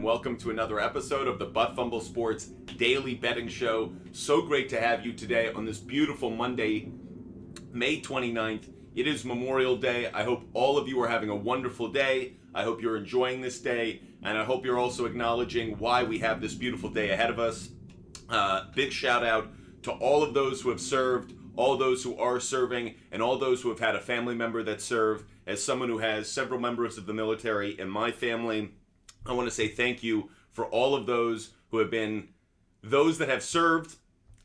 Welcome to another episode of the Fumble Sports Daily Betting Show. So great to have you today on this beautiful Monday, May 29th. It is Memorial Day. I hope all of you are having a wonderful day. I hope you're enjoying this day, and I hope you're also acknowledging why we have this beautiful day ahead of us. Big shout out to all of those who have served, all those who are serving, and all those who have had a family member that served. As someone who has several members of the military in my family, I want to say thank you for all of those who have been those that have served,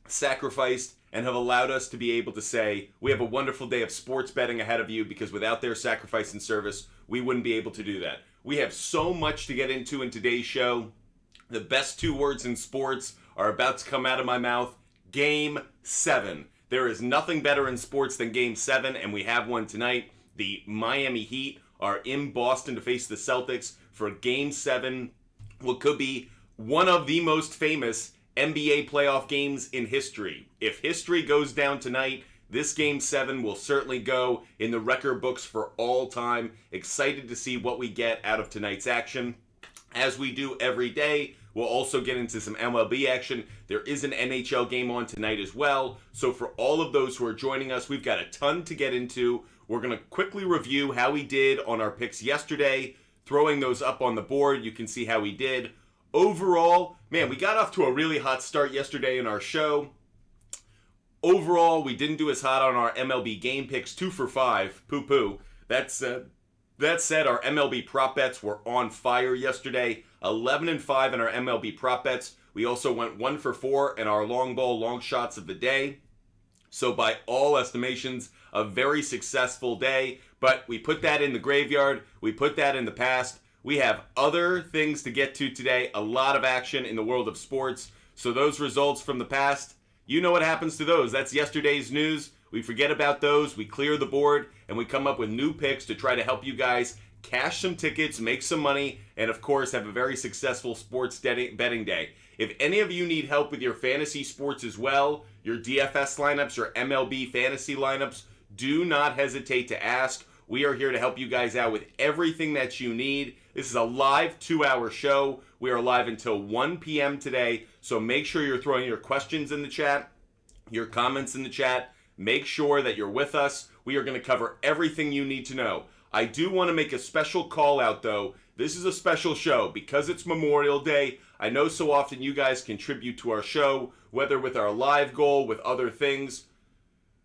sacrificed, and have allowed us to be able to say we have a wonderful day of sports betting ahead of you, because without their sacrifice and service, we wouldn't be able to do that. We have so much to get into in today's show. The best two words in sports are about to come out of my mouth. Game 7. There is nothing better in sports than Game 7, and we have one tonight. The Miami Heat are in Boston to face the Celtics for Game 7, what could be one of the most famous NBA playoff games in history. If history goes down tonight, this Game 7 will certainly go in the record books for all time. Excited to see what we get out of tonight's action. As we do every day, we'll also get into some MLB action. There is an NHL game on tonight as well. So for all of those who are joining us, we've got a ton to get into. We're going to quickly review how we did on our picks yesterday, throwing those up on the board. You can see how we did. Overall, man, we got off to a really hot start yesterday in our show. Overall, we didn't do as hot on our MLB game picks, 2 for 5, poo-poo. That said, our MLB prop bets were on fire yesterday, 11-5 in our MLB prop bets. We also went 1 for 4 in our long ball long shots of the day. So by all estimations, a very successful day, but we put that in the graveyard. We put that in the past. We have other things to get to today, a lot of action in the world of sports. So those results from the past, you know what happens to those. That's yesterday's news. We forget about those. We clear the board, and we come up with new picks to try to help you guys cash some tickets, make some money, and of course have a very successful sports betting day. If any of you need help with your fantasy sports as well, your DFS lineups, your MLB fantasy lineups, do not hesitate to ask. We are here to help you guys out with everything that you need. This is a live 2-hour show. We are live until 1 p.m. today, so make sure you're throwing your questions in the chat, your comments in the chat. Make sure that you're with us. We are going to cover everything you need to know. I do want to make a special call out, though. This is a special show because it's Memorial Day. I know so often you guys contribute to our show, whether with our live goal, with other things.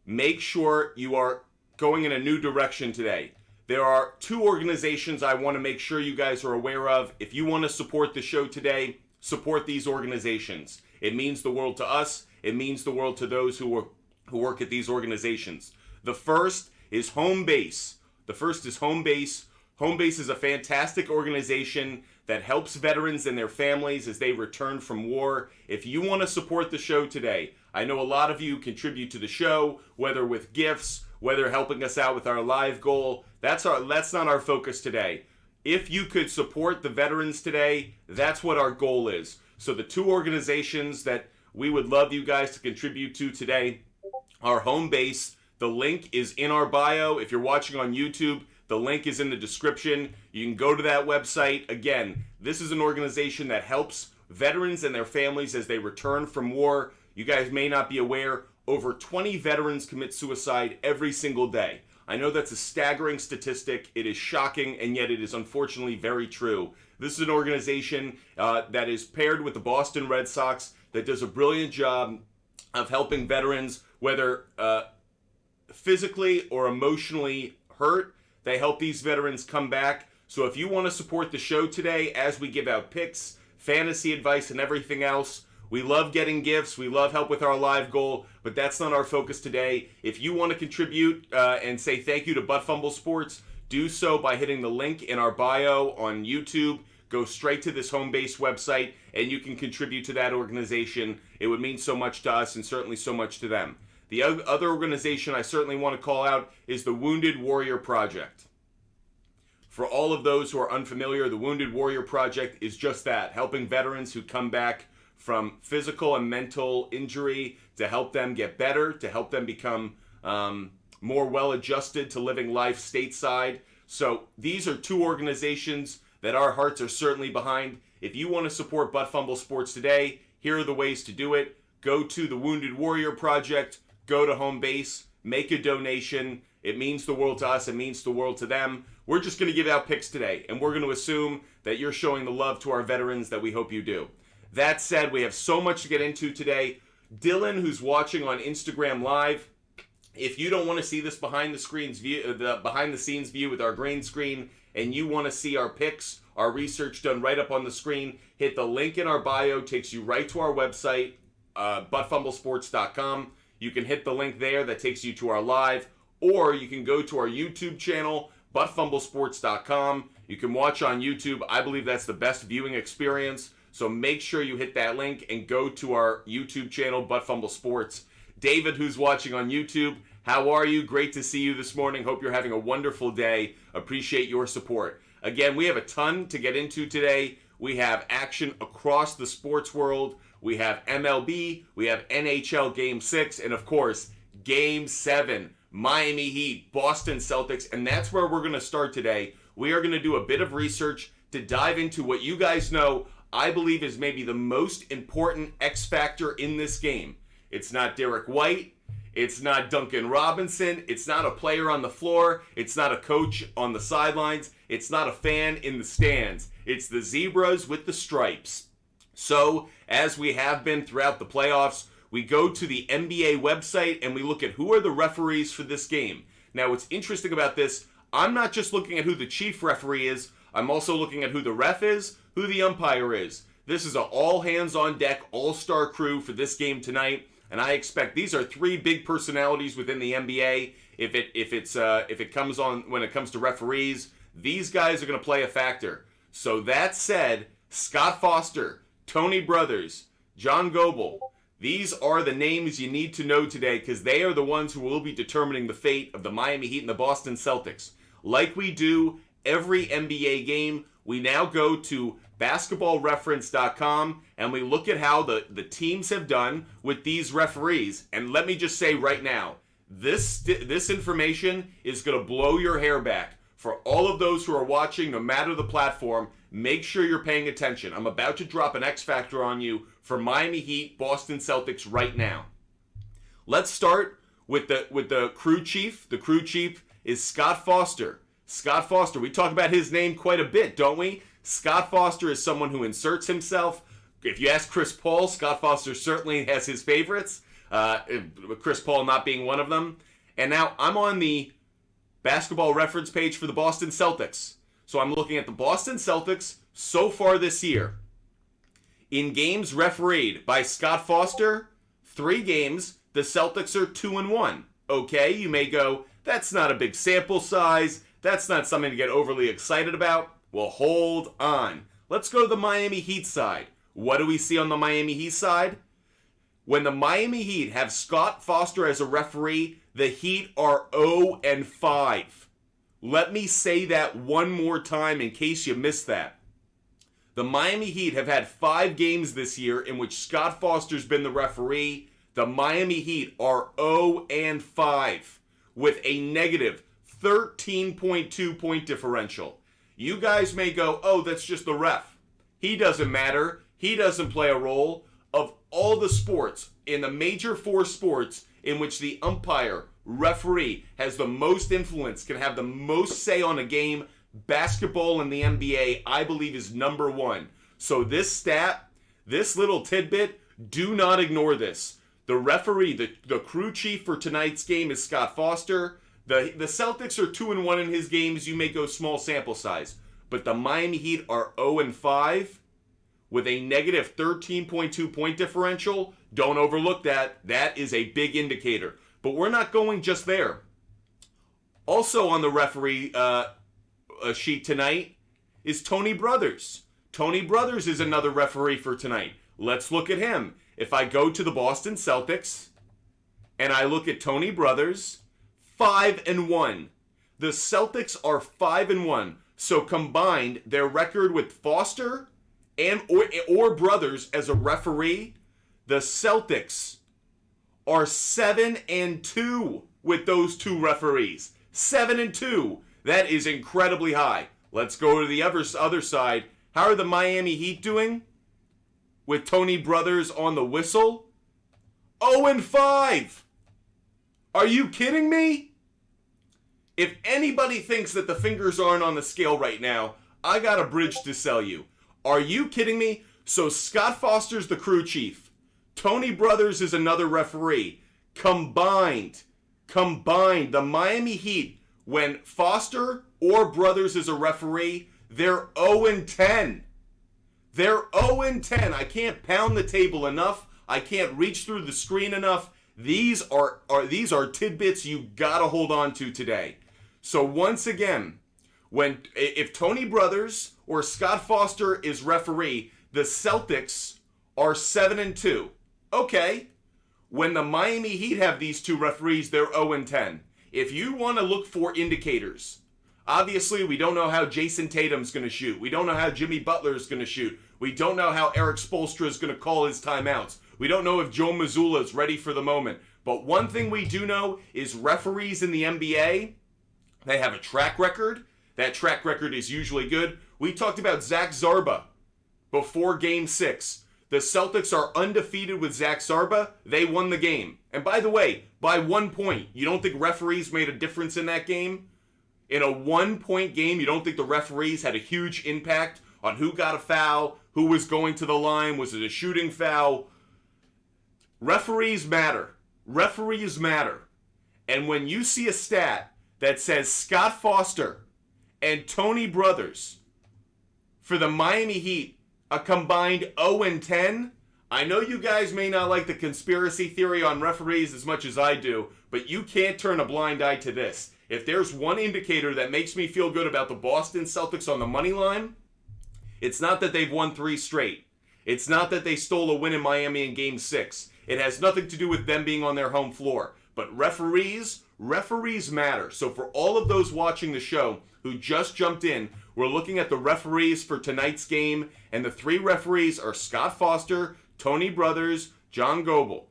Make sure you are going in a new direction today. There are 2 organizations I want to make sure you guys are aware of. If you want to support the show today, support these organizations. It means the world to us. It means the world to those who work at these organizations. The first is Home Base. Home Base. Home Base is a fantastic organization that helps veterans and their families as they return from war. If you want to support the show today, I know a lot of you contribute to the show, whether with gifts, whether helping us out with our live goal. That's not our focus today. If you could support the veterans today, that's what our goal is. So the 2 organizations that we would love you guys to contribute to today are Home Base. The link is in our bio. If you're watching on YouTube, the link is in the description. You can go to that website. Again, this is an organization that helps veterans and their families as they return from war. You guys may not be aware, over 20 veterans commit suicide every single day. I know that's a staggering statistic. It is shocking, and yet it is unfortunately very true. This is an organization that is paired with the Boston Red Sox that does a brilliant job of helping veterans, whether physically or emotionally hurt. They help these veterans come back. So if you want to support the show today as we give out picks, fantasy advice, and everything else, we love getting gifts. We love help with our live goal, but that's not our focus today. If you want to contribute and say thank you to Fumble Sports, do so by hitting the link in our bio on YouTube. Go straight to this Home Base website, and you can contribute to that organization. It would mean so much to us and certainly so much to them. The other organization I certainly want to call out is the Wounded Warrior Project. For all of those who are unfamiliar, the Wounded Warrior Project is just that, helping veterans who come back from physical and mental injury to help them get better, to help them become more well-adjusted to living life stateside. So these are 2 organizations that our hearts are certainly behind. If you want to support Butt Fumble Sports today, here are the ways to do it. Go to the Wounded Warrior Project, go to home base, make a donation. It means the world to us, it means the world to them. We're just going to give out picks today, and we're going to assume that you're showing the love to our veterans that we hope you do. That said, we have so much to get into today. Dylan, who's watching on Instagram Live, if you don't want to see this behind the scenes view with our green screen, and you want to see our picks, our research done right up on the screen, hit the link in our bio, takes you right to our website, buttfumblesports.com. You can hit the link there that takes you to our live, or you can go to our YouTube channel, buttfumblesports.com. You can watch on YouTube. I believe that's the best viewing experience. So make sure you hit that link and go to our YouTube channel, Butt Fumble Sports. David, who's watching on YouTube, how are you? Great to see you this morning. Hope you're having a wonderful day. Appreciate your support. Again, we have a ton to get into today. We have action across the sports world. We have MLB. We have NHL Game 6. And, of course, Game 7. Miami Heat, Boston Celtics. And that's where we're going to start today. We are going to do a bit of research to dive into what you guys know I believe is maybe the most important X factor in this game. It's not Derrick White. It's not Duncan Robinson. It's not a player on the floor. It's not a coach on the sidelines. It's not a fan in the stands. It's the zebras with the stripes. So, as we have been throughout the playoffs, we go to the NBA website and we look at who are the referees for this game. Now, what's interesting about this, I'm not just looking at who the chief referee is. I'm also looking at who the ref is, who the umpire is. This is an all-hands-on-deck, all-star crew for this game tonight, and I expect these are three big personalities within the NBA. If it comes on when it comes to referees, these guys are going to play a factor. So that said, Scott Foster, Tony Brothers, John Goebel, these are the names you need to know today because they are the ones who will be determining the fate of the Miami Heat and the Boston Celtics. Like we do every NBA game, we now go to basketballreference.com and we look at how the teams have done with these referees. And let me just say right now, this information is going to blow your hair back. For all of those who are watching, no matter the platform, make sure you're paying attention. I'm about to drop an X Factor on you for Miami Heat, Boston Celtics right now. Let's start with the crew chief. The crew chief is Scott Foster. Scott Foster, we talk about his name quite a bit, don't we? Scott Foster is someone who inserts himself. If you ask Chris Paul, Scott Foster certainly has his favorites, Chris Paul not being one of them. And now I'm on the basketball reference page for the Boston Celtics. So I'm looking at the Boston Celtics so far this year. In games refereed by Scott Foster, 3 games, the Celtics are 2-1. Okay, you may go, that's not a big sample size. That's not something to get overly excited about. Well, hold on. Let's go to the Miami Heat side. What do we see on the Miami Heat side? When the Miami Heat have Scott Foster as a referee, the Heat are 0-5. Let me say that one more time in case you missed that. The Miami Heat have had 5 games this year in which Scott Foster's been the referee. The Miami Heat are 0-5 with a negative 13.2 point differential. You guys may go, oh, that's just the ref. He doesn't matter. He doesn't play a role. Of all the sports, in the major 4 sports in which the umpire, referee, has the most influence, can have the most say on a game, basketball in the NBA, I believe, is number 1. So this stat, this little tidbit, do not ignore this. The referee, the crew chief for tonight's game is Scott Foster. The Celtics are 2-1 in his games. You may go small sample size. But the Miami Heat are 0-5 with a negative 13.2 point differential. Don't overlook that. That is a big indicator. But we're not going just there. Also on the referee sheet tonight is Tony Brothers. Tony Brothers is another referee for tonight. Let's look at him. If I go to the Boston Celtics and I look at Tony Brothers, 5-1. The Celtics are 5-1. So combined, their record with Foster and or Brothers as a referee, the Celtics are 7-2 with those 2 referees. 7-2. That is incredibly high. Let's go to the other side. How are the Miami Heat doing? With Tony Brothers on the whistle? 0-5! Are you kidding me? If anybody thinks that the fingers aren't on the scale right now, I got a bridge to sell you. Are you kidding me? So Scott Foster's the crew chief. Tony Brothers is another referee. Combined, the Miami Heat, when Foster or Brothers is a referee, they're 0-10. They're 0-10. I can't pound the table enough. I can't reach through the screen enough. These are tidbits you gotta hold on to today. So once again, if Tony Brothers or Scott Foster is referee, the Celtics are 7-2. Okay. When the Miami Heat have these two referees, they're 0-10. If you want to look for indicators, obviously we don't know how Jason Tatum's going to shoot. We don't know how Jimmy Butler's going to shoot. We don't know how Eric Spoelstra is going to call his timeouts. We don't know if Joe Mazzulla is ready for the moment. But one thing we do know is referees in the NBA, they have a track record. That track record is usually good. We talked about Zach Zarba before Game 6. The Celtics are undefeated with Zach Zarba. They won the game. And by the way, by 1 point, you don't think referees made a difference in that game? In a 1-point game, you don't think the referees had a huge impact on who got a foul, who was going to the line, was it a shooting foul? Referees matter. Referees matter. And when you see a stat that says Scott Foster and Tony Brothers for the Miami Heat, a combined 0-10, I know you guys may not like the conspiracy theory on referees as much as I do, but you can't turn a blind eye to this. If there's one indicator that makes me feel good about the Boston Celtics on the money line, it's not that they've won 3 straight. It's not that they stole a win in Miami in Game 6. It has nothing to do with them being on their home floor. But referees matter. So for all of those watching the show who just jumped in, we're looking at the referees for tonight's game, and the 3 referees are Scott Foster, Tony Brothers, John Goebel.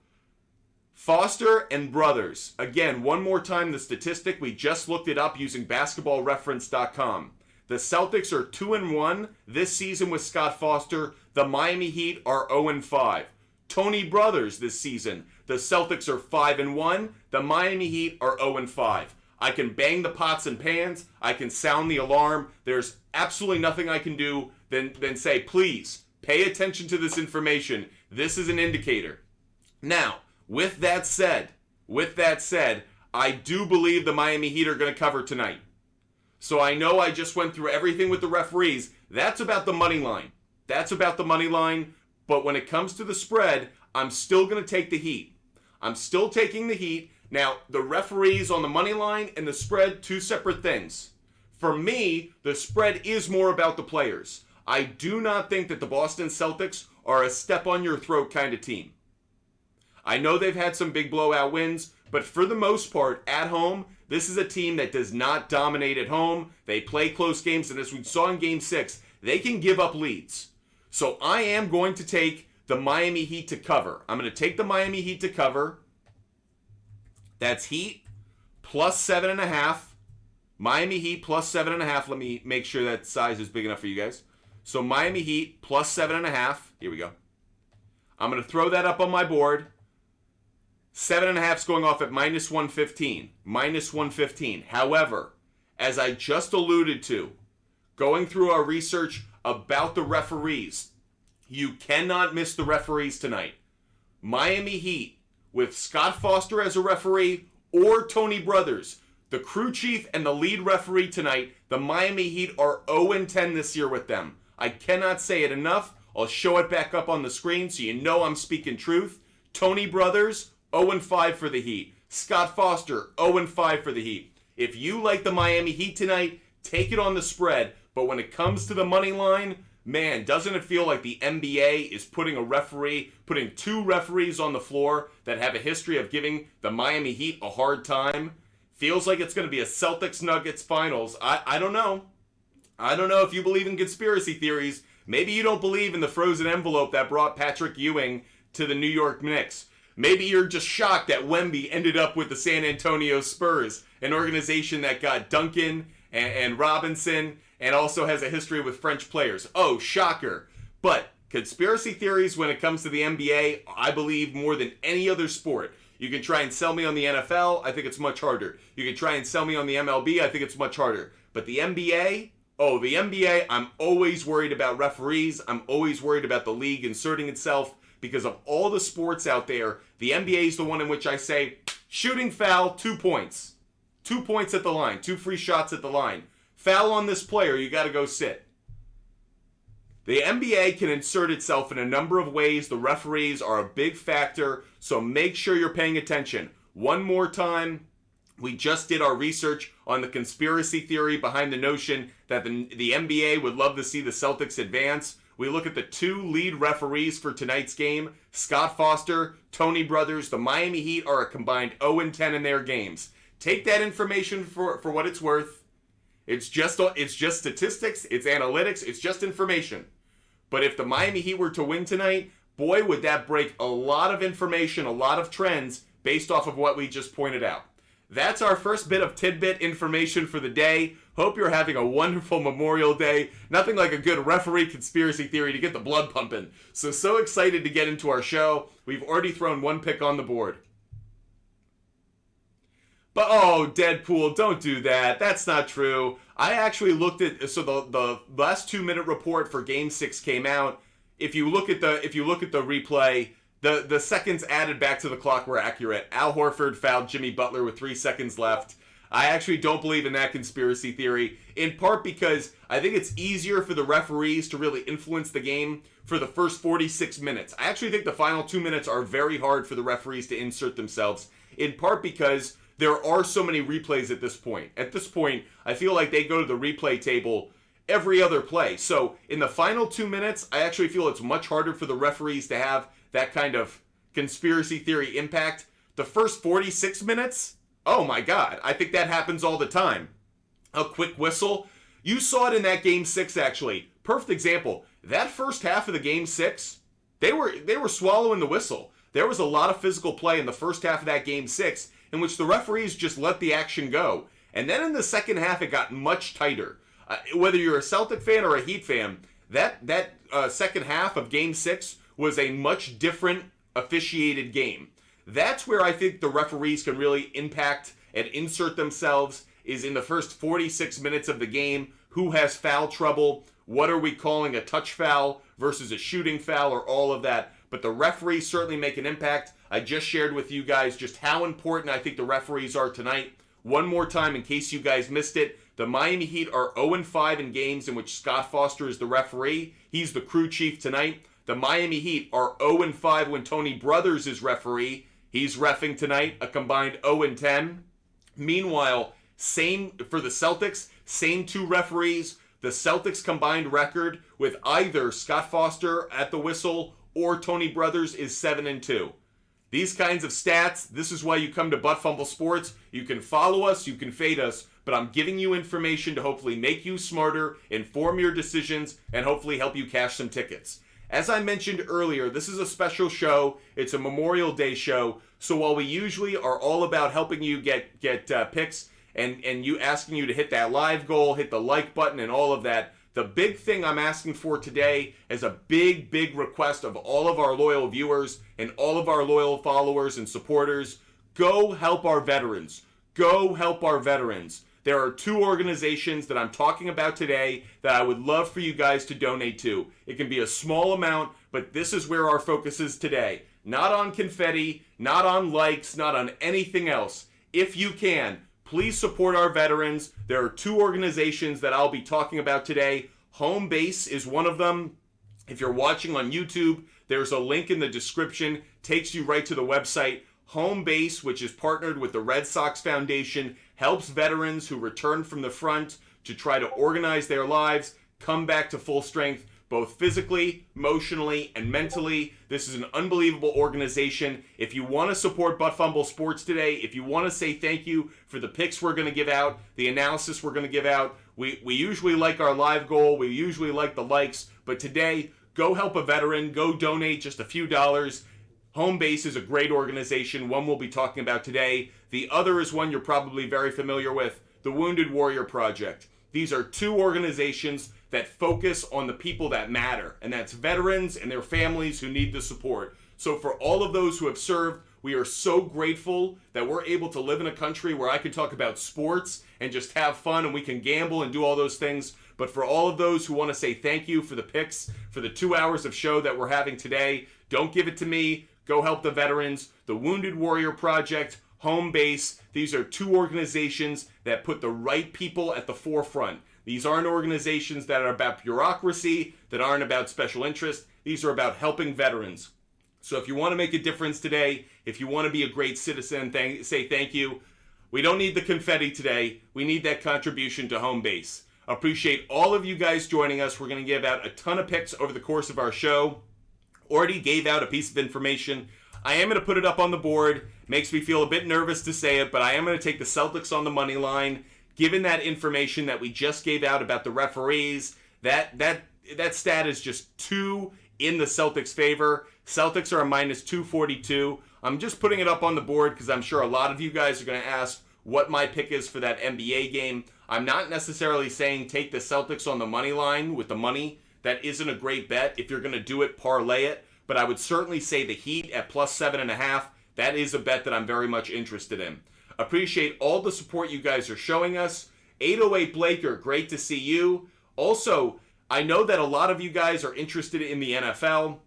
Foster and Brothers. Again, one more time the statistic. We just looked it up using basketballreference.com. The Celtics are 2-1 this season with Scott Foster. The Miami Heat are 0-5. Tony Brothers this season. The Celtics are 5-1. The Miami Heat are 0-5. I can bang the pots and pans. I can sound the alarm. There's absolutely nothing I can do than say, please, pay attention to this information. This is an indicator. Now, with that said, I do believe the Miami Heat are going to cover tonight. So I know I just went through everything with the referees. That's about the money line. But when it comes to the spread, I'm still going to take the Heat. I'm still taking the Heat. Now, the referees on the money line and the spread, 2 separate things. For me, the spread is more about the players. I do not think that the Boston Celtics are a step-on-your-throat kind of team. I know they've had some big blowout wins, but for the most part, at home, this is a team that does not dominate at home. They play close games, and as we saw in Game 6, they can give up leads. So I am going to take the Miami Heat to cover. I'm going to take the Miami Heat to cover. That's Heat plus 7.5. Miami Heat plus 7.5. Let me make sure that size is big enough for you guys. So Miami Heat plus 7.5. Here we go. I'm going to throw that up on my board. 7.5 is going off at minus 115. Minus 115. However, as I just alluded to, going through our research about the referees, you cannot miss the referees tonight. Miami Heat with Scott Foster as a referee or Tony Brothers, the crew chief and the lead referee tonight. The Miami Heat are 0-10 this year with them. I cannot say it enough. I'll show it back up on the screen so you know I'm speaking truth. Tony Brothers, 0-5 for the Heat. Scott Foster, 0-5 for the Heat. If you like the Miami Heat tonight, take it on the spread. But when it comes to the money line, man, doesn't it feel like the NBA is putting 2 referees on the floor that have a history of giving the Miami Heat a hard time? Feels like it's going to be a Celtics-Nuggets finals. I don't know. I don't know if you believe in conspiracy theories. Maybe you don't believe in the frozen envelope that brought Patrick Ewing to the New York Knicks. Maybe you're just shocked that Wemby ended up with the San Antonio Spurs, an organization that got Duncan and Robinson, and also has a history with French players. Oh, shocker. But conspiracy theories when it comes to the NBA, I believe more than any other sport. You can try and sell me on the NFL, I think it's much harder. You can try and sell me on the MLB, I think it's much harder. But the NBA, I'm always worried about referees. I'm always worried about the league inserting itself because of all the sports out there. The NBA is the one in which I say, shooting foul, 2 points. 2 points at the line, 2 free shots at the line. Foul on this player, you got to go sit. The NBA can insert itself in a number of ways. The referees are a big factor, so make sure you're paying attention. One more time, we just did our research on the conspiracy theory behind the notion that the NBA would love to see the Celtics advance. We look at the 2 lead referees for tonight's game, Scott Foster, Tony Brothers. The Miami Heat are a combined 0-10 in their games. Take that information for what it's worth. It's just statistics, it's analytics, it's just information. But if the Miami Heat were to win tonight, boy, would that break a lot of information, a lot of trends based off of what we just pointed out. That's our first bit of tidbit information for the day. Hope you're having a wonderful Memorial Day. Nothing like a good referee conspiracy theory to get the blood pumping. So excited to get into our show. We've already thrown 1 pick on the board. But oh, Deadpool, don't do that. That's not true. I actually looked at the last 2-minute report for Game 6 came out. If you look at the replay, the seconds added back to the clock were accurate. Al Horford fouled Jimmy Butler with 3 seconds left. I actually don't believe in that conspiracy theory, in part because I think it's easier for the referees to really influence the game for the first 46 minutes. I actually think the final 2 minutes are very hard for the referees to insert themselves, in part because there are so many replays at this point. At this point, I feel like they go to the replay table every other play. So in the final 2 minutes, I actually feel it's much harder for the referees to have that kind of conspiracy theory impact. The first 46 minutes, oh my God, I think that happens all the time. A quick whistle. You saw it in that Game 6, actually. Perfect example. That first half of the Game 6, they were swallowing the whistle. There was a lot of physical play in the first half of that Game 6 in which the referees just let the action go. And then in the second half, it got much tighter. Whether you're a Celtic fan or a Heat fan, that second half of Game 6 was a much different officiated game. That's where I think the referees can really impact and insert themselves, is in the first 46 minutes of the game. Who has foul trouble? What are we calling a touch foul versus a shooting foul, or all of that? But the referees certainly make an impact. I just shared with you guys just how important I think the referees are tonight. One more time, in case you guys missed it, the Miami Heat are 0-5 in games in which Scott Foster is the referee. He's the crew chief tonight. The Miami Heat are 0-5 when Tony Brothers is referee. He's reffing tonight, a combined 0-10. Meanwhile, same for the Celtics, same 2 referees. The Celtics combined record with either Scott Foster at the whistle or Tony Brothers is 7-2. These kinds of stats, this is why you come to Butt Fumble Sports. You can follow us, you can fade us, but I'm giving you information to hopefully make you smarter, inform your decisions, and hopefully help you cash some tickets. As I mentioned earlier, this is a special show. It's a Memorial Day show. So while we usually are all about helping you get picks and you asking you to hit that live goal, hit the like button and all of that, the big thing I'm asking for today is a big, big request of all of our loyal viewers and all of our loyal followers and supporters. Go help our veterans. Go help our veterans. There are 2 organizations that I'm talking about today that I would love for you guys to donate to. It can be a small amount, but this is where our focus is today. Not on confetti, not on likes, not on anything else. If you can, please support our veterans. There are 2 organizations that I'll be talking about today. Home Base is one of them. If you're watching on YouTube, there's a link in the description, takes you right to the website. Home Base, which is partnered with the Red Sox Foundation, helps veterans who return from the front to try to organize their lives, come back to full strength, both physically, emotionally, and mentally. This is an unbelievable organization. If you want to support Butt Fumble Sports today, if you want to say thank you for the picks we're going to give out, the analysis we're going to give out, we usually like our live goal, we usually like the likes, but today, go help a veteran, go donate just a few dollars. Home Base is a great organization, one we'll be talking about today. The other is one you're probably very familiar with, the Wounded Warrior Project. These are two organizations that focus on the people that matter, and that's veterans and their families who need the support. So for all of those who have served, we are so grateful that we're able to live in a country where I can talk about sports and just have fun, and we can gamble and do all those things. But for all of those who want to say thank you for the picks, for the 2 hours of show that we're having today, don't give it to me. Go help the veterans. The Wounded Warrior Project, Home Base, these are two organizations that put the right people at the forefront. These aren't organizations that are about bureaucracy, that aren't about special interest. These are about helping veterans. So if you want to make a difference today, if you want to be a great citizen, say thank you. We don't need the confetti today. We need that contribution to Home Base. Appreciate all of you guys joining us. We're going to give out a ton of picks over the course of our show. Already gave out a piece of information. I am going to put it up on the board. Makes me feel a bit nervous to say it, but I am going to take the Celtics on the money line. Given that information that we just gave out about the referees, that stat is just 2 in the Celtics' favor. Celtics are a minus 242. I'm just putting it up on the board because I'm sure a lot of you guys are going to ask what my pick is for that NBA game. I'm not necessarily saying take the Celtics on the money line with the money. That isn't a great bet. If you're going to do it, parlay it. But I would certainly say the Heat at plus 7.5. That is a bet that I'm very much interested in. Appreciate all the support you guys are showing us. 808 Blaker, great to see you. Also, I know that a lot of you guys are interested in the NFL.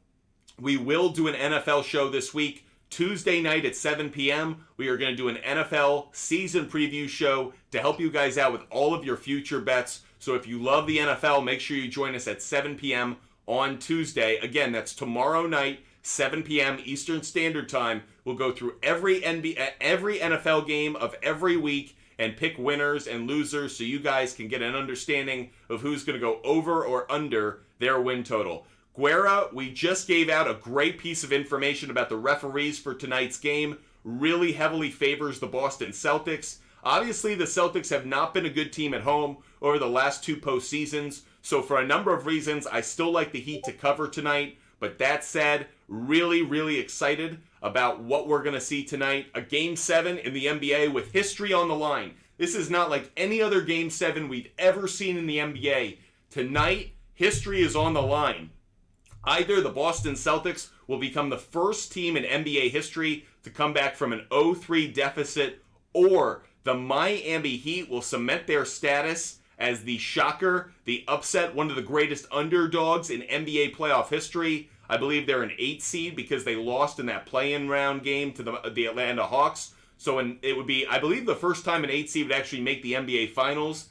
We will do an NFL show this week. Tuesday night at 7 p.m. We are going to do an NFL season preview show to help you guys out with all of your future bets. So if you love the NFL, make sure you join us at 7 p.m. on Tuesday. Again, that's tomorrow night, 7 p.m. Eastern Standard Time. We'll go through every NFL game of every week and pick winners and losers so you guys can get an understanding of who's going to go over or under their win total. Guerra, we just gave out a great piece of information about the referees for tonight's game. Really heavily favors the Boston Celtics. Obviously, the Celtics have not been a good team at home over the last 2 postseasons. So for a number of reasons, I still like the Heat to cover tonight. But that said, really, really excited about what we're going to see tonight. A Game 7 in the NBA with history on the line. This is not like any other Game 7 we've ever seen in the NBA. Tonight, history is on the line. Either the Boston Celtics will become the first team in NBA history to come back from an 0-3 deficit, or the Miami Heat will cement their status as the shocker, the upset, one of the greatest underdogs in NBA playoff history. I believe they're an 8 seed because they lost in that play-in round game to the Atlanta Hawks. So it would be, I believe, the first time an 8 seed would actually make the NBA Finals.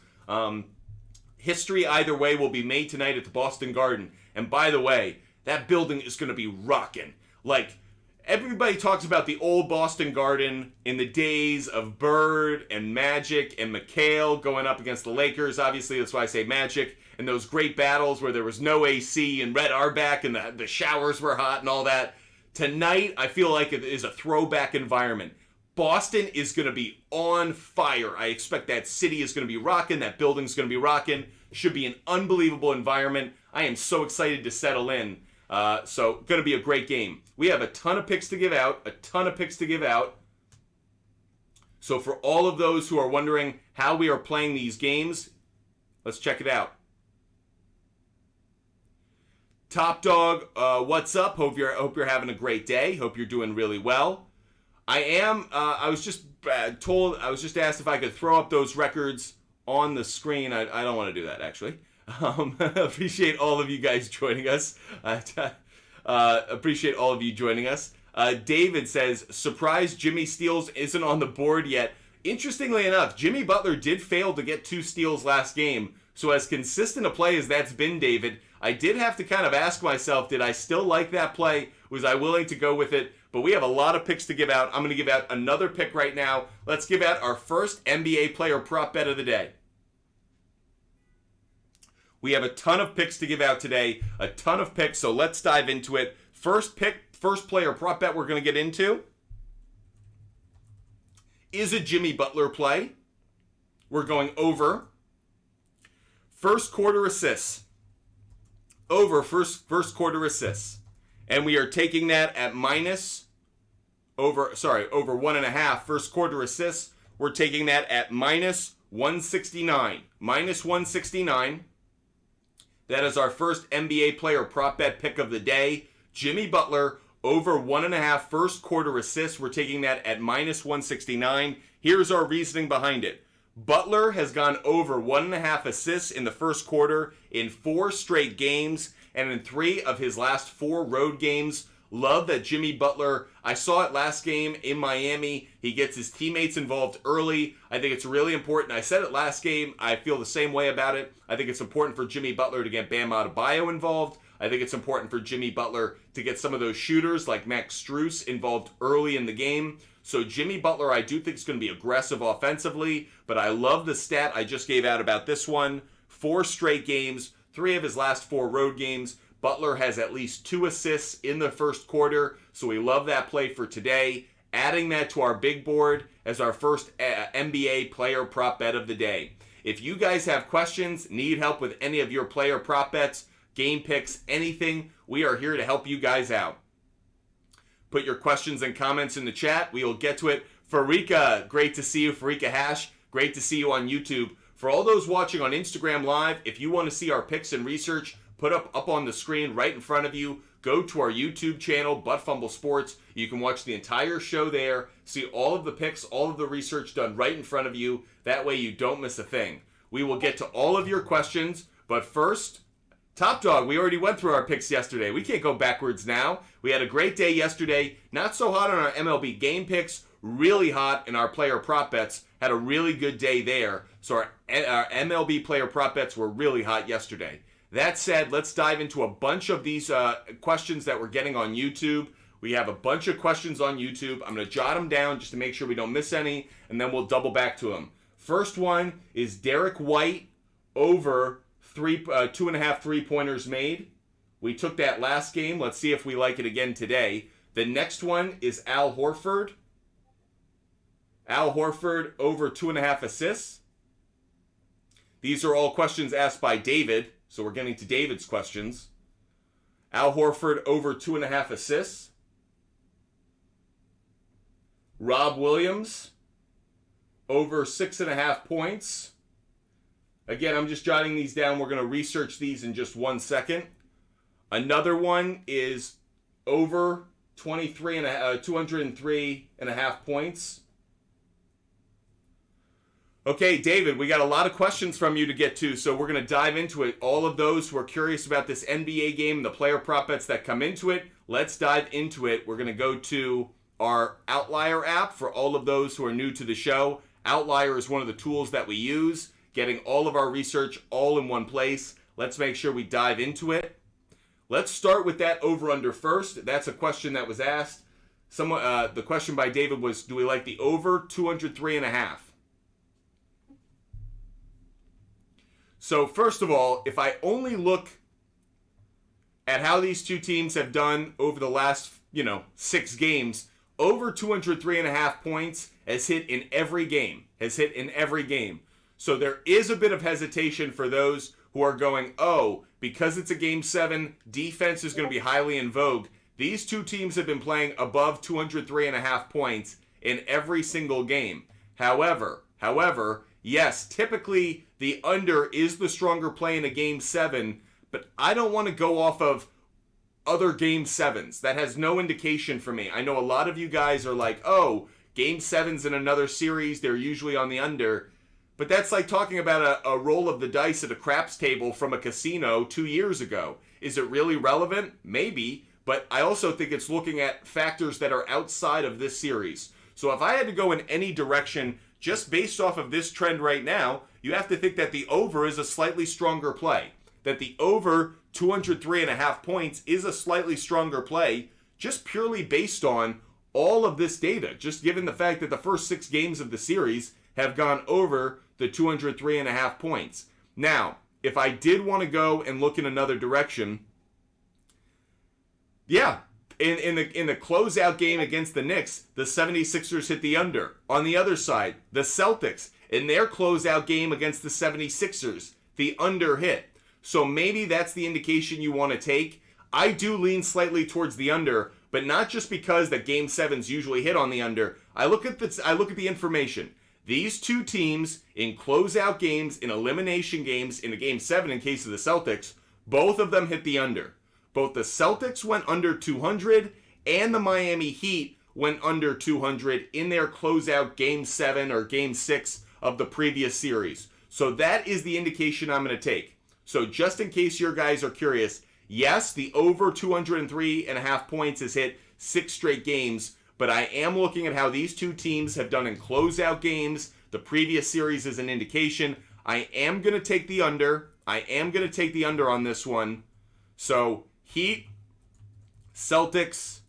History either way will be made tonight at the Boston Garden. And by the way, that building is going to be rocking. Like, everybody talks about the old Boston Garden in the days of Bird and Magic and McHale going up against the Lakers. Obviously, that's why I say Magic. And those great battles where there was no AC and Red Auerbach and the showers were hot and all that. Tonight, I feel like it is a throwback environment. Boston is going to be on fire. I expect that city is going to be rocking. That building's going to be rocking. Should be an unbelievable environment. I am so excited to settle in. So, going to be a great game. We have a ton of picks to give out. So, for all of those who are wondering how we are playing these games, let's check it out. Top Dog, what's up? Hope you're having a great day. Hope you're doing really well. I was just asked if I could throw up those records on the screen. I don't want to do that, actually. Appreciate all of you guys joining us. Appreciate all of you joining us. David says, surprised Jimmy Steals isn't on the board yet. Interestingly enough, Jimmy Butler did fail to get 2 steals last game. So as consistent a play as that's been, David, I did have to kind of ask myself, did I still like that play? Was I willing to go with it? But we have a lot of picks to give out. I'm going to give out another pick right now. Let's give out our first NBA player prop bet of the day. We have a ton of picks to give out today. A ton of picks, so let's dive into it. First player prop bet we're going to get into is a Jimmy Butler play. We're going over first quarter assists. Over first quarter assists. And we are taking that at over 1.5 first quarter assists. We're taking that at minus 169. Minus 169. That is our first NBA player prop bet pick of the day. Jimmy Butler over 1.5 first quarter assists. We're taking that at minus 169. Here's our reasoning behind it. Butler has gone over 1.5 assists in the first quarter in 4 straight games and in 3 of his last 4 road games. Love that Jimmy Butler, I saw it last game in Miami. He gets his teammates involved early. I think it's really important. I said it last game. I feel the same way about it. I think it's important for Jimmy Butler to get Bam Adebayo involved. I think it's important for Jimmy Butler to get some of those shooters like Max Strus involved early in the game. So Jimmy Butler, I do think is going to be aggressive offensively, but I love the stat I just gave out about this one. 4 straight games, 3 of his last 4 road games. Butler has at least 2 assists in the first quarter, so we love that play for today. Adding that to our big board as our first NBA player prop bet of the day. If you guys have questions, need help with any of your player prop bets, game picks, anything, we are here to help you guys out. Put your questions and comments in the chat. We will get to it. Farika, great to see you. Farika Hash, great to see you on YouTube. For all those watching on Instagram Live, if you want to see our picks and research, put up on the screen right in front of you. Go to our YouTube channel, Fumble Sports. You can watch the entire show there, see all of the picks, all of the research done right in front of you. That way you don't miss a thing. We will get to all of your questions, but first, Top Dog, we already went through our picks yesterday. We can't go backwards now. We had a great day yesterday. Not so hot on our MLB game picks, really hot in our player prop bets. Had a really good day there. So our MLB player prop bets were really hot yesterday. That said, let's dive into a bunch of these questions that we're getting on YouTube. We have a bunch of questions on YouTube. I'm going to jot them down just to make sure we don't miss any, and then we'll double back to them. First one is Derrick White over 2.5 3-pointers made. We took that last game. Let's see if we like it again today. The next one is Al Horford. Al Horford over 2.5 assists. These are all questions asked by David, so we're getting to David's questions. Al Horford over 2.5 assists. Rob Williams over 6.5 points. Again, I'm just jotting these down. We're going to research these in just 1 second. Another one is over 203.5 points. Okay, David, we got a lot of questions from you to get to, so we're going to dive into it. All of those who are curious about this NBA game and the player prop bets that come into it, let's dive into it. We're going to go to our Outlier app for all of those who are new to the show. Outlier is one of the tools that we use, getting all of our research all in one place. Let's make sure we dive into it. Let's start with that over-under first. That's a question that was asked. The question by David was, do we like the over 203.5? So first of all, if I only look at how these two teams have done over the last, 6 games, over 203.5 points has hit in every game. So there is a bit of hesitation for those who are going, because it's a Game 7, defense is going to be highly in vogue. These two teams have been playing above 203.5 points in every single game. However, yes, typically the under is the stronger play in a Game 7, but I don't want to go off of other Game 7s. That has no indication for me. I know a lot of you guys are like, Game 7s in another series, they're usually on the under. But that's like talking about a roll of the dice at a craps table from a casino 2 years ago. Is it really relevant? Maybe. But I also think it's looking at factors that are outside of this series. So if I had to go in any direction just based off of this trend right now, you have to think that the over is a slightly stronger play. That the over 203.5 points is a slightly stronger play just purely based on all of this data. Just given the fact that the first 6 games of the series have gone over the 203.5 points. Now, if I did want to go and look in another direction, in the closeout game against the Knicks, the 76ers hit the under. On the other side, the Celtics, in their closeout game against the 76ers, the under hit. So maybe that's the indication you want to take. I do lean slightly towards the under, but not just because that Game 7s usually hit on the under. I look at the information. These two teams in closeout games, in elimination games, in a game 7 in case of the Celtics, both of them hit the under. Both the Celtics went under 200 and the Miami Heat went under 200 in their closeout game 7 or game 6 of the previous series. So that is the indication I'm going to take. So just in case your guys are curious, yes, the over 203.5 points has hit 6 straight games, but I am looking at how these two teams have done in closeout games. The previous series is an indication. I am going to take the under. I am going to take the under on this one. So Heat, Celtics,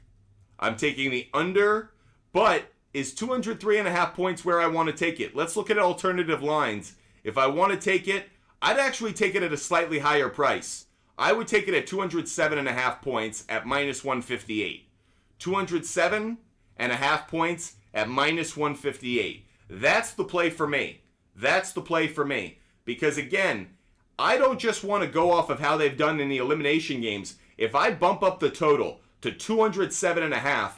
I'm taking the under, but is 203.5 points where I want to take it? Let's look at alternative lines. If I want to take it, I'd actually take it at a slightly higher price. I would take it at 207.5 points at minus 158. 207.5 points at minus 158. That's the play for me. That's the play for me. Because again, I don't just want to go off of how they've done in the elimination games. If I bump up the total to 207.5,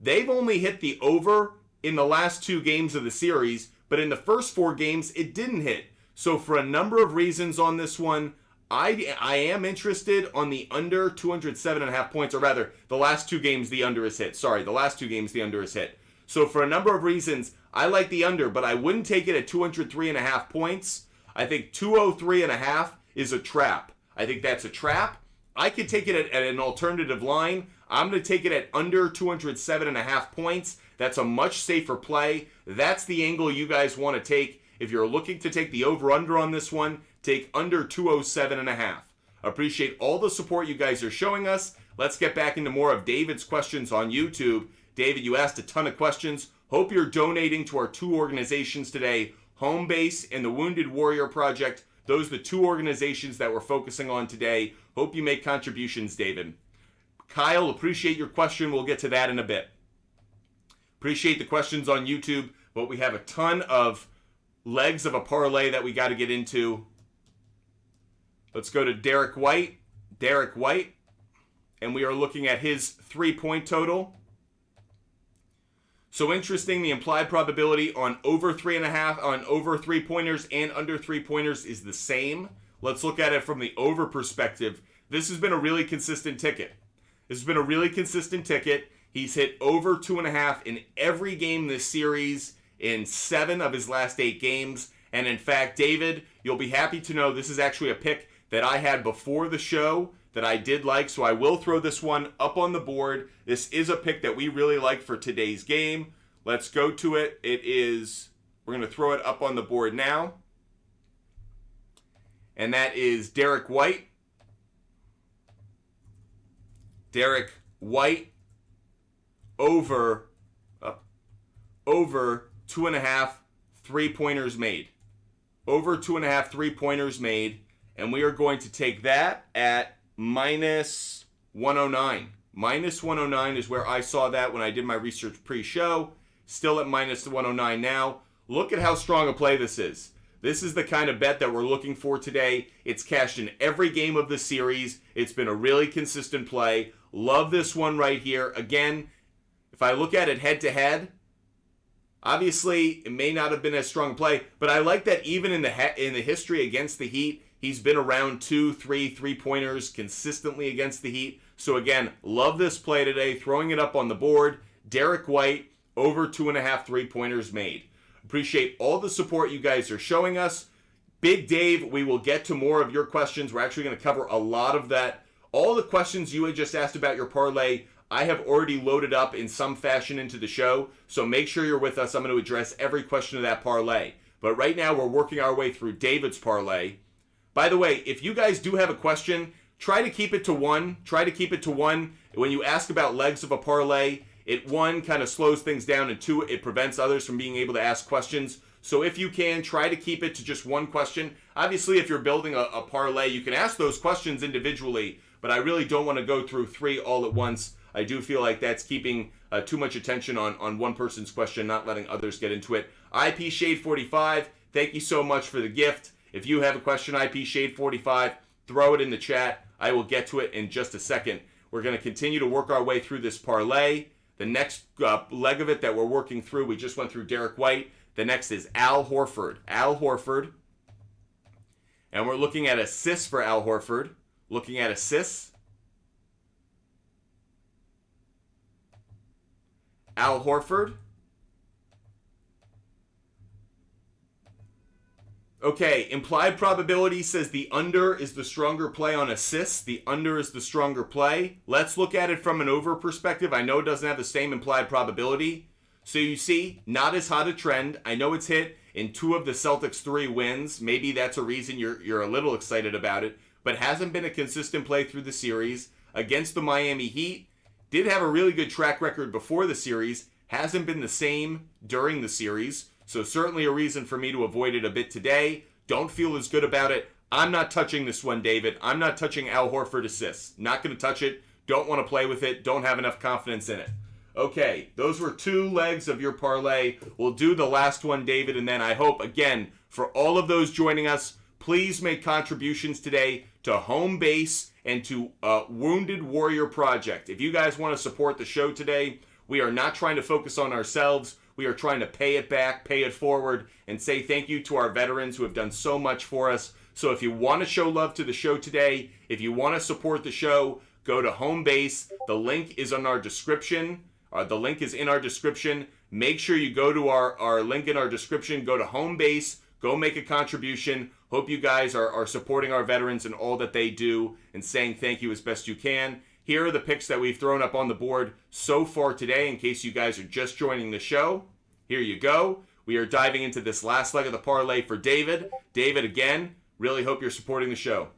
they've only hit the over in the last 2 games of the series, but in the first 4 games, it didn't hit. So for a number of reasons on this one, I am interested on the under 207.5 points, or rather, the last 2 games the under is hit. Sorry, the last 2 games the under is hit. So for a number of reasons, I like the under, but I wouldn't take it at 203.5 points. I think 203.5 is a trap. I think that's a trap. I could take it at an alternative line. I'm going to take it at under 207.5 points. That's a much safer play. That's the angle you guys want to take. If you're looking to take the over-under on this one, take under 207.5. Appreciate all the support you guys are showing us. Let's get back into more of David's questions on YouTube. David, you asked a ton of questions. Hope you're donating to our 2 organizations today, Home Base and the Wounded Warrior Project. Those are the 2 organizations that we're focusing on today. Hope you make contributions, David. Kyle, appreciate your question. We'll get to that in a bit. Appreciate the questions on YouTube, but we have a ton of legs of a parlay that we got to get into. Let's go to Derrick White. Derrick White. And we are looking at his 3-point total. So interesting, the implied probability on over 3.5, on over 3-pointers and under 3-pointers is the same. Let's look at it from the over perspective. This has been a really consistent ticket. This has been a really consistent ticket. He's hit over 2.5 in every game this series in 7 of his last 8 games. And in fact, David, you'll be happy to know this is actually a pick that I had before the show that I did like, so I will throw this one up on the board. This is a pick that we really like for today's game. Let's go to it. We're going to throw it up on the board now. And that is Derrick White. Derrick White over 2.5 3-pointers made. Over 2.5 3-pointers made. And we are going to take that at minus 109. Minus 109 is where I saw that when I did my research pre-show. Still at minus 109 now. Look at how strong a play this is. This is the kind of bet that we're looking for today. It's cashed in every game of the series. It's been a really consistent play. Love this one right here. Again, if I look at it head-to-head, obviously it may not have been as strong a play, but I like that even in the history against the Heat, he's been around 2-3 3-pointers consistently against the Heat. So again, love this play today. Throwing it up on the board. Derrick White, over 2.5 3-pointers made. Appreciate all the support you guys are showing us. Big Dave, we will get to more of your questions. We're actually going to cover a lot of that. All the questions you had just asked about your parlay, I have already loaded up in some fashion into the show. So make sure you're with us. I'm going to address every question of that parlay. But right now, we're working our way through David's parlay. By the way, if you guys do have a question, try to keep it to 1. Try to keep it to 1. When you ask about legs of a parlay, it 1 kind of slows things down, and 2, it prevents others from being able to ask questions. So if you can, try to keep it to just 1 question. Obviously, if you're building a parlay, you can ask those questions individually, but I really don't want to go through 3 all at once. I do feel like that's keeping too much attention on one person's question, not letting others get into it. IP Shade 45, thank you so much for the gift. If you have a question, IP Shade 45, throw it in the chat. I will get to it in just a second. We're going to continue to work our way through this parlay. The next leg of it that we're working through, we just went through Derrick White. The next is Al Horford. Al Horford. And we're looking at assists for Al Horford. Looking at assists. Al Horford. Okay, implied probability says the under is the stronger play on assists. The under is the stronger play. Let's look at it from an over perspective. I know it doesn't have the same implied probability. So you see, not as hot a trend. I know it's hit in 2 of the Celtics' 3 wins. Maybe that's a reason you're a little excited about it. But hasn't been a consistent play through the series. Against the Miami Heat, did have a really good track record before the series. Hasn't been the same during the series. So certainly a reason for me to avoid it a bit today. Don't feel as good about it. I'm not touching this one, David. I'm not touching Al Horford assists. Not going to touch it. Don't want to play with it. Don't have enough confidence in it. Okay, those were 2 legs of your parlay. We'll do the last one, David, and then I hope, again, for all of those joining us, please make contributions today to Home Base and to Wounded Warrior Project. If you guys want to support the show today, we are not trying to focus on ourselves. We are trying to pay it back, pay it forward, and say thank you to our veterans who have done so much for us. So if you want to show love to the show today, if you want to support the show, go to Home Base. The link is in our description. The link is in our description. Make sure you go to our link in our description. Go to Home Base. Go make a contribution. Hope you guys are supporting our veterans and all that they do and saying thank you as best you can. Here are the picks that we've thrown up on the board so far today in case you guys are just joining the show. Here you go. We are diving into this last leg of the parlay for David. David, again, really hope you're supporting the show.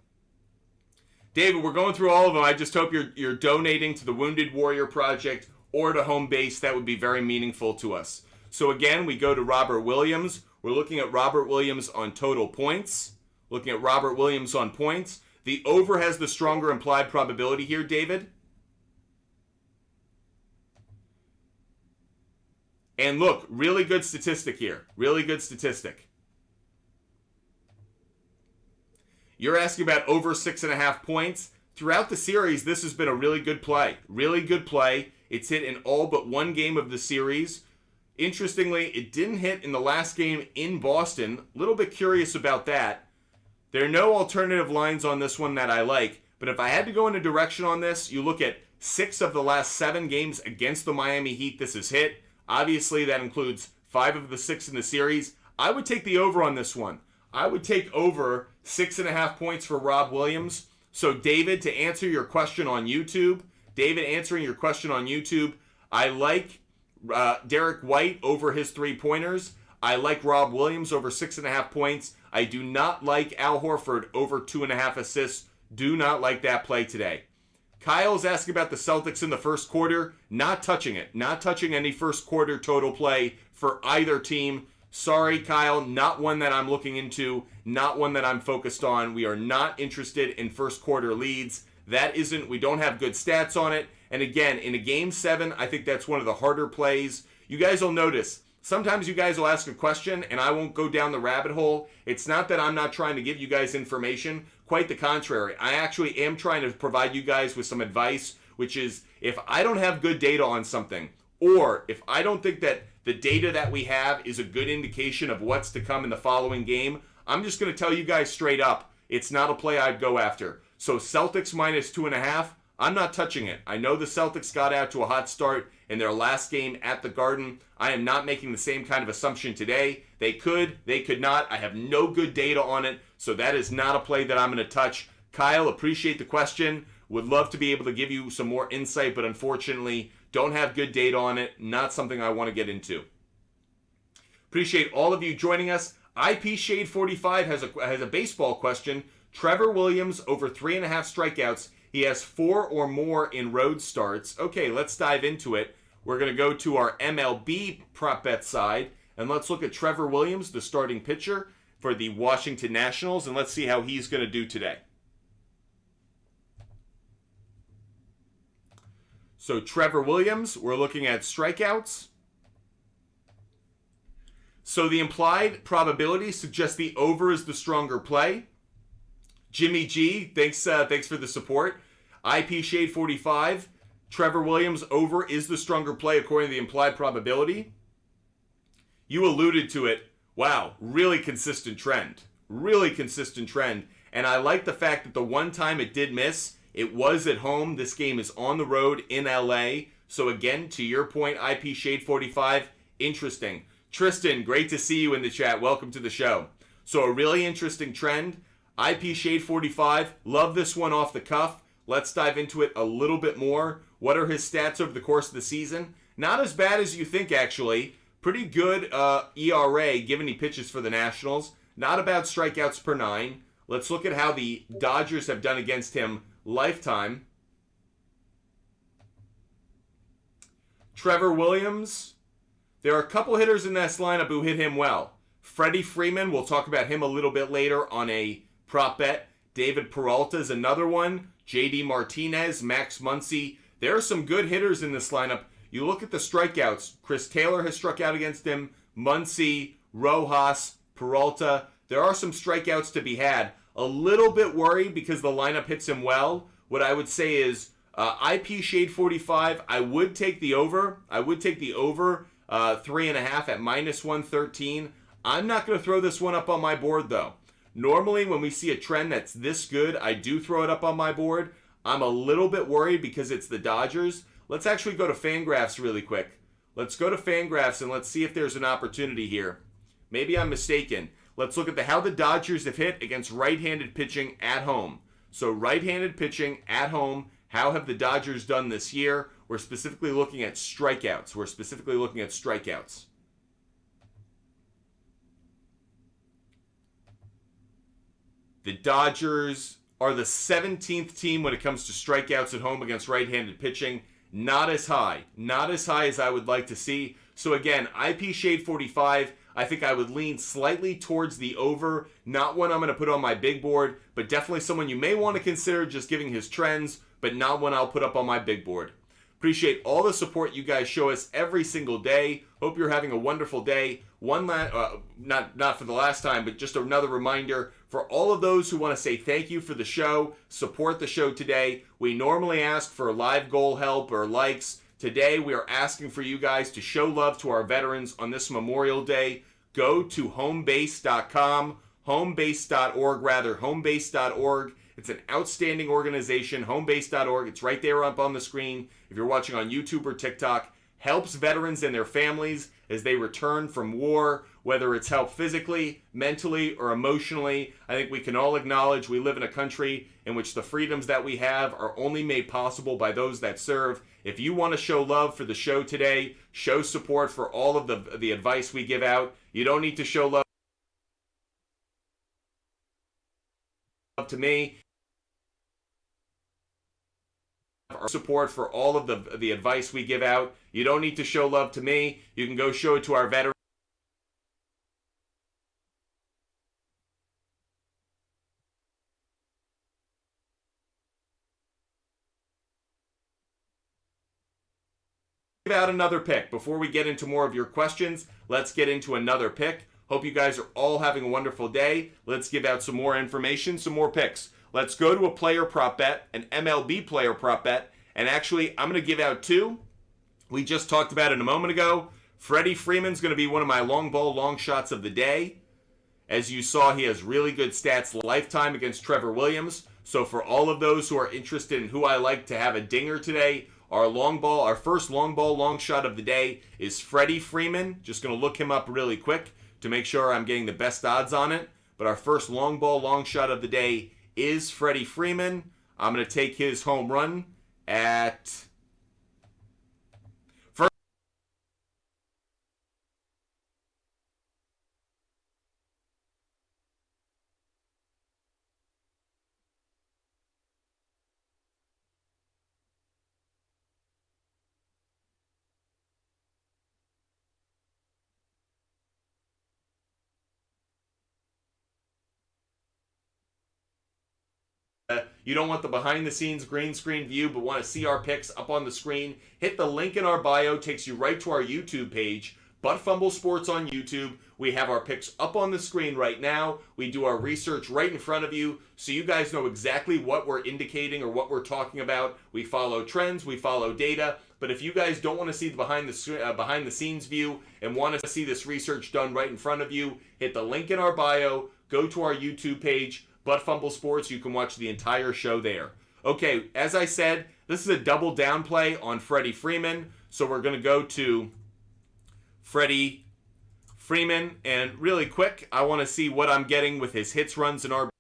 David, we're going through all of them. I just hope you're donating to the Wounded Warrior Project or to Home Base. That would be very meaningful to us. So again, we go to Robert Williams. We're looking at Robert Williams on total points. Looking at Robert Williams on points. The over has the stronger implied probability here, David. And look, really good statistic here. Really good statistic. You're asking about over 6.5 points. Throughout the series, this has been a really good play. Really good play. It's hit in all but one game of the series. Interestingly, it didn't hit in the last game in Boston. A little bit curious about that. There are no alternative lines on this one that I like, but if I had to go in a direction on this, you look at 6 of the last 7 games against the Miami Heat this has hit. Obviously, that includes 5 of the 6 in the series. I would take the over on this one. I would take over 6.5 points for Rob Williams. So, David, to answer your question on YouTube, I like Derrick White over his 3-pointers. I like Rob Williams over 6.5 points. I do not like Al Horford over 2.5 assists. Do not like that play today. Kyle's asking about the Celtics in the first quarter. Not touching it. Not touching any first quarter total play for either team. Sorry, Kyle. Not one that I'm looking into. Not one that I'm focused on. We are not interested in first quarter leads. We don't have good stats on it. And again, in a game 7, I think that's one of the harder plays. You guys will notice, sometimes you guys will ask a question and I won't go down the rabbit hole. It's not that I'm not trying to give you guys information. Quite the contrary. I actually am trying to provide you guys with some advice, which is if I don't have good data on something, or if I don't think that the data that we have is a good indication of what's to come in the following game, I'm just going to tell you guys straight up, it's not a play I'd go after. So Celtics minus 2.5, I'm not touching it. I know the Celtics got out to a hot start in their last game at the Garden. I am not making the same kind of assumption today. They could not. I have no good data on it, so that is not a play that I'm going to touch. Kyle, appreciate the question. Would love to be able to give you some more insight, but unfortunately, don't have good data on it. Not something I want to get into. Appreciate all of you joining us. IP Shade 45 has a baseball question. Trevor Williams over 3.5 strikeouts. He has 4 or more in road starts. Okay, let's dive into it. We're going to go to our MLB prop bet side, and let's look at Trevor Williams, the starting pitcher for the Washington Nationals, and let's see how he's going to do today. So Trevor Williams, we're looking at strikeouts. So the implied probability suggests the over is the stronger play. Jimmy G, thanks for the support. IP Shade 45, Trevor Williams over is the stronger play according to the implied probability. you alluded to it. Wow, really consistent trend. Really consistent trend. And I like the fact that the one time it did miss, it was at home. This game is on the road in LA. So again, to your point, IP Shade 45, interesting. Tristan, great to see you in the chat. Welcome to the show. So a really interesting trend. IP Shade 45, love this one off the cuff. Let's dive into it a little bit more. What are his stats over the course of the season? Not as bad as you think, actually. Pretty good ERA, given he pitches for the Nationals. Not about strikeouts per 9. Let's look at how the Dodgers have done against him lifetime. Trevor Williams. There are a couple hitters in this lineup who hit him well. Freddie Freeman, we'll talk about him a little bit later on a prop bet. David Peralta is another one. JD Martinez, Max Muncy. There are some good hitters in this lineup. You look at the strikeouts. Chris Taylor has struck out against him. Muncy, Rojas, Peralta. There are some strikeouts to be had. A little bit worried because the lineup hits him well. What I would say is IP Shade 45, I would take the over. I would take the over 3.5 at -113. I'm not going to throw this one up on my board, though. Normally, when we see a trend that's this good, I do throw it up on my board. I'm a little bit worried because it's the Dodgers. Let's actually go to Fangraphs really quick. Let's go to Fangraphs and let's see if there's an opportunity here. Maybe I'm mistaken. Let's look at how the Dodgers have hit against right-handed pitching at home. So right-handed pitching at home, how have the Dodgers done this year? We're specifically looking at strikeouts. The Dodgers are the 17th team when it comes to strikeouts at home against right-handed pitching. Not as high as I would like to see. So again, IP Shade 45, I think I would lean slightly towards the over. Not one I'm going to put on my big board, but definitely someone you may want to consider just giving his trends, but not one I'll put up on my big board. Appreciate all the support you guys show us every single day. Hope you're having a wonderful day. Not for the last time, but just another reminder for all of those who want to say thank you for the show, support the show today. We normally ask for live goal help or likes. Today we are asking for you guys to show love to our veterans on this Memorial Day. Go to homebase.com, homebase.org. It's an outstanding organization, homebase.org. It's right there up on the screen. If you're watching on YouTube or TikTok, helps veterans and their families as they return from war, whether it's help physically, mentally, or emotionally. I think we can all acknowledge we live in a country in which the freedoms that we have are only made possible by those that serve. If you want to show love for the show today, show support for all of the advice we give out. You don't need to show love to me. Support for all of the advice we give out. You don't need to show love to me. You can go show it to our veterans. Give out another pick. Before we get into more of your questions, let's get into another pick. Hope you guys are all having a wonderful day. Let's give out some more information, some more picks. Let's go to a player prop bet, an MLB player prop bet. And actually, I'm going to give out two. We just talked about it a moment ago. Freddie Freeman's going to be one of my long ball long shots of the day. As you saw, he has really good stats lifetime against Trevor Williams. So for all of those who are interested in who I like to have a dinger today, our first long ball long shot of the day is Freddie Freeman. Just going to look him up really quick to make sure I'm getting the best odds on it. But our first long ball long shot of the day is Freddie Freeman. I'm going to take his home run at first. You don't want the behind-the-scenes green screen view, but want to see our picks up on the screen, hit the link in our bio, takes you right to our YouTube page, But Fumble Sports on YouTube. We have our picks up on the screen right now. We do our research right in front of you, so you guys know exactly what we're indicating or what we're talking about. We follow trends, we follow data. But if you guys don't want to see the behind the scenes view and want to see this research done right in front of you, hit the link in our bio, go to our YouTube page, Butt Fumble Sports. You can watch the entire show there. Okay, as I said, this is a double down play on Freddie Freeman. So we're going to go to Freddie Freeman, and really quick, I want to see what I'm getting with his hits, runs, and RBI.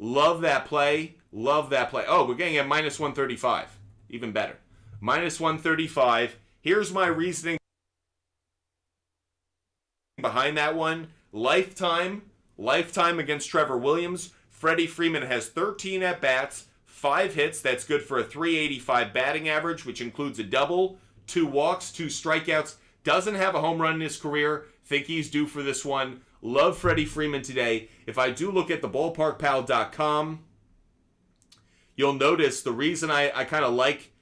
Love that play. Love that play. Oh, we're getting at minus 135. Even better. Minus 135. Here's my reasoning behind that one. Lifetime against Trevor Williams. Freddie Freeman has 13 at-bats, 5 hits. That's good for a 385 batting average, which includes a double, 2 walks, 2 strikeouts. Doesn't have a home run in his career. Think he's due for this one. Love Freddie Freeman today. If I do look at the ballparkpal.com, you'll notice the reason I kind of like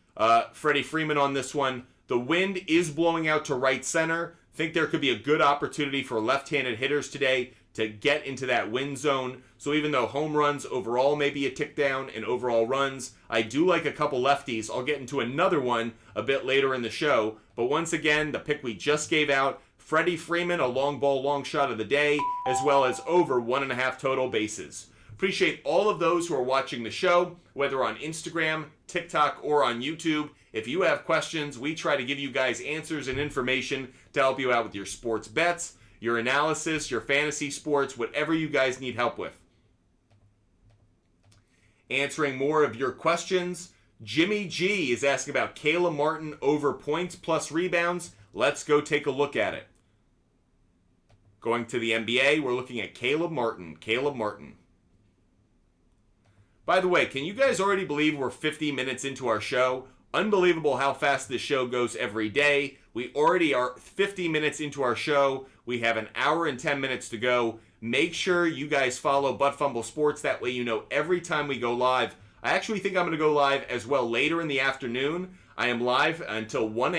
Freddie Freeman on this one. The wind is blowing out to right center. Think there could be a good opportunity for left-handed hitters today to get into that win zone. So even though home runs overall may be a tick down and overall runs, I do like a couple lefties. I'll get into another one a bit later in the show. But once again, the pick we just gave out, Freddie Freeman, a long ball, long shot of the day, as well as over 1.5 total bases. Appreciate all of those who are watching the show, whether on Instagram, TikTok, or on YouTube. If you have questions, we try to give you guys answers and information to help you out with your sports bets, your analysis, your fantasy sports, whatever you guys need help with. Answering more of your questions, Jimmy G is asking about Caleb Martin over points plus rebounds. Let's go take a look at it. Going to the NBA, we're looking at Caleb Martin. By the way, can you guys already believe we're 50 minutes into our show? Unbelievable how fast this show goes every day. We already are 50 minutes into our show. We have an hour and 10 minutes to go. Make sure you guys follow Butt Fumble Sports. That way you know every time we go live. I actually think I'm going to go live as well later in the afternoon. I am live until 1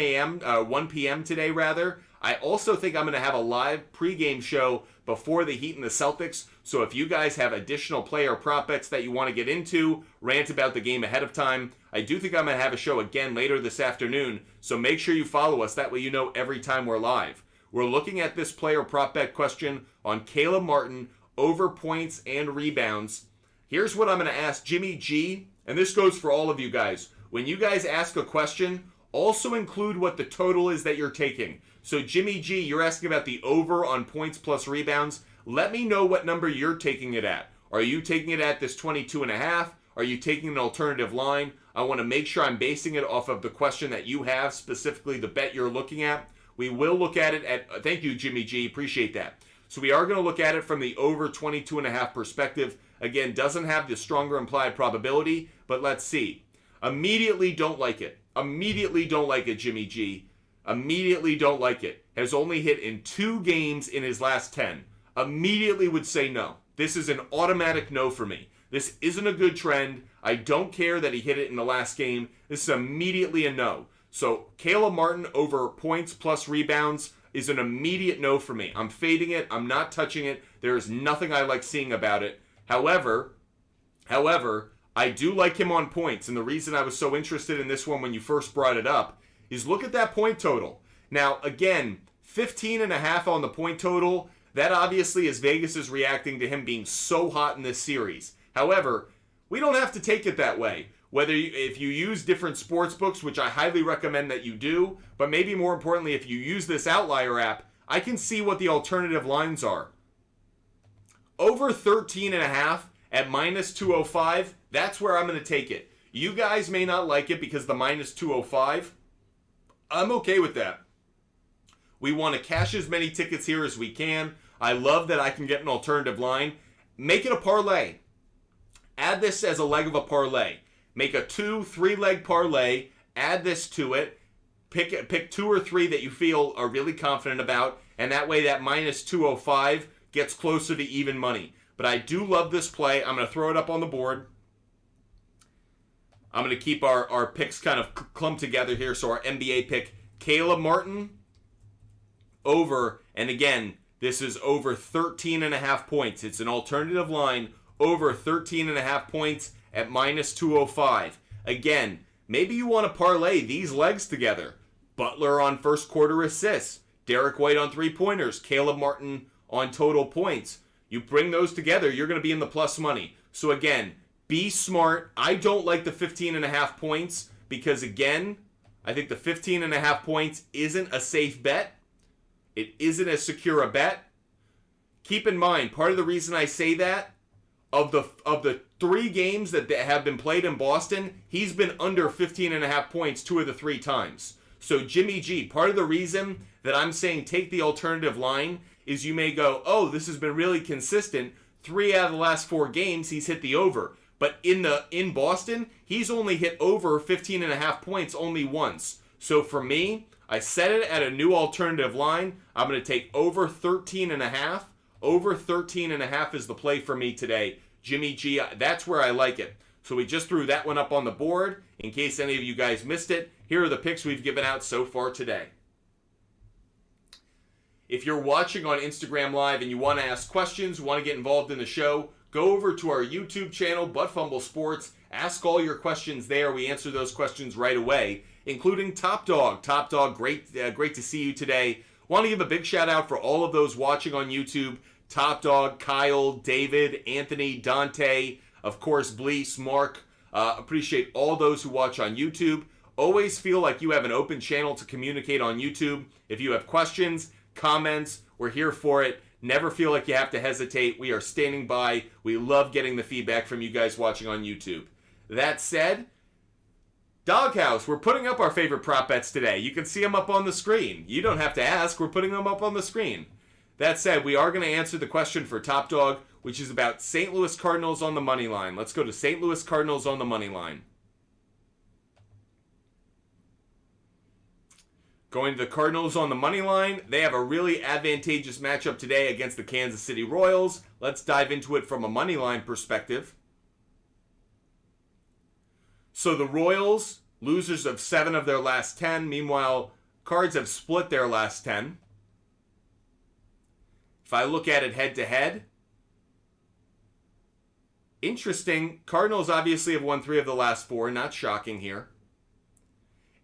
p.m. today, rather. I also think I'm going to have a live pregame show before the Heat and the Celtics. So if you guys have additional player prop bets that you want to get into, rant about the game ahead of time, I do think I'm going to have a show again later this afternoon. So make sure you follow us. That way you know every time we're live. We're looking at this player prop bet question on Caleb Martin over points and rebounds. Here's what I'm going to ask Jimmy G, and this goes for all of you guys. When you guys ask a question, also include what the total is that you're taking. So Jimmy G, you're asking about the over on points plus rebounds. Let me know what number you're taking it at. Are you taking it at this 22.5? Are you taking an alternative line? I want to make sure I'm basing it off of the question that you have, specifically the bet you're looking at. We will look at it at, thank you Jimmy G, appreciate that. So we are going to look at it from the over 22.5 perspective. Again, doesn't have the stronger implied probability, but let's see. Immediately don't like it. Immediately don't like it, Jimmy G. Immediately don't like it. Has only hit in 2 games in his last 10. Immediately would say no. This is an automatic no for me. This isn't a good trend. I don't care that he hit it in the last game. This is immediately a no. So Caleb Martin over points plus rebounds is an immediate no for me. I'm fading it. I'm not touching it. There is nothing I like seeing about it. However, I do like him on points. And the reason I was so interested in this one when you first brought it up is look at that point total. Now, again, 15.5 on the point total. That obviously is Vegas is reacting to him being so hot in this series. However, we don't have to take it that way. If you use different sports books, which I highly recommend that you do, but maybe more importantly, if you use this Outlier app, I can see what the alternative lines are. Over 13.5 at minus 205, that's where I'm going to take it. You guys may not like it because the minus 205. I'm okay with that. We want to cash as many tickets here as we can. I love that I can get an alternative line. Make it a parlay. Add this as a leg of a parlay. make a 2-3 leg parlay, add this to it, pick 2 or 3 that you feel are really confident about, and that way that minus 205 gets closer to even money. But I do love this play. I'm going to throw it up on the board. I'm going to keep our picks kind of clumped together here. So our NBA pick, Caleb Martin, over, and again, this is over 13.5 points. It's an alternative line, over 13.5 points at minus 205. Again, maybe you want to parlay these legs together. Butler on first quarter assists, Derrick White on 3-pointers, Caleb Martin on total points. You bring those together, you're going to be in the plus money. So again, be smart. I don't like the 15.5 points because, again, I think the 15.5 points isn't a safe bet. It isn't as secure a bet. Keep in mind, part of the reason I say that, of the 3 games that have been played in Boston, he's been under 15.5 points 2 of the 3 times. So Jimmy G, part of the reason that I'm saying take the alternative line is you may go, oh, this has been really consistent. 3 out of the last 4 games, he's hit the over. But in Boston, he's only hit over 15.5 points only once. So for me, I set it at a new alternative line. I'm going to take over 13.5. Over 13.5 is the play for me today. Jimmy G, that's where I like it. So we just threw that one up on the board. In case any of you guys missed it, here are the picks we've given out so far today. If you're watching on Instagram Live and you want to ask questions, want to get involved in the show, go over to our YouTube channel, Fumble Sports. Ask all your questions there. We answer those questions right away, including Top Dog. Top Dog, great to see you today. Want to give a big shout out for all of those watching on YouTube. Top Dog, Kyle, David, Anthony, Dante, of course, Blease, Mark. Appreciate all those who watch on YouTube. Always feel like you have an open channel to communicate on YouTube. If you have questions, comments, we're here for it. Never feel like you have to hesitate. We are standing by. We love getting the feedback from you guys watching on YouTube. That said, Doghouse, we're putting up our favorite prop bets today. You can see them up on the screen. You don't have to ask. We're putting them up on the screen. That said, we are going to answer the question for Top Dog, which is about St. Louis Cardinals on the money line. Let's go to St. Louis Cardinals on the money line. Going to the Cardinals on the money line. They have a really advantageous matchup today against the Kansas City Royals. Let's dive into it from a money line perspective. So the Royals, losers of 7 of their last 10. Meanwhile, Cards have split their last 10. If I look at it head-to-head, interesting. Cardinals obviously have won 3 of the last 4. Not shocking here.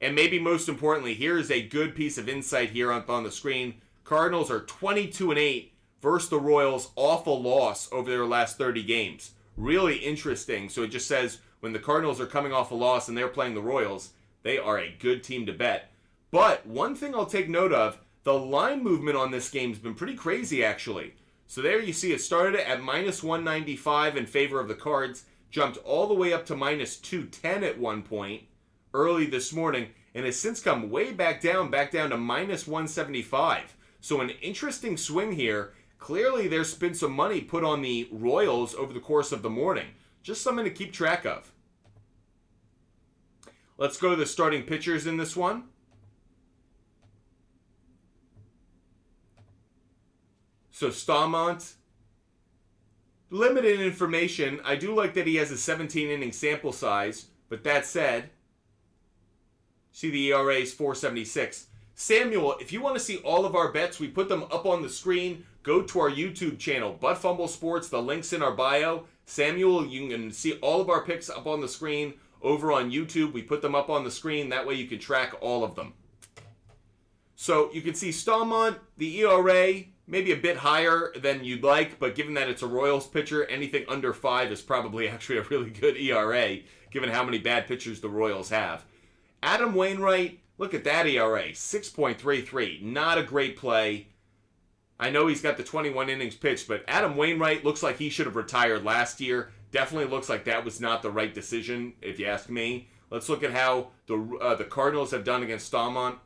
And maybe most importantly, here is a good piece of insight here up on the screen. Cardinals are 22-8 versus the Royals off a loss over their last 30 games. Really interesting. So it just says when the Cardinals are coming off a loss and they're playing the Royals, they are a good team to bet. But one thing I'll take note of, the line movement on this game has been pretty crazy actually. So there you see it started at minus 195 in favor of the Cards, jumped all the way up to minus 210 at one point early this morning, and has since come way back down to minus 175. So an interesting swing here. Clearly there's been some money put on the Royals over the course of the morning. Just something to keep track of. Let's go to the starting pitchers in this one. So Stallmont, limited information. I do like that he has a 17-inning sample size, but that said, see the ERA is 4.76. Samuel, if you want to see all of our bets, we put them up on the screen. Go to our YouTube channel, Fumble Sports. The link's in our bio. Samuel, you can see all of our picks up on the screen over on YouTube. We put them up on the screen. That way you can track all of them. So you can see Stallmont, the ERA, maybe a bit higher than you'd like, but given that it's a Royals pitcher, anything under 5 is probably actually a really good ERA, given how many bad pitchers the Royals have. Adam Wainwright, look at that ERA, 6.33. Not a great play. I know he's got the 21 innings pitched, but Adam Wainwright looks like he should have retired last year. Definitely looks like that was not the right decision, if you ask me. Let's look at how the Cardinals have done against Stallmont.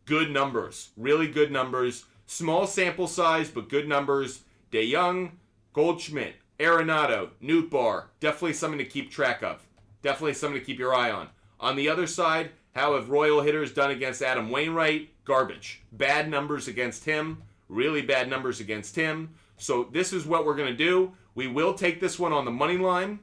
Good numbers. Really good numbers. Small sample size, but good numbers. DeYoung, Goldschmidt, Arenado, Nootbaar. Definitely something to keep track of. Definitely something to keep your eye on. On the other side, how have Royal hitters done against Adam Wainwright? Garbage. Bad numbers against him. Really bad numbers against him. So this is what we're going to do. We will take this one on the money line.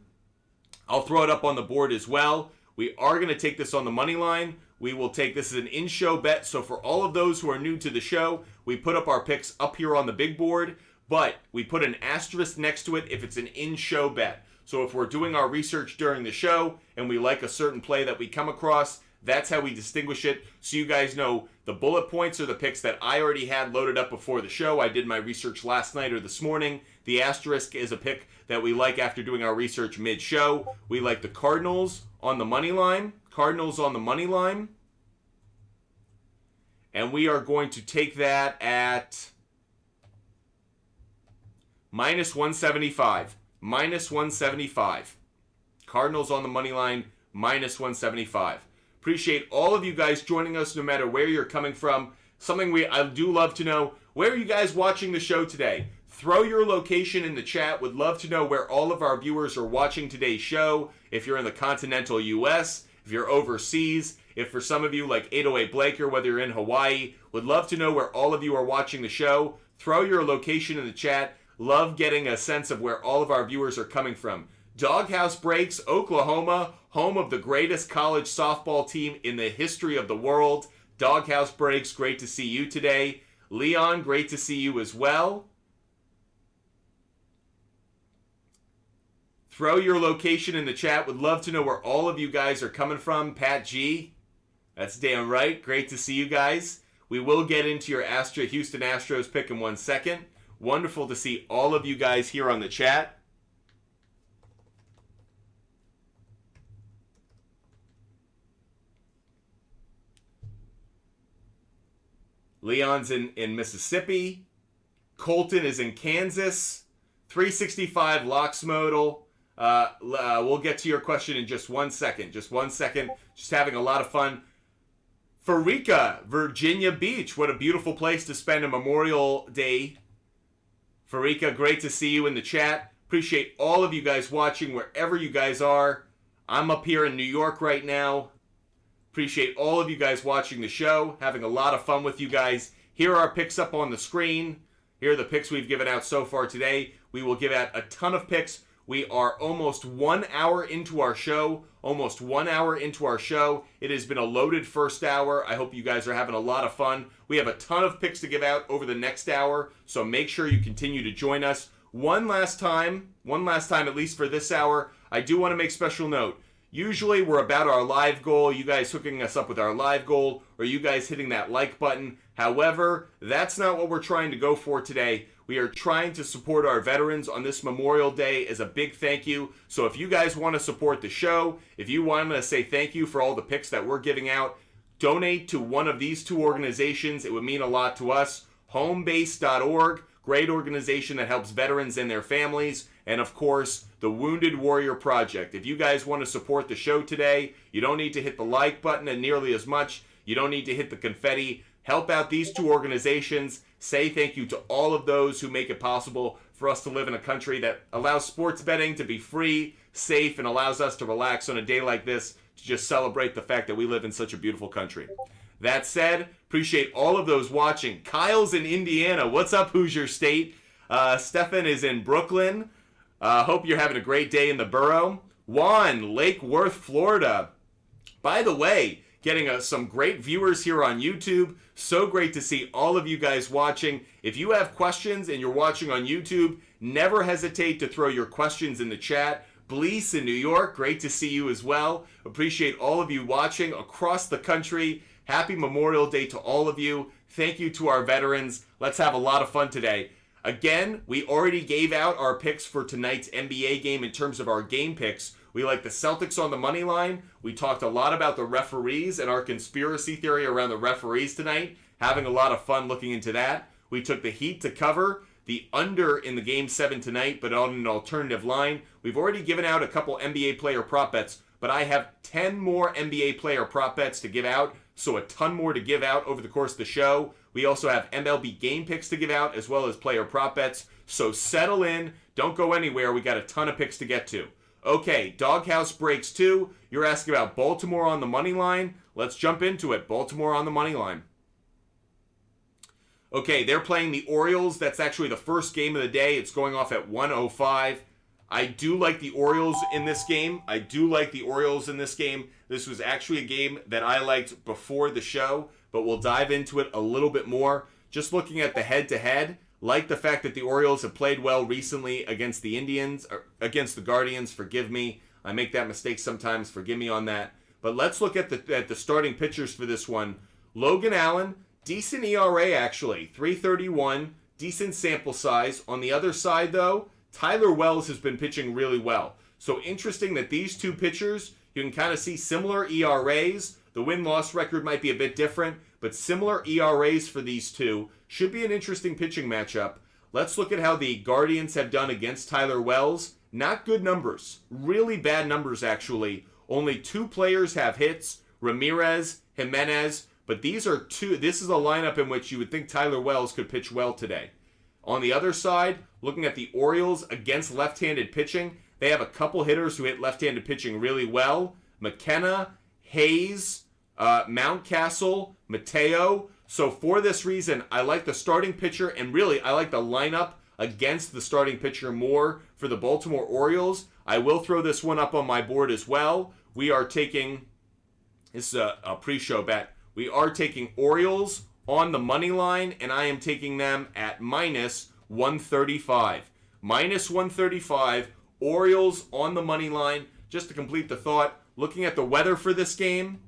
I'll throw it up on the board as well. We are going to take this on the money line. We will take this as an in-show bet. So for all of those who are new to the show, we put up our picks up here on the big board, but we put an asterisk next to it if it's an in-show bet. So if we're doing our research during the show and we like a certain play that we come across, that's how we distinguish it. So you guys know the bullet points are the picks that I already had loaded up before the show. I did my research last night or this morning. The asterisk is a pick that we like after doing our research mid-show. We like the Cardinals on the money line. Cardinals on the money line. And we are going to take that at minus 175. Minus 175. Cardinals on the money line, minus 175. Appreciate all of you guys joining us no matter where you're coming from. Something I do love to know, where are you guys watching the show today? Throw your location in the chat. Would love to know where all of our viewers are watching today's show. If you're in the continental U.S., if you're overseas, if for some of you like 808 Blaker, whether you're in Hawaii, would love to know where all of you are watching the show. Throw your location in the chat. Love getting a sense of where all of our viewers are coming from. Doghouse Breaks, Oklahoma, home of the greatest college softball team in the history of the world. Doghouse Breaks, great to see you today. Leon, great to see you as well. Throw your location in the chat. Would love to know where all of you guys are coming from. Pat G, that's damn right. Great to see you guys. We will get into your Houston Astros pick in 1 second. Wonderful to see all of you guys here on the chat. Leon's in Mississippi. Colton is in Kansas. 365 Locks Modal. We'll get to your question in just 1 second. Just 1 second. Just having a lot of fun. Farika, Virginia Beach. What a beautiful place to spend a Memorial Day. Farika, great to see you in the chat. Appreciate all of you guys watching wherever you guys are. I'm up here in New York right now. Appreciate all of you guys watching the show. Having a lot of fun with you guys. Here are our picks up on the screen. Here are the picks we've given out so far today. We will give out a ton of picks. We are almost 1 hour into our show. Almost 1 hour into our show. It has been a loaded first hour. I hope you guys are having a lot of fun. We have a ton of picks to give out over the next hour, so make sure you continue to join us. One last time, at least for this hour, I do want to make special note. Usually we're about our live goal, you guys hooking us up with our live goal, or you guys hitting that like button. However, that's not what we're trying to go for today. We are trying to support our veterans on this Memorial Day as a big thank you. So if you guys want to support the show, if you want to say thank you for all the picks that we're giving out, donate to one of these two organizations. It would mean a lot to us. Homebase.org, great organization that helps veterans and their families. And of course, the Wounded Warrior Project. If you guys want to support the show today, you don't need to hit the like button and nearly as much. You don't need to hit the confetti. Help out these two organizations. Say thank you to all of those who make it possible for us to live in a country that allows sports betting to be free, safe, and allows us to relax on a day like this to just celebrate the fact that we live in such a beautiful country. That said, appreciate all of those watching. Kyle's in Indiana. What's up, Hoosier State? Stefan is in Brooklyn. Hope you're having a great day in the borough. Juan, Lake Worth, Florida. By the way, getting some great viewers here on YouTube. So great to see all of you guys watching. If you have questions and you're watching on YouTube, never hesitate to throw your questions in the chat. Blease in New York, great to see you as well. Appreciate all of you watching across the country. Happy Memorial Day to all of you. Thank you to our veterans. Let's have a lot of fun today. Again, we already gave out our picks for tonight's NBA game in terms of our game picks. We like the Celtics on the money line. We talked a lot about the referees and our conspiracy theory around the referees tonight. Having a lot of fun looking into that. We took the Heat to cover the under in the Game 7 tonight, but on an alternative line. We've already given out a couple NBA player prop bets, but I have 10 more NBA player prop bets to give out, so a ton more to give out over the course of the show. We also have MLB game picks to give out, as well as player prop bets. So settle in. Don't go anywhere. We got a ton of picks to get to. Okay, Doghouse breaks 2. You're asking about Baltimore on the money line. Let's jump into it. Baltimore on the money line. Okay, they're playing the Orioles. That's actually the first game of the day. It's going off at 1:05. I do like the Orioles in this game. This was actually a game that I liked before the show, but we'll dive into it a little bit more. Just looking at the head-to-head, like the fact that the Orioles have played well recently against the against the Guardians. Forgive me. I make that mistake sometimes. Forgive me on that. But let's look at the starting pitchers for this one. Logan Allen, decent ERA actually, 3.31, decent sample size. On the other side, though, Tyler Wells has been pitching really well. So interesting that these two pitchers, you can kind of see similar ERAs. The win-loss record might be a bit different, but similar ERAs for these two. Should be an interesting pitching matchup. Let's look at how the Guardians have done against Tyler Wells. Not good numbers. Really bad numbers, actually. Only 2 players have hits, Ramirez, Jimenez, but this is a lineup in which you would think Tyler Wells could pitch well today. On the other side, looking at the Orioles against left-handed pitching, they have a couple hitters who hit left-handed pitching really well. McKenna, Hayes, Mountcastle, Mateo. So for this reason, I like the starting pitcher, and really, I like the lineup against the starting pitcher more for the Baltimore Orioles. I will throw this one up on my board as well. We are taking, this is a pre-show bet, we are taking Orioles on the money line, and I am taking them at minus 135. Minus 135, Orioles on the money line. Just to complete the thought, looking at the weather for this game,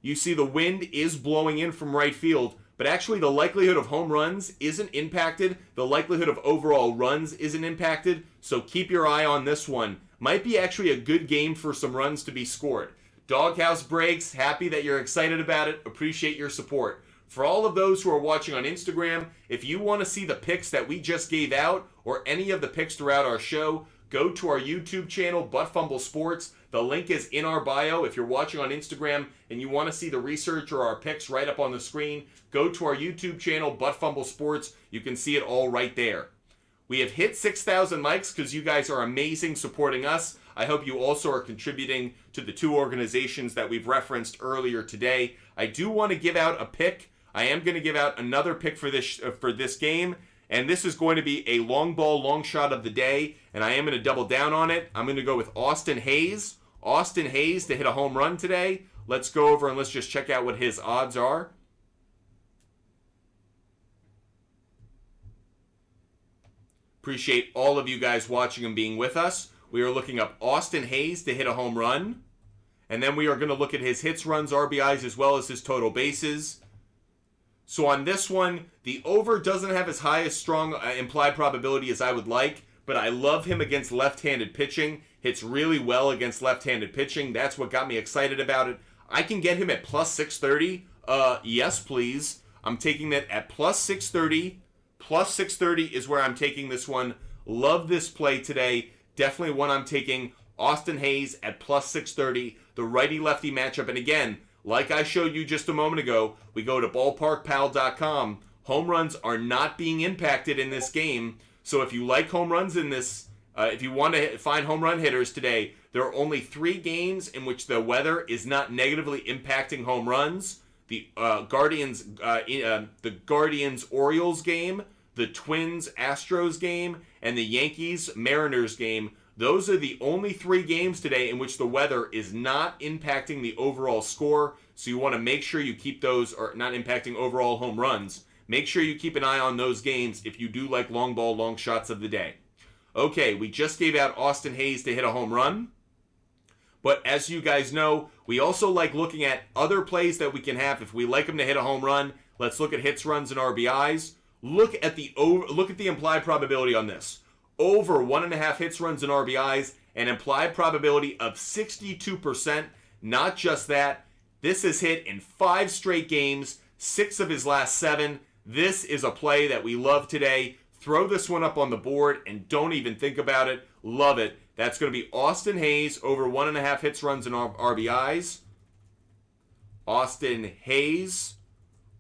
you see the wind is blowing in from right field, but actually the likelihood of home runs isn't impacted. The likelihood of overall runs isn't impacted, so keep your eye on this one. Might be actually a good game for some runs to be scored. Doghouse breaks. Happy that you're excited about it. Appreciate your support. For all of those who are watching on Instagram, if you want to see the picks that we just gave out or any of the picks throughout our show, go to our YouTube channel, Fumble Sports. The link is in our bio. If you're watching on Instagram and you want to see the research or our picks right up on the screen, go to our YouTube channel, Fumble Sports. You can see it all right there. We have hit 6,000 likes because you guys are amazing supporting us. I hope you also are contributing to the 2 organizations that we've referenced earlier today. I do want to give out a pick. I am going to give out another pick for this game, and this is going to be a long ball, long shot of the day, and I am going to double down on it. I'm going to go with Austin Hayes. Austin Hayes to hit a home run today. Let's go over and let's just check out what his odds are. Appreciate all of you guys watching and being with us. We are looking up Austin Hayes to hit a home run. And then we are going to look at his hits, runs, RBIs, as well as his total bases. So on this one, the over doesn't have as high a strong implied probability as I would like, but I love him against left-handed pitching. Hits really well against left-handed pitching. That's what got me excited about it. I can get him at plus 630. Yes, please. I'm taking that at plus 630. Plus 630 is where I'm taking this one. Love this play today. Definitely one I'm taking. Austin Hayes at plus 630. The righty-lefty matchup. And again, like I showed you just a moment ago, we go to ballparkpal.com. Home runs are not being impacted in this game. So if you like home runs in this, if you want to find home run hitters today, there are only 3 games in which the weather is not negatively impacting home runs. The Guardians-Orioles game, the Twins-Astros game, and the Yankees-Mariners game. Those are the only 3 games today in which the weather is not impacting the overall score. So you want to make sure you keep those, or not impacting overall home runs. Make sure you keep an eye on those games if you do like long ball, long shots of the day. Okay, we just gave out Austin Hayes to hit a home run. But as you guys know, we also like looking at other plays that we can have. If we like him to hit a home run, let's look at hits, runs, and RBIs. Look at the implied probability on this. Over 1.5 hits, runs, and RBIs, an implied probability of 62%. Not just that, this is hit in 5 straight games, 6 of his last 7. This is a play that we love today. Throw this one up on the board and don't even think about it. Love it. That's going to be Austin Hayes over 1.5 hits, runs, and RBIs. Austin Hayes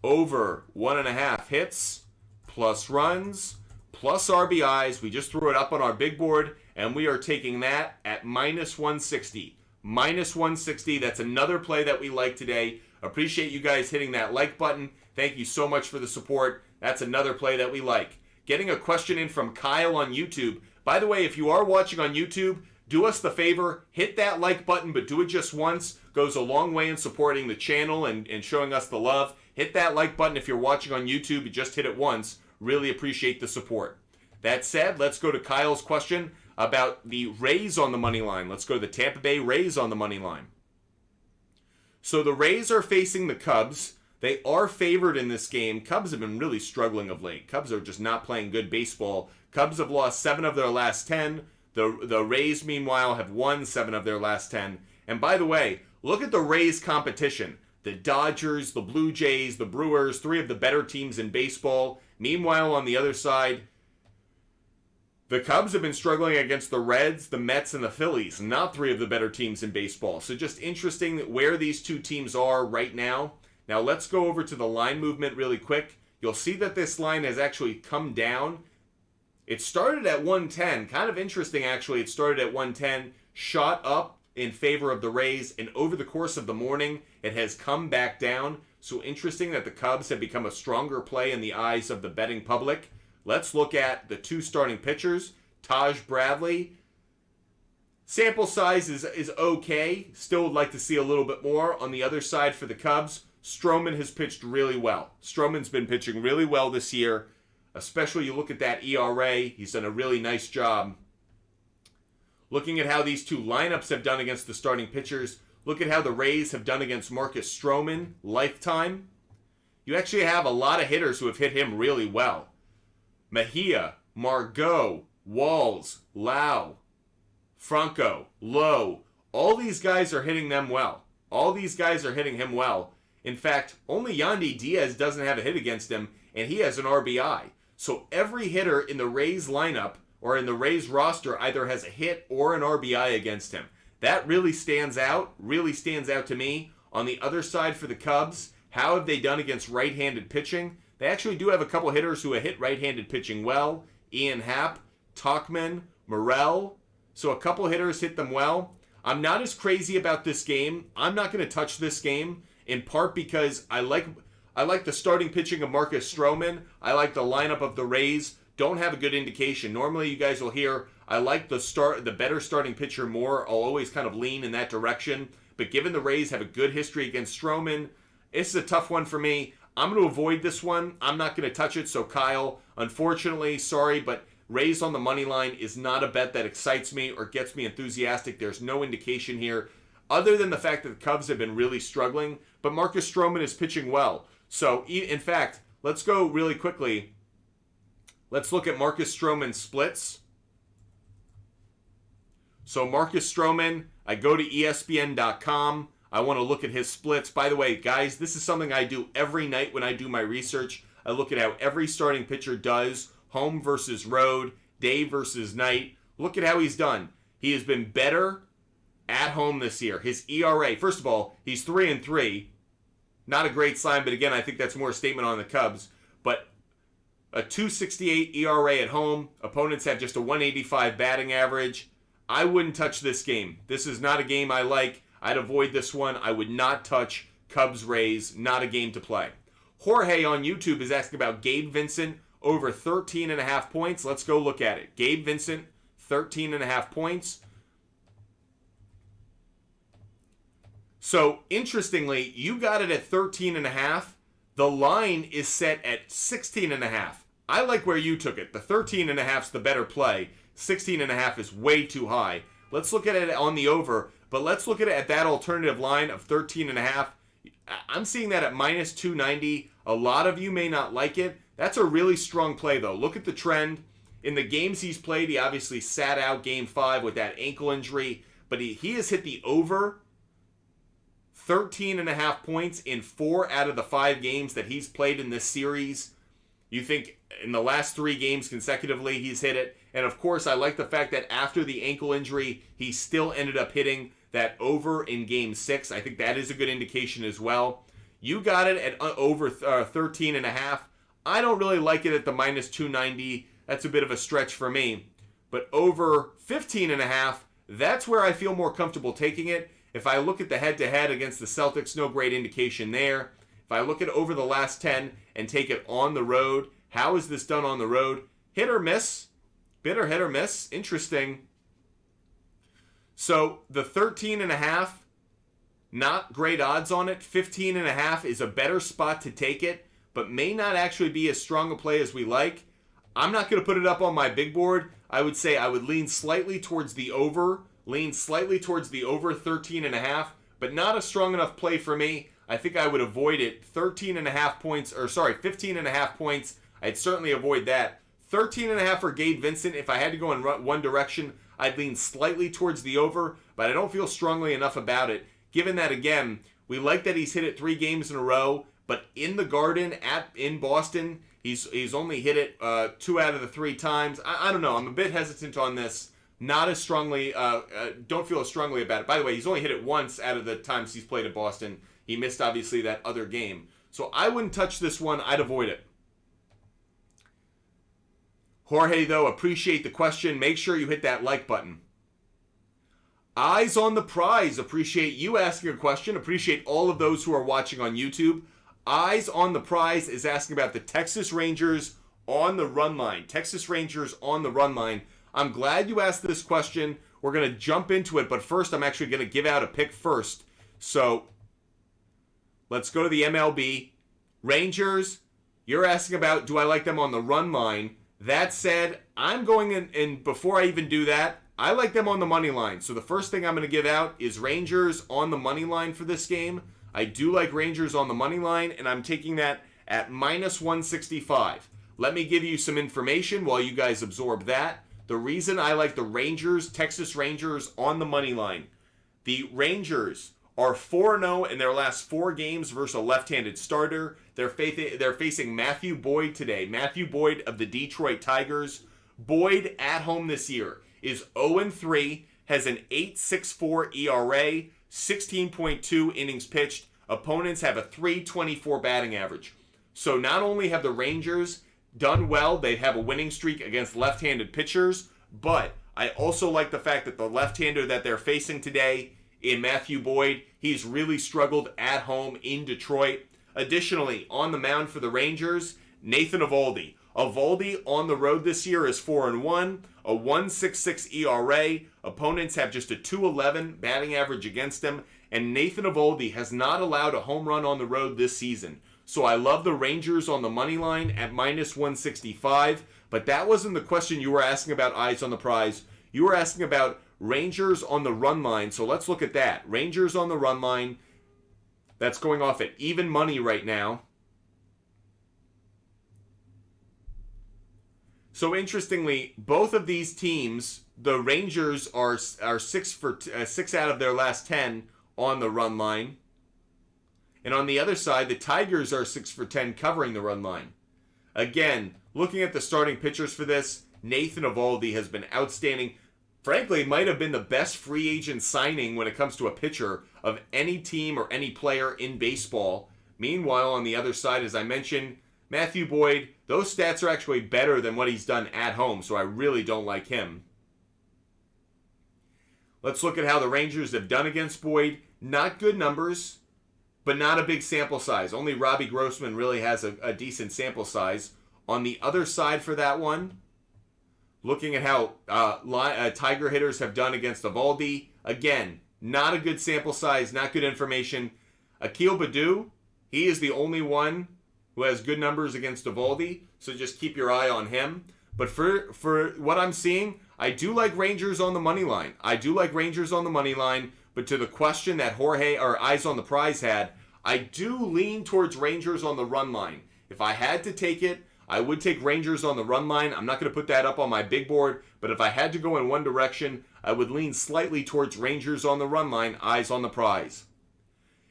over 1.5 hits plus runs plus RBIs. We just threw it up on our big board and we are taking that at minus 160. Minus 160, that's another play that we like today. Appreciate you guys hitting that like button. Thank you so much for the support. That's another play that we like. Getting a question in from Kyle on YouTube. By the way, if you are watching on YouTube, do us the favor, hit that like button, but do it just once. Goes a long way in supporting the channel and showing us the love. Hit that like button if you're watching on YouTube. You just hit it once. Really appreciate the support. That said, let's go to Kyle's question about the Rays on the money line. Let's go to the Tampa Bay Rays on the money line. So the Rays are facing the Cubs. They are favored in this game. Cubs have been really struggling of late. Cubs are just not playing good baseball. Cubs have lost 7 of their last 10. The Rays, meanwhile, have won 7 of their last 10. And by the way, look at the Rays competition. The Dodgers, the Blue Jays, the Brewers, 3 of the better teams in baseball. Meanwhile, on the other side, the Cubs have been struggling against the Reds, the Mets, and the Phillies. Not 3 of the better teams in baseball. So just interesting where these 2 teams are right now. Now let's go over to the line movement really quick. You'll see that this line has actually come down. It started at 110. Kind of interesting, actually. It started at 110, shot up in favor of the Rays, and over the course of the morning, it has come back down. So interesting that the Cubs have become a stronger play in the eyes of the betting public. Let's look at the 2 starting pitchers. Taj Bradley. Sample size is okay. Still would like to see a little bit more. On the other side for the Cubs, Stroman has pitched really well. Stroman's been pitching really well this year. Especially you look at that ERA. He's done a really nice job. Looking at how these 2 lineups have done against the starting pitchers. Look at how the Rays have done against Marcus Stroman, lifetime. You actually have a lot of hitters who have hit him really well. Mejia, Margot, Walls, Lau, Franco, Lowe. All these guys are hitting them well. All these guys are hitting him well. In fact, only Yandy Diaz doesn't have a hit against him, and he has an RBI. So every hitter in the Rays lineup or in the Rays roster either has a hit or an RBI against him. That really stands out to me. On the other side for the Cubs, how have they done against right-handed pitching? They actually do have a couple hitters who have hit right-handed pitching well. Ian Happ, Tauchman, Morel. So a couple hitters hit them well. I'm not as crazy about this game. I'm not going to touch this game, in part because I like the starting pitching of Marcus Stroman. I like the lineup of the Rays. Don't have a good indication. Normally you guys will hear I like the better starting pitcher more. I'll always kind of lean in that direction. But given the Rays have a good history against Stroman, it's a tough one for me. I'm going to avoid this one. I'm not going to touch it. So Kyle, unfortunately, sorry, but Rays on the money line is not a bet that excites me or gets me enthusiastic. There's no indication here other than the fact that the Cubs have been really struggling. But Marcus Stroman is pitching well. So, in fact, let's go really quickly. Let's look at Marcus Stroman's splits. So Marcus Stroman, I go to ESPN.com. I want to look at his splits. By the way, guys, this is something I do every night when I do my research. I look at how every starting pitcher does, home versus road, day versus night. Look at how he's done. He has been better at home this year. His ERA, first of all, he's 3-3. Not a great sign, but again, I think that's more a statement on the Cubs. But a 2.68 ERA at home. Opponents have just a 185 batting average. I wouldn't touch this game. This is not a game I like. I'd avoid this one. I would not touch Cubs-Rays. Not a game to play. Jorge on YouTube is asking about Gabe Vincent over 13.5 points. Let's go look at it. Gabe Vincent, 13.5 points. So, interestingly, you got it at 13.5. The line is set at 16.5. I like where you took it. The 13.5 is the better play. 16.5 is way too high. Let's look at it on the over, but let's look at it at that alternative line of 13.5. I'm seeing that at minus 290. A lot of you may not like it. That's a really strong play, though. Look at the trend. In the games he's played, he obviously sat out Game 5 with that ankle injury, but he has hit the over 13.5 points in 4 out of the 5 games that he's played in this series. You think in the last 3 games consecutively he's hit it. And of course, I like the fact that after the ankle injury, he still ended up hitting that over in Game 6. I think that is a good indication as well. You got it at over 13.5. I don't really like it at the minus 290. That's a bit of a stretch for me. But over 15.5, that's where I feel more comfortable taking it. If I look at the head-to-head against the Celtics, no great indication there. If I look at over the last 10 and take it on the road, how is this done on the road? Hit or miss. Bitter hit or miss. Interesting. So the 13.5, not great odds on it. 15.5 is a better spot to take it, but may not actually be as strong a play as we like. I'm not going to put it up on my big board. I would say I would lean slightly towards the over. Lean slightly towards the over 13.5, but not a strong enough play for me. I think I would avoid it. 15.5 points. I'd certainly avoid that. 13.5 for Gabe Vincent. If I had to go in one direction, I'd lean slightly towards the over, but I don't feel strongly enough about it. Given that, again, we like that he's hit it 3 games in a row, but in the Garden in Boston, he's only hit it 2 out of the 3 times. I don't know. I'm a bit hesitant on this. Not as strongly, don't feel as strongly about it. By the way, he's only hit it once out of the times he's played at Boston. He missed, obviously, that other game. So I wouldn't touch this one. I'd avoid it. Jorge, though, appreciate the question. Make sure you hit that like button. Eyes on the prize. Appreciate you asking a question. Appreciate all of those who are watching on YouTube. Eyes on the prize is asking about the Texas Rangers on the run line. Texas Rangers on the run line. I'm glad you asked this question. We're going to jump into it, but first I'm actually going to give out a pick first. So let's go to the MLB. Rangers, you're asking about, do I like them on the run line? That said, I'm going in, and before I even do that, I like them on the money line. So the first thing I'm going to give out is Rangers on the money line for this game. I do like Rangers on the money line, and I'm taking that at minus 165. Let me give you some information while you guys absorb that. The reason I like the Rangers, Texas Rangers, on the money line. The Rangers are 4-0 in their last 4 games versus a left-handed starter. They're facing Matthew Boyd today. Matthew Boyd of the Detroit Tigers. Boyd at home this year is 0-3, has an 8.64 ERA, 16.2 innings pitched. Opponents have a 3.24 batting average. So not only have the Rangers done well, they have a winning streak against left-handed pitchers, but I also like the fact that the left-hander that they're facing today in Matthew Boyd, he's really struggled at home in Detroit. Additionally, on the mound for the Rangers, Nathan Eovaldi. Eovaldi on the road this year is 4-1, a 1.66 ERA. Opponents have just a 2.11 batting average against him, and Nathan Eovaldi has not allowed a home run on the road this season. So I love the Rangers on the money line at minus 165, but that wasn't the question you were asking about eyes on the prize. You were asking about Rangers on the run line, so let's look at that. Rangers on the run line, that's going off at even money right now. So interestingly, both of these teams, the Rangers are 6 out of their last 10 on the run line. And on the other side, the Tigers are 6 for 10 covering the run line. Again, looking at the starting pitchers for this, Nathan Eovaldi has been outstanding. Frankly, might have been the best free agent signing when it comes to a pitcher of any team or any player in baseball. Meanwhile, on the other side, as I mentioned, Matthew Boyd, those stats are actually better than what he's done at home, so I really don't like him. Let's look at how the Rangers have done against Boyd. Not good numbers, but not a big sample size. Only Robbie Grossman really has a decent sample size. On the other side for that one, looking at how Tiger hitters have done against Eovaldi, again, not a good sample size, not good information. Akil Baddoo, he is the only one who has good numbers against Eovaldi, so just keep your eye on him. But for what I'm seeing, I do like Rangers on the money line. But to the question that Jorge or Eyes on the Prize had, I do lean towards Rangers on the run line. If I had to take it, I would take Rangers on the run line. I'm not going to put that up on my big board, but if I had to go in one direction, I would lean slightly towards Rangers on the run line, Eyes on the Prize.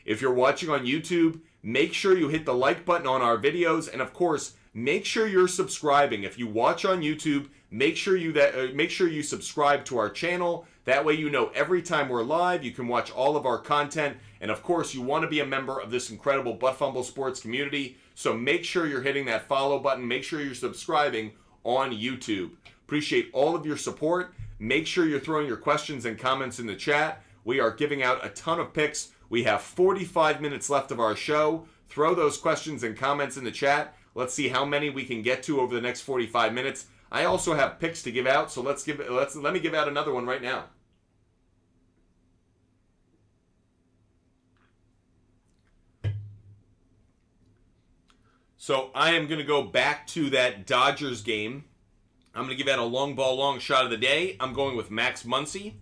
If you're watching on YouTube, make sure you hit the like button on our videos, and of course, make sure you're subscribing. If you watch on YouTube, make sure you subscribe to our channel. That way you know every time we're live, you can watch all of our content. And of course, you want to be a member of this incredible Butt Fumble Sports community. So make sure you're hitting that follow button. Make sure you're subscribing on YouTube. Appreciate all of your support. Make sure you're throwing your questions and comments in the chat. We are giving out a ton of picks. We have 45 minutes left of our show. Throw those questions and comments in the chat. Let's see how many we can get to over the next 45 minutes. I also have picks to give out, so let me give out another one right now. So I am going to go back to that Dodgers game. I'm going to give out a long ball, long shot of the day. I'm going with Max Muncy,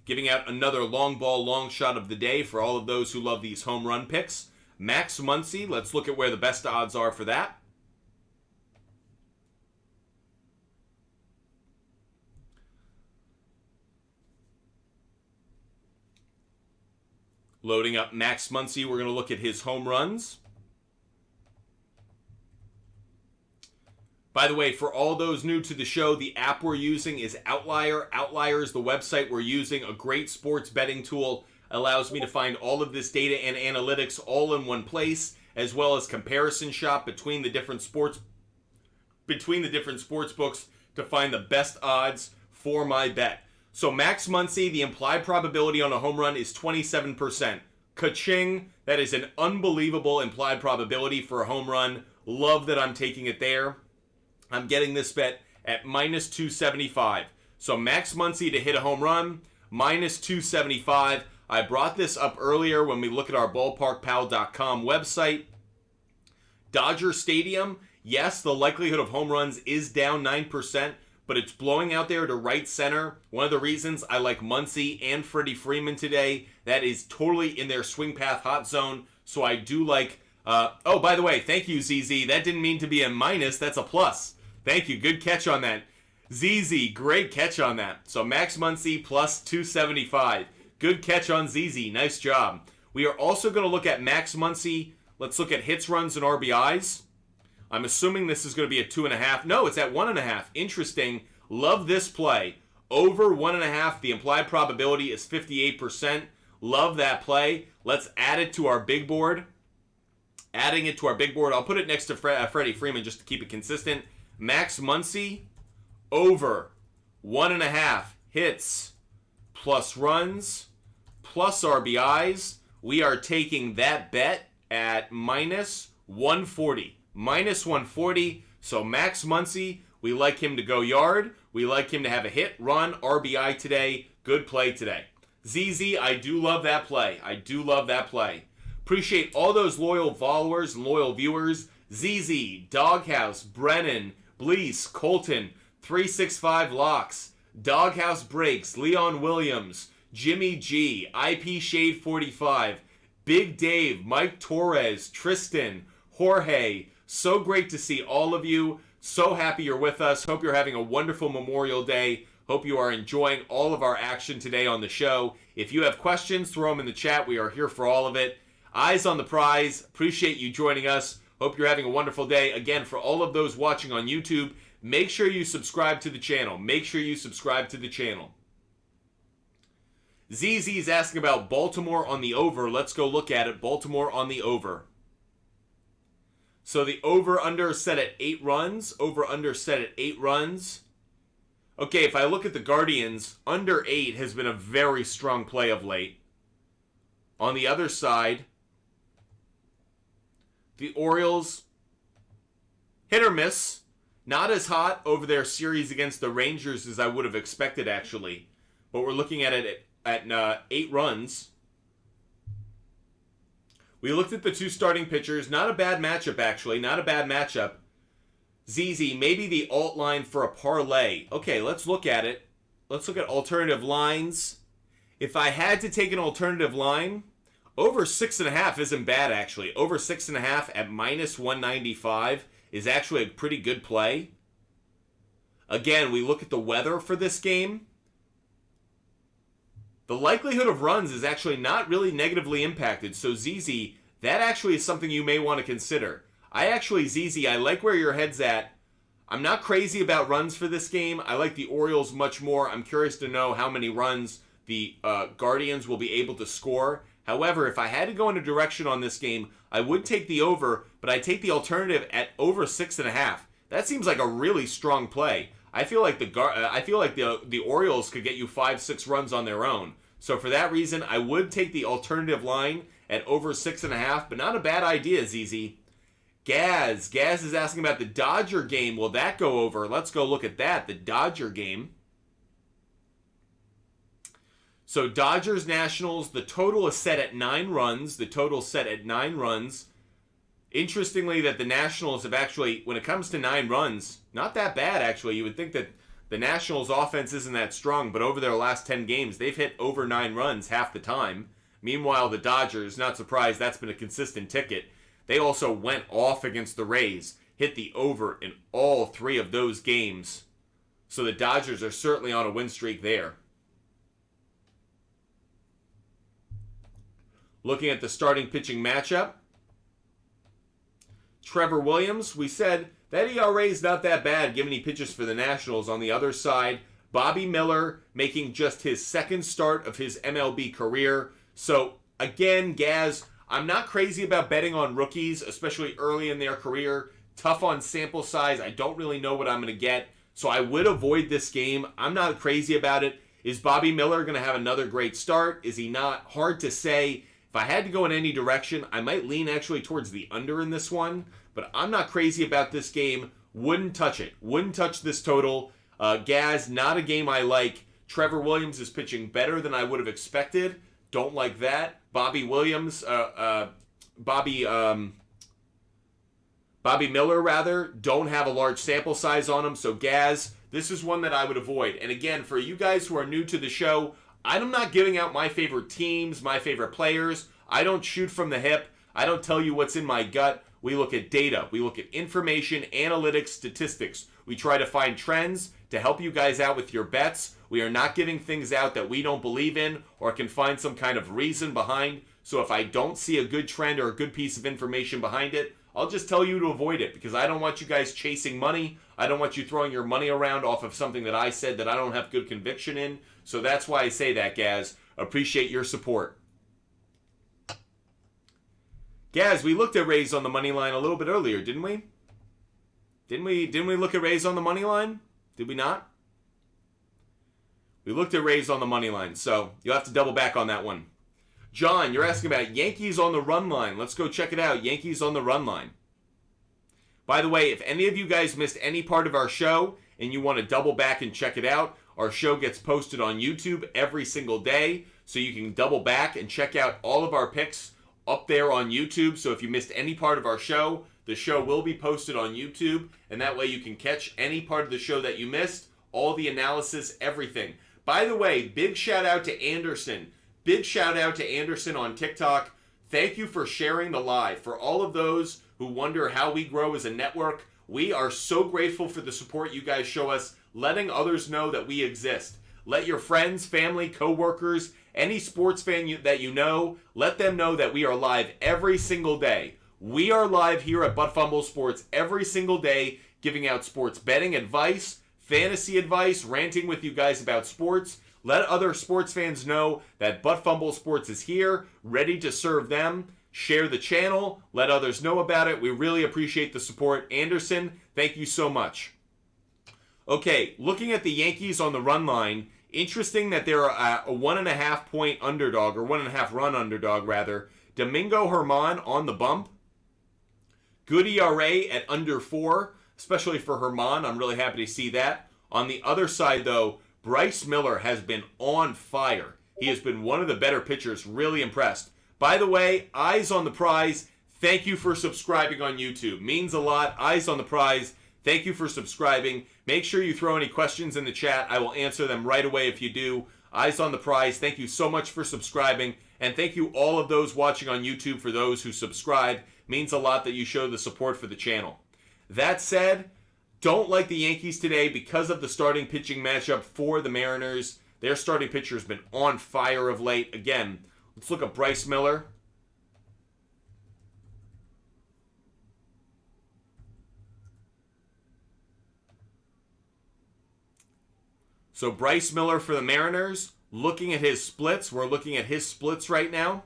giving out another long ball, long shot of the day for all of those who love these home run picks. Max Muncy, let's look at where the best odds are for that. Loading up Max Muncy, we're going to look at his home runs. By the way, for all those new to the show, the app we're using is Outlier. Outlier is the website we're using, a great sports betting tool. Allows me to find all of this data and analytics all in one place, as well as comparison shop between the different sports books to find the best odds for my bet. So Max Muncy, the implied probability on a home run is 27%. Ka-ching, that is an unbelievable implied probability for a home run. Love that I'm taking it there. I'm getting this bet at minus 275. So Max Muncy to hit a home run, minus 275. I brought this up earlier when we look at our ballparkpal.com website. Dodger Stadium, yes, the likelihood of home runs is down 9%, but it's blowing out there to right center. One of the reasons I like Muncy and Freddie Freeman today, that is totally in their swing path hot zone. So I do like, oh, by the way, thank you, ZZ. That didn't mean to be a minus, that's a plus. Thank you, good catch on that. ZZ, great catch on that. So Max Muncy plus 275. Good catch on ZZ. Nice job. We are also going to look at Max Muncy. Let's look at hits, runs, and RBIs. I'm assuming this is going to be a 2.5. No, it's at 1.5. Interesting. Love this play. Over 1.5. The implied probability is 58%. Love that play. Let's add it to our big board. Adding it to our big board. I'll put it next to Freddie Freeman just to keep it consistent. Max Muncy. Over 1.5 hits plus runs plus RBIs. We are taking that bet at minus 140. Minus 140. So Max Muncy, we like him to go yard. We like him to have a hit, run, RBI today. Good play today. ZZ, I do love that play. I do love that play. Appreciate all those loyal followers and loyal viewers. ZZ, Doghouse, Brennan, Blease, Colton, 365 Locks, Doghouse Breaks, Leon Williams, Jimmy G, IP Shade 45, Big Dave, Mike Torres, Tristan, Jorge. So great to see all of you. So happy you're with us. Hope you're having a wonderful Memorial Day. Hope you are enjoying all of our action today on the show. If you have questions, throw them in the chat. We are here for all of it. Eyes on the prize. Appreciate you joining us. Hope you're having a wonderful day. Again, for all of those watching on YouTube, make sure you subscribe to the channel. Make sure you subscribe to the channel. ZZ is asking about Baltimore on the over. Let's go look at it. Baltimore on the over. So the over-under set at 8 runs. Over-under set at 8 runs. Okay, if I look at the Guardians, under 8 has been a very strong play of late. On the other side, the Orioles, hit or miss. Not as hot over their series against the Rangers as I would have expected, actually. But we're looking at it at 8 runs. We looked at the 2 starting pitchers. Not a bad matchup, actually. Not a bad matchup. ZZ, maybe the alt line for a parlay. Okay, let's look at it. Let's look at alternative lines. If I had to take an alternative line, over 6.5 isn't bad, actually. Over 6.5 at minus 195 is actually a pretty good play. Again, we look at the weather for this game. The likelihood of runs is actually not really negatively impacted. So ZZ, that actually is something you may want to consider. ZZ, I like where your head's at. I'm not crazy about runs for this game. I like the Orioles much more. I'm curious to know how many runs the Guardians will be able to score. However, if I had to go in a direction on this game, I would take the over, but I take the alternative at over 6.5. That seems like a really strong play. I feel like the Orioles could get you 5-6 runs on their own. So for that reason, I would take the alternative line at over 6.5, but not a bad idea, ZZ. Gaz is asking about the Dodger game. Will that go over? Let's go look at that. The Dodger game. So Dodgers Nationals, the total is set at 9 runs. Interestingly, that the Nationals have actually, when it comes to 9 runs, not that bad actually. You would think that the Nationals offense isn't that strong, but over their last 10 games, they've hit over 9 runs half the time. Meanwhile, the Dodgers, not surprised, that's been a consistent ticket. They also went off against the Rays, hit the over in all 3 of those games. So the Dodgers are certainly on a win streak there. Looking at the starting pitching matchup, Trevor Williams, we said that ERA is not that bad given he pitches for the Nationals. On the other side, Bobby Miller making just his 2nd start of his MLB career. So again, Gaz, I'm not crazy about betting on rookies, especially early in their career. Tough on sample size. I don't really know what I'm going to get. So I would avoid this game. I'm not crazy about it. Is Bobby Miller going to have another great start? Is he not? Hard to say. If I had to go in any direction, I might lean actually towards the under in this one. But I'm not crazy about this game. Wouldn't touch it. Wouldn't touch this total. Gaz, not a game I like. Trevor Williams is pitching better than I would have expected. Don't like that. Bobby Miller, rather, don't have a large sample size on him. So, Gaz, this is one that I would avoid. And again, for you guys who are new to the show, I'm not giving out my favorite teams, my favorite players. I don't shoot from the hip. I don't tell you what's in my gut. We look at data. We look at information, analytics, statistics. We try to find trends to help you guys out with your bets. We are not giving things out that we don't believe in or can find some kind of reason behind. So if I don't see a good trend or a good piece of information behind it, I'll just tell you to avoid it because I don't want you guys chasing money. I don't want you throwing your money around off of something that I said that I don't have good conviction in. So that's why I say that, Gaz. Appreciate your support. Gaz, we looked at Rays on the money line a little bit earlier, didn't we? Didn't we look at Rays on the money line? Did we not? We looked at Rays on the money line, so you'll have to double back on that one. John, you're asking about Yankees on the run line. Let's go check it out. Yankees on the run line. By the way, if any of you guys missed any part of our show and you want to double back and check it out, our show gets posted on YouTube every single day, so you can double back and check out all of our picks up there on YouTube. So if you missed any part of our show, the show will be posted on YouTube, and that way you can catch any part of the show that you missed, all the analysis, everything. By the way, big shout out to Anderson. Big shout out to Anderson on TikTok. Thank you for sharing the live. For all of those who wonder how we grow as a network, we are so grateful for the support you guys show us, letting others know that we exist. Let your friends, family, coworkers, any sports fan that you know, let them know that we are live every single day. We are live here at Fumble Sports every single day, giving out sports betting advice, fantasy advice, ranting with you guys about sports. Let other sports fans know that Fumble Sports is here, ready to serve them. Share the channel. Let others know about it. We really appreciate the support. Anderson, thank you so much. Okay, looking at the Yankees on the run line, interesting that they're a 1.5 point underdog, or 1.5 run underdog, rather. Domingo Germán on the bump. Good ERA at under 4, especially for Germán. I'm really happy to see that. On the other side, though, Bryce Miller has been on fire. He has been one of the better pitchers, really impressed. By the way, Eyes on the Prize, thank you for subscribing on YouTube. Means a lot. Eyes on the Prize, thank you for subscribing. Make sure you throw any questions in the chat. I will answer them right away if you do. Eyes on the Prize, thank you so much for subscribing. And thank you all of those watching on YouTube for those who subscribe. Means a lot that you show the support for the channel. That said, don't like the Yankees today because of the starting pitching matchup for the Mariners. Their starting pitcher has been on fire of late. Again, let's look at Bryce Miller. So Bryce Miller for the Mariners, looking at his splits. We're looking at his splits right now.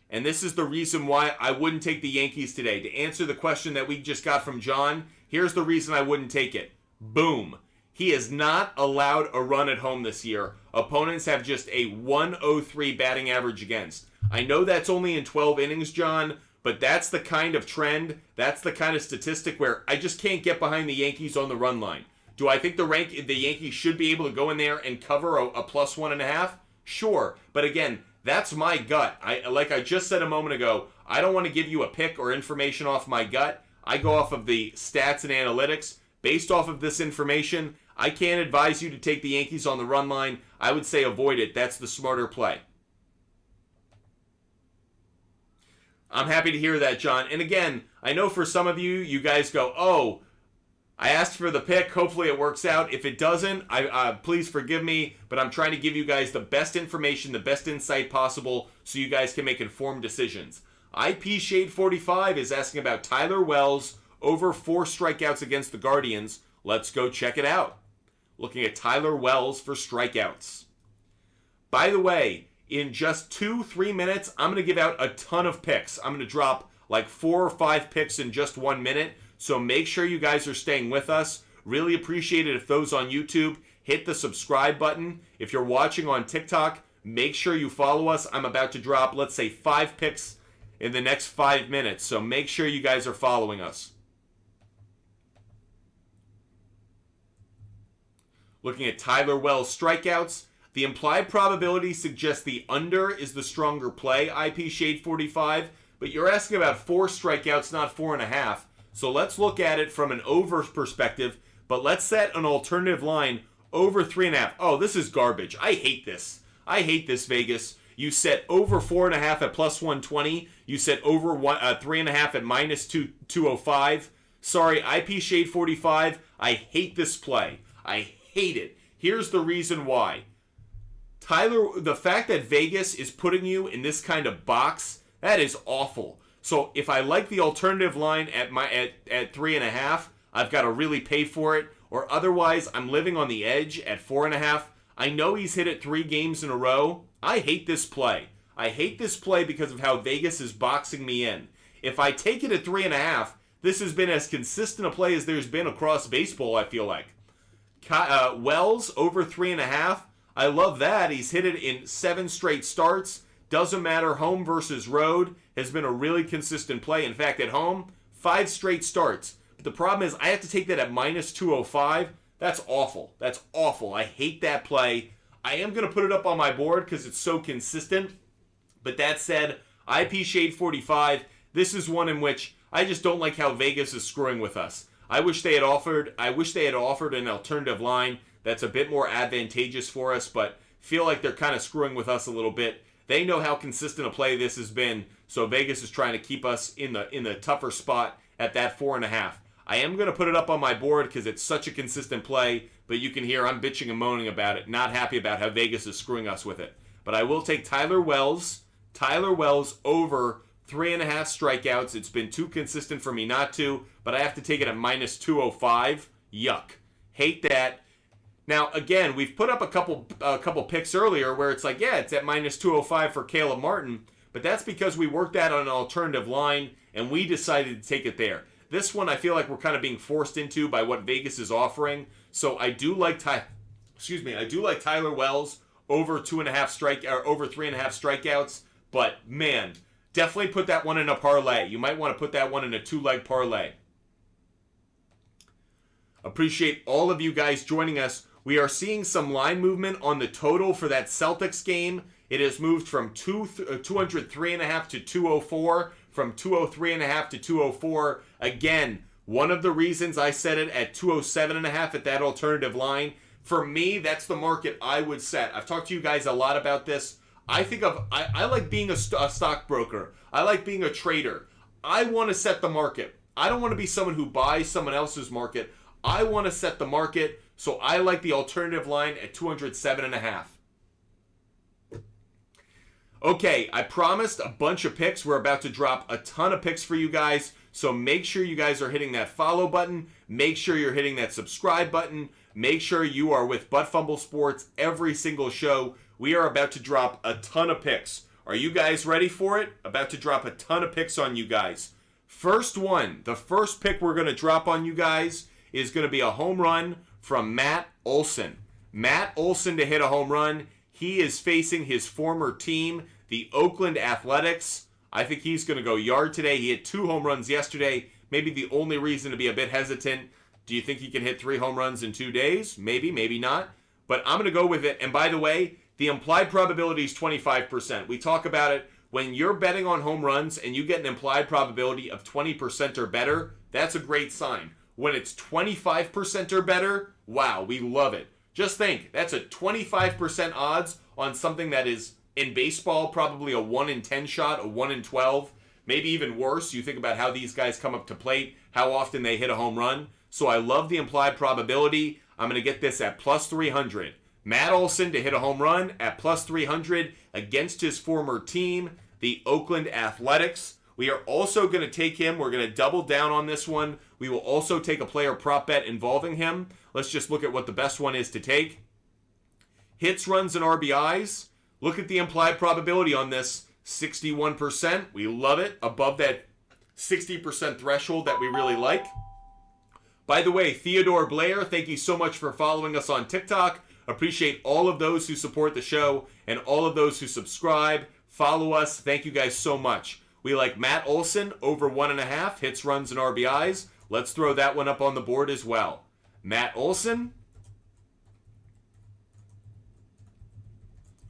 And this is the reason why I wouldn't take the Yankees today. To answer the question that we just got from John, here's the reason I wouldn't take it. Boom. He is not allowed a run at home this year. Opponents have just a 103 batting average against. I know that's only in 12 innings, John, but that's the kind of trend, that's the kind of statistic where I just can't get behind the Yankees on the run line. Do I think the Yankees should be able to go in there and cover a plus 1.5? Sure, but again, that's my gut. Like I just said a moment ago, I don't want to give you a pick or information off my gut. I go off of the stats and analytics. Based off of this information, I can't advise you to take the Yankees on the run line. I would say avoid it. That's the smarter play. I'm happy to hear that, John. And again, I know for some of you, you guys go, oh, I asked for the pick. Hopefully it works out. If it doesn't, please forgive me, but I'm trying to give you guys the best information, the best insight possible so you guys can make informed decisions. IP Shade 45 is asking about Tyler Wells over 4 strikeouts against the Guardians. Let's go check it out. Looking at Tyler Wells for strikeouts. By the way, in just 2-3 minutes, I'm going to give out a ton of picks. I'm going to drop like 4 or 5 picks in just 1 minute. So make sure you guys are staying with us. Really appreciate it if those on YouTube hit the subscribe button. If you're watching on TikTok, make sure you follow us. I'm about to drop, let's say, 5 picks in the next 5 minutes. So make sure you guys are following us. Looking at Tyler Wells' strikeouts, the implied probability suggests the under is the stronger play, IP Shade 45, but you're asking about 4 strikeouts, not 4.5. So let's look at it from an over perspective, but let's set an alternative line over 3.5. Oh, this is garbage. I hate this. I hate this, Vegas. You set over 4.5 at plus 120. You set over 3.5 at minus 205. Sorry, IP Shade 45. I hate this play. I hate it. Here's the reason why. Tyler, the fact that Vegas is putting you in this kind of box, that is awful. So if I like the alternative line at 3.5, I've got to really pay for it. Or otherwise, I'm living on the edge at 4.5. I know he's hit it 3 games in a row. I hate this play. I hate this play because of how Vegas is boxing me in. If I take it at 3.5, this has been as consistent a play as there's been across baseball, I feel like. Wells over 3.5. I love that. He's hit it in 7 straight starts. Doesn't matter, home versus road has been a really consistent play. In fact, at home, 5 straight starts. But the problem is I have to take that at minus 205. That's awful. That's awful. I hate that play. I am going to put it up on my board because it's so consistent. But that said, IP Shade 45, this is one in which I just don't like how Vegas is screwing with us. I wish they had offered an alternative line that's a bit more advantageous for us, but feel like they're kind of screwing with us a little bit. They know how consistent a play this has been, so Vegas is trying to keep us in the tougher spot at that 4.5. I am going to put it up on my board because it's such a consistent play, but you can hear I'm bitching and moaning about it, not happy about how Vegas is screwing us with it. But I will take Tyler Wells over 3.5 strikeouts. It's been too consistent for me not to, but I have to take it at minus 205. Yuck. Hate that. Now, again, we've put up a couple picks earlier where it's like, yeah, it's at minus 205 for Caleb Martin, but that's because we worked that on an alternative line, and we decided to take it there. This one, I feel like we're kind of being forced into by what Vegas is offering, so I do like Tyler Wells over 3.5 strikeouts, but man, definitely put that one in a parlay. You might want to put that one in a 2-leg parlay. Appreciate all of you guys joining us. We are seeing some line movement on the total for that Celtics game. It has moved from 203.5 to 204, from 203.5 to 204. Again, one of the reasons I set it at 207.5 at that alternative line. For me, that's the market I would set. I've talked to you guys a lot about this. I like being a stockbroker. I like being a trader. I want to set the market. I don't want to be someone who buys someone else's market. I want to set the market, so I like the alternative line at 207.5. Okay, I promised a bunch of picks. We're about to drop a ton of picks for you guys, so make sure you guys are hitting that follow button. Make sure you're hitting that subscribe button. Make sure you are with Butt Fumble Sports every single show. We are about to drop a ton of picks. Are you guys ready for it? About to drop a ton of picks on you guys. The first pick we're going to drop on you guys is going to be a home run from Matt Olson. Matt Olson to hit a home run. He is facing his former team, the Oakland Athletics. I think he's going to go yard today. He hit 2 home runs yesterday. Maybe the only reason to be a bit hesitant. Do you think he can hit 3 home runs in 2 days? Maybe, maybe not. But I'm going to go with it. And by the way, the implied probability is 25%. We talk about it. When you're betting on home runs and you get an implied probability of 20% or better, that's a great sign. When it's 25% or better, wow, we love it. Just think, that's a 25% odds on something that is, in baseball, probably a 1 in 10 shot, a 1 in 12, maybe even worse. You think about how these guys come up to plate, how often they hit a home run. So I love the implied probability. I'm going to get this at plus 300. Matt Olson to hit a home run at plus 300 against his former team, the Oakland Athletics. We are also going to take him. We're going to double down on this one. We will also take a player prop bet involving him. Let's just look at what the best one is to take. Hits, runs, and RBIs. Look at the implied probability on this. 61%. We love it. Above that 60% threshold that we really like. By the way, Theodore Blair, thank you so much for following us on TikTok. Appreciate all of those who support the show and all of those who subscribe. Follow us. Thank you guys so much. We like Matt Olson over 1.5 hits, runs, and RBIs. Let's throw that one up on the board as well. Matt Olson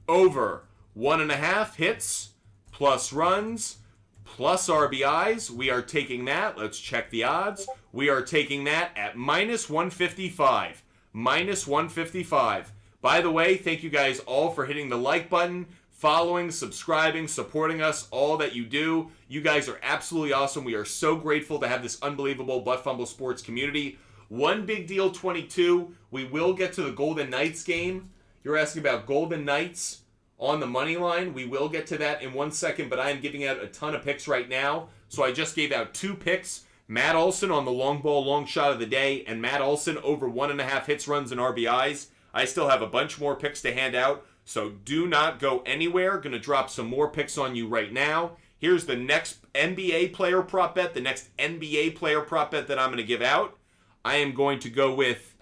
over 1.5 hits plus runs plus RBIs. We are taking that. Let's check the odds. We are taking that at minus 155. Minus 155. By the way, thank you guys all for hitting the like button, following, subscribing, supporting us, all that you do. You guys are absolutely awesome. We are so grateful to have this unbelievable Butt Fumble Sports community. One big deal 22. We will get to the Golden Knights game. You're asking about Golden Knights on the money line. We will get to that in 1 second, but I am giving out a ton of picks right now. So I just gave out 2 picks. Matt Olson on the long ball, long shot of the day, and Matt Olson over 1.5 hits, runs, and RBIs. I still have a bunch more picks to hand out, so do not go anywhere. Going to drop some more picks on you right now. Here's the next NBA player prop bet, the next NBA player prop bet that I'm going to give out. I am going to go with,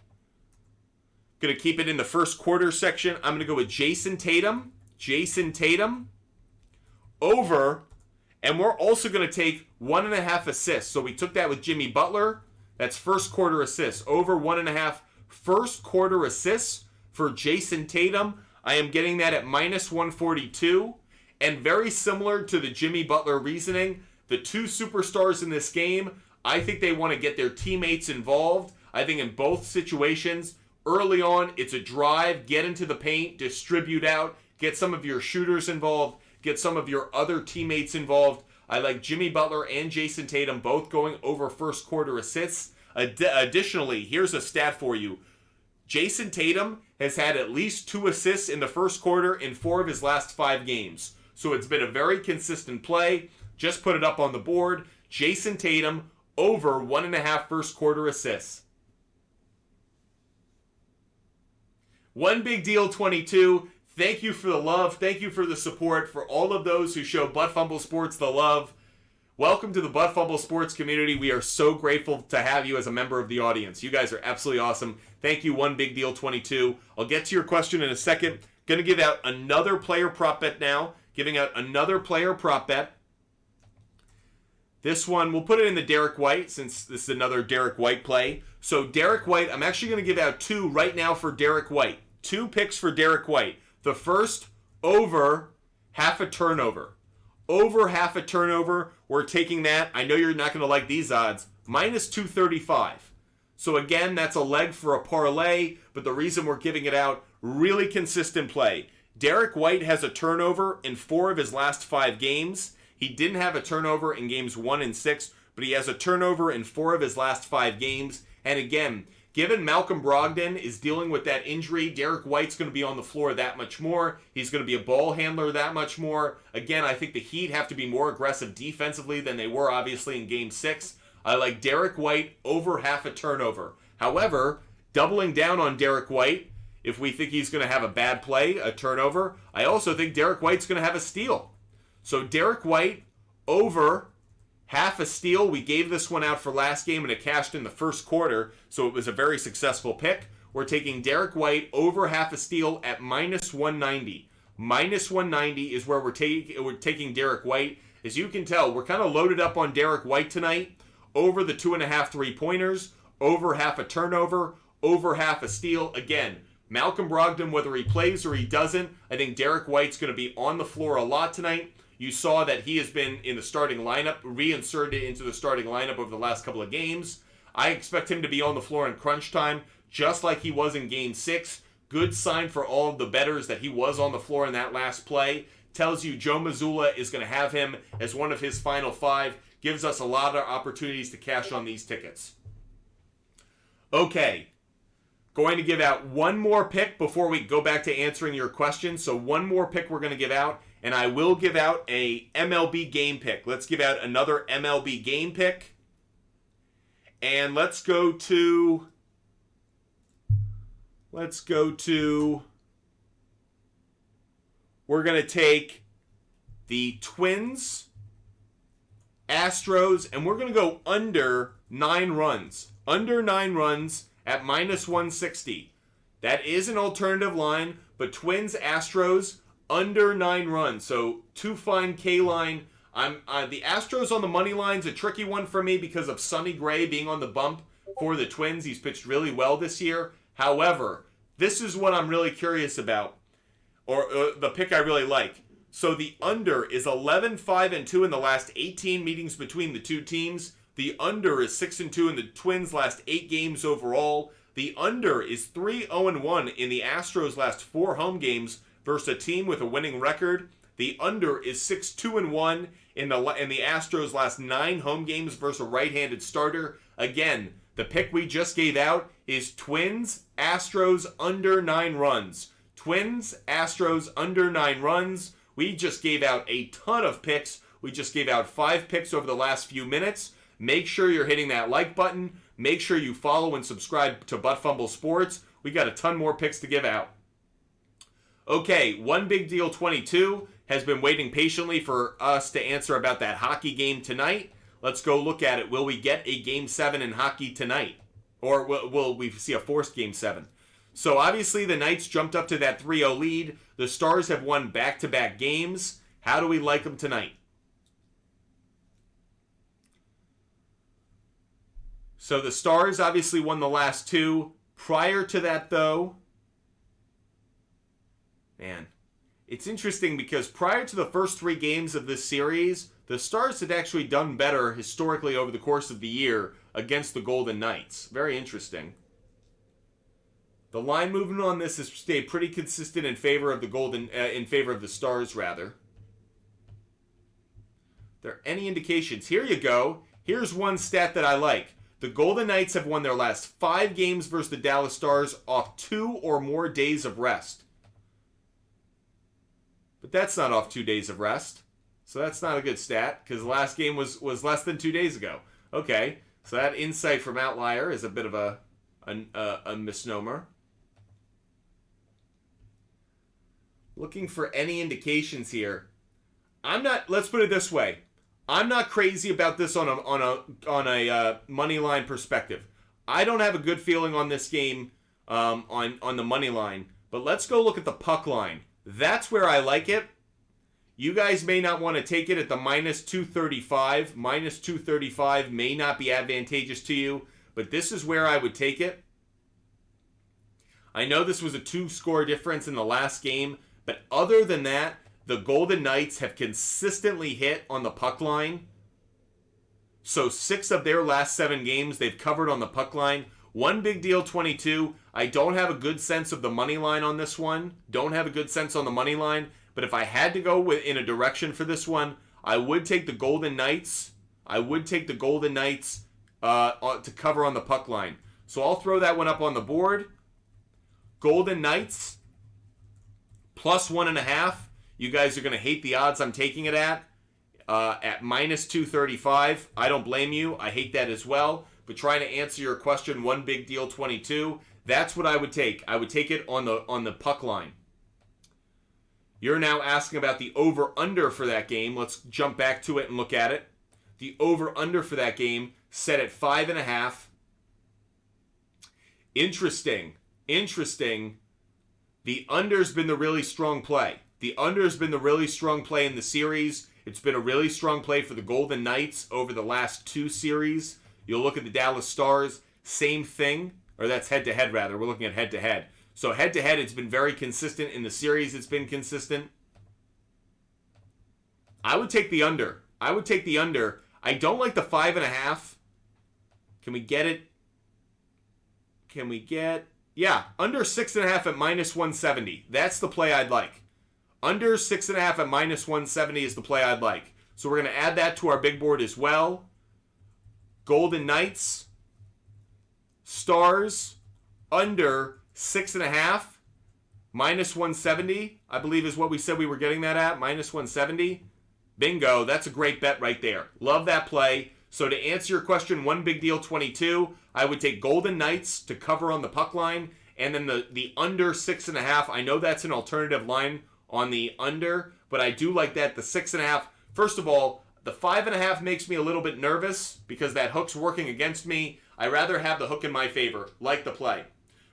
going to keep it in the first quarter section. I'm going to go with Jason Tatum. Jason Tatum over, and we're also going to take 1.5 assists. So we took that with Jimmy Butler. That's first quarter assists. Over 1.5 first quarter assists for Jason Tatum. I am getting that at minus 142. And very similar to the Jimmy Butler reasoning, the 2 superstars in this game, I think they want to get their teammates involved. I think in both situations, early on, it's a drive, get into the paint, distribute out, get some of your shooters involved, get some of your other teammates involved. I like Jimmy Butler and Jason Tatum both going over first quarter assists. Additionally, here's a stat for you. Jason Tatum has had at least 2 assists in the first quarter in 4 of his last 5 games. So it's been a very consistent play. Just put it up on the board. Jason Tatum over 1.5 first quarter assists. One big deal 22. Thank you for the love. Thank you for the support. For all of those who show Butt Fumble Sports the love. Welcome to the Butt Fumble Sports community. We are so grateful to have you as a member of the audience. You guys are absolutely awesome. Thank you, One Big Deal 22. I'll get to your question in a second. Going to give out another player prop bet now. Giving out another player prop bet. This one, we'll put it in the Derrick White, since this is another Derrick White play. So Derrick White, I'm actually going to give out 2 right now for Derrick White. 2 picks for Derrick White. The first, over half a turnover. Over half a turnover, we're taking that. I know you're not going to like these odds. Minus 235. So again, that's a leg for a parlay, but the reason we're giving it out, really consistent play. Derrick White has a turnover in 4 of his last 5 games. He didn't have a turnover in games 1 and 6, but he has a turnover in 4 of his last 5 games. And again, given Malcolm Brogdon is dealing with that injury, Derrick White's going to be on the floor that much more. He's going to be a ball handler that much more. Again, I think the Heat have to be more aggressive defensively than they were, obviously, in Game 6. I like Derrick White over half a turnover. However, doubling down on Derrick White, if we think he's going to have a bad play, a turnover, I also think Derrick White's going to have a steal. So Derrick White over half a steal. We gave this one out for last game and it cashed in the first quarter, so it was a very successful pick. We're taking Derrick White over half a steal at minus 190. Minus 190 is where we're taking Derrick White. As you can tell, we're kind of loaded up on Derrick White tonight. Over the 2.5 3-pointers, over half a turnover, over half a steal. Again, Malcolm Brogdon, whether he plays or he doesn't, I think Derrick White's going to be on the floor a lot tonight. You saw that he has been in the starting lineup, reinserted into the starting lineup over the last couple of games. I expect him to be on the floor in crunch time, just like he was in Game 6. Good sign for all of the bettors that he was on the floor in that last play. Tells you Joe Mazzulla is going to have him as one of his final 5. Gives us a lot of opportunities to cash on these tickets. Okay. Going to give out one more pick before we go back to answering your questions. So one more pick we're going to give out. And I will give out a MLB game pick. Let's give out another MLB game pick. And let's go to... We're going to take the Twins, Astros, and we're going to go under 9 runs. Under 9 runs at minus 160. That is an alternative line, but Twins, Astros, under 9 runs. So, too fine K line. The Astros on the money line's a tricky one for me because of Sonny Gray being on the bump for the Twins. He's pitched really well this year. However, this is what I'm really curious about, or the pick I really like. So the under is 11-5-2 in the last 18 meetings between the two teams. The under is 6-2 in the Twins' last 8 games overall. The under is 3-0-1 in the Astros' last 4 home games versus a team with a winning record. The under is 6-2-1 in the Astros' last 9 home games versus a right-handed starter. Again, the pick we just gave out is Twins, Astros, under 9 runs. Twins, Astros, under 9 runs. We just gave out a ton of picks. We just gave out 5 picks over the last few minutes. Make sure you're hitting that like button. Make sure you follow and subscribe to Fumble Sports. We got a ton more picks to give out. Okay, One Big Deal 22 has been waiting patiently for us to answer about that hockey game tonight. Let's go look at it. Will we get a Game 7 in hockey tonight? Or will we see a forced Game 7? So obviously the Knights jumped up to that 3-0 lead. The Stars have won back-to-back games. How do we like them tonight? So the Stars obviously won the last 2. Prior to that, though, man, it's interesting because prior to the first 3 games of this series, the Stars had actually done better historically over the course of the year against the Golden Knights. Very interesting. The line movement on this has stayed pretty consistent in favor of the Stars, rather. There are any indications? Here you go. Here's one stat that I like. The Golden Knights have won their last 5 games versus the Dallas Stars off 2 or more days of rest. But that's not off 2 days of rest. So that's not a good stat, because the last game was less than 2 days ago. Okay, so that insight from Outlier is a bit of a misnomer. Looking for any indications here. Let's put it this way. I'm not crazy about this on a money line perspective. I don't have a good feeling on this game on the money line. But let's go look at the puck line. That's where I like it. You guys may not want to take it at the minus 235. Minus 235 may not be advantageous to you, but this is where I would take it. I know this was a 2-score difference in the last game, but other than that, the Golden Knights have consistently hit on the puck line. So 6 of their last 7 games they've covered on the puck line. One Big Deal 22. I don't have a good sense of the money line on this one. Don't have a good sense on the money line. But if I had to go in a direction for this one, I would take the Golden Knights. I would take the Golden Knights to cover on the puck line. So I'll throw that one up on the board. Golden Knights plus 1.5. You guys are going to hate the odds I'm taking it at minus 235. I don't blame you. I hate that as well. But trying to answer your question, One Big Deal 22, that's what I would take. I would take it on the puck line. You're now asking about the over-under for that game. Let's jump back to it and look at it. The over-under for that game set at 5.5. Interesting. The under's been the really strong play. The under's been the really strong play in the series. It's been a really strong play for the Golden Knights over the last 2 series. You'll look at the Dallas Stars, same thing. Or that's head-to-head, rather. We're looking at head-to-head. So head-to-head, it's been very consistent. In the series, it's been consistent. I would take the under. I don't like the 5.5. Can we get it? Yeah, under 6.5 at -170. That's the play I'd like. Under 6.5 at -170 is the play I'd like. So we're going to add that to our big board as well. Golden Knights, Stars, under 6.5, -170, I believe is what we said we were getting that at, -170. Bingo, that's a great bet right there. Love that play. So to answer your question, one big deal 22, I would take Golden Knights to cover on the puck line, and then the under 6.5. I know that's an alternative line on the under, but I do like that. The 6.5, first of all, the 5.5 makes me a little bit nervous because that hook's working against me. I rather have the hook in my favor. Like the play.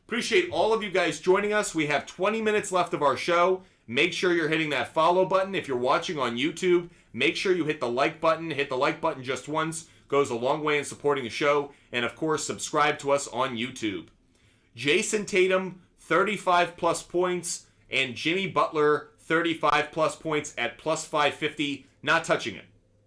Appreciate all of you guys joining us. We have 20 minutes left of our show. Make sure you're hitting that follow button. If you're watching on YouTube, make sure you hit the like button. Hit the like button just once. Goes a long way in supporting the show. And of course, subscribe to us on YouTube. Jason Tatum, 35 plus points. And Jimmy Butler, 35 plus points at plus 550. Not touching it.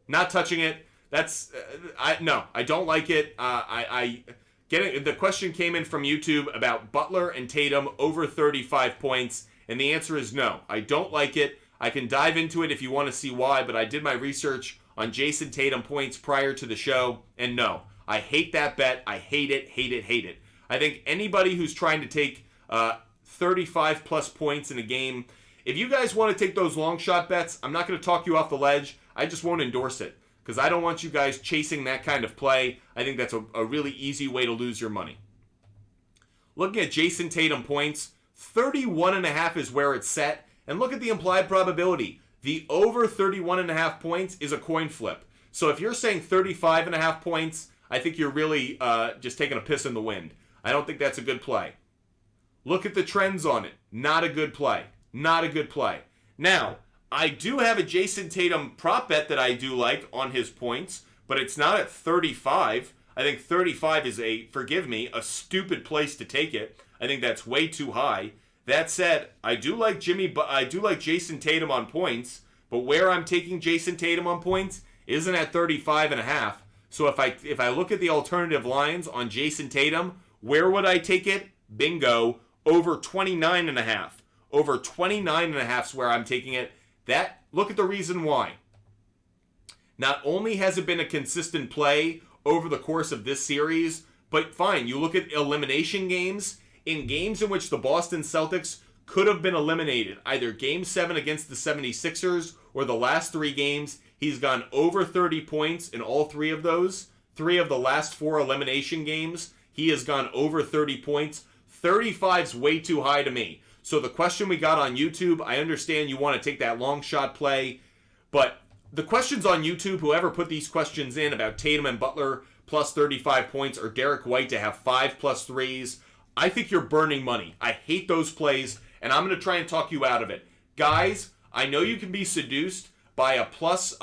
Not touching it. That's I don't like it. The question came in from YouTube about Butler and Tatum over 35 points, and the answer is no. I don't like it. I can dive into it if you want to see why, but I did my research on Jason Tatum points prior to the show, and no, I hate that bet. I hate it. I think anybody who's trying to take 35 plus points in a game, if you guys want to take those long shot bets, I'm not going to talk you off the ledge. I just won't endorse it because I don't want you guys chasing that kind of play. I think that's a really easy way to lose your money. Looking at Jason Tatum points, 31.5 is where it's set. And look at the implied probability. The over 31.5 points is a coin flip. So if you're saying 35.5 points, I think you're really just taking a piss in the wind. I don't think that's a good play. Look at the trends on it. Not a good play. Not a good play. Now, I do have a Jason Tatum prop bet that I do like on his points, but it's not at 35. I think 35 is a stupid place to take it. I think that's way too high. That said, I do like Jason Tatum on points, but where I'm taking Jason Tatum on points isn't at 35.5. So if I look at the alternative lines on Jason Tatum, where would I take it? Bingo, over 29.5. Over 29.5 is where I'm taking it. Look at the reason why. Not only has it been a consistent play over the course of this series, but fine, you look at elimination games, in games in which the Boston Celtics could have been eliminated, either Game 7 against the 76ers or the last 3 games, he's gone over 30 points in all 3 of those. 3 of the last 4 elimination games, he has gone over 30 points. 35's way too high to me. So the question we got on YouTube, I understand you want to take that long shot play, but the questions on YouTube, whoever put these questions in about Tatum and Butler plus 35 points or Derrick White to have 5 plus 3s, I think you're burning money. I hate those plays, and I'm going to try and talk you out of it. Guys, I know you can be seduced by a plus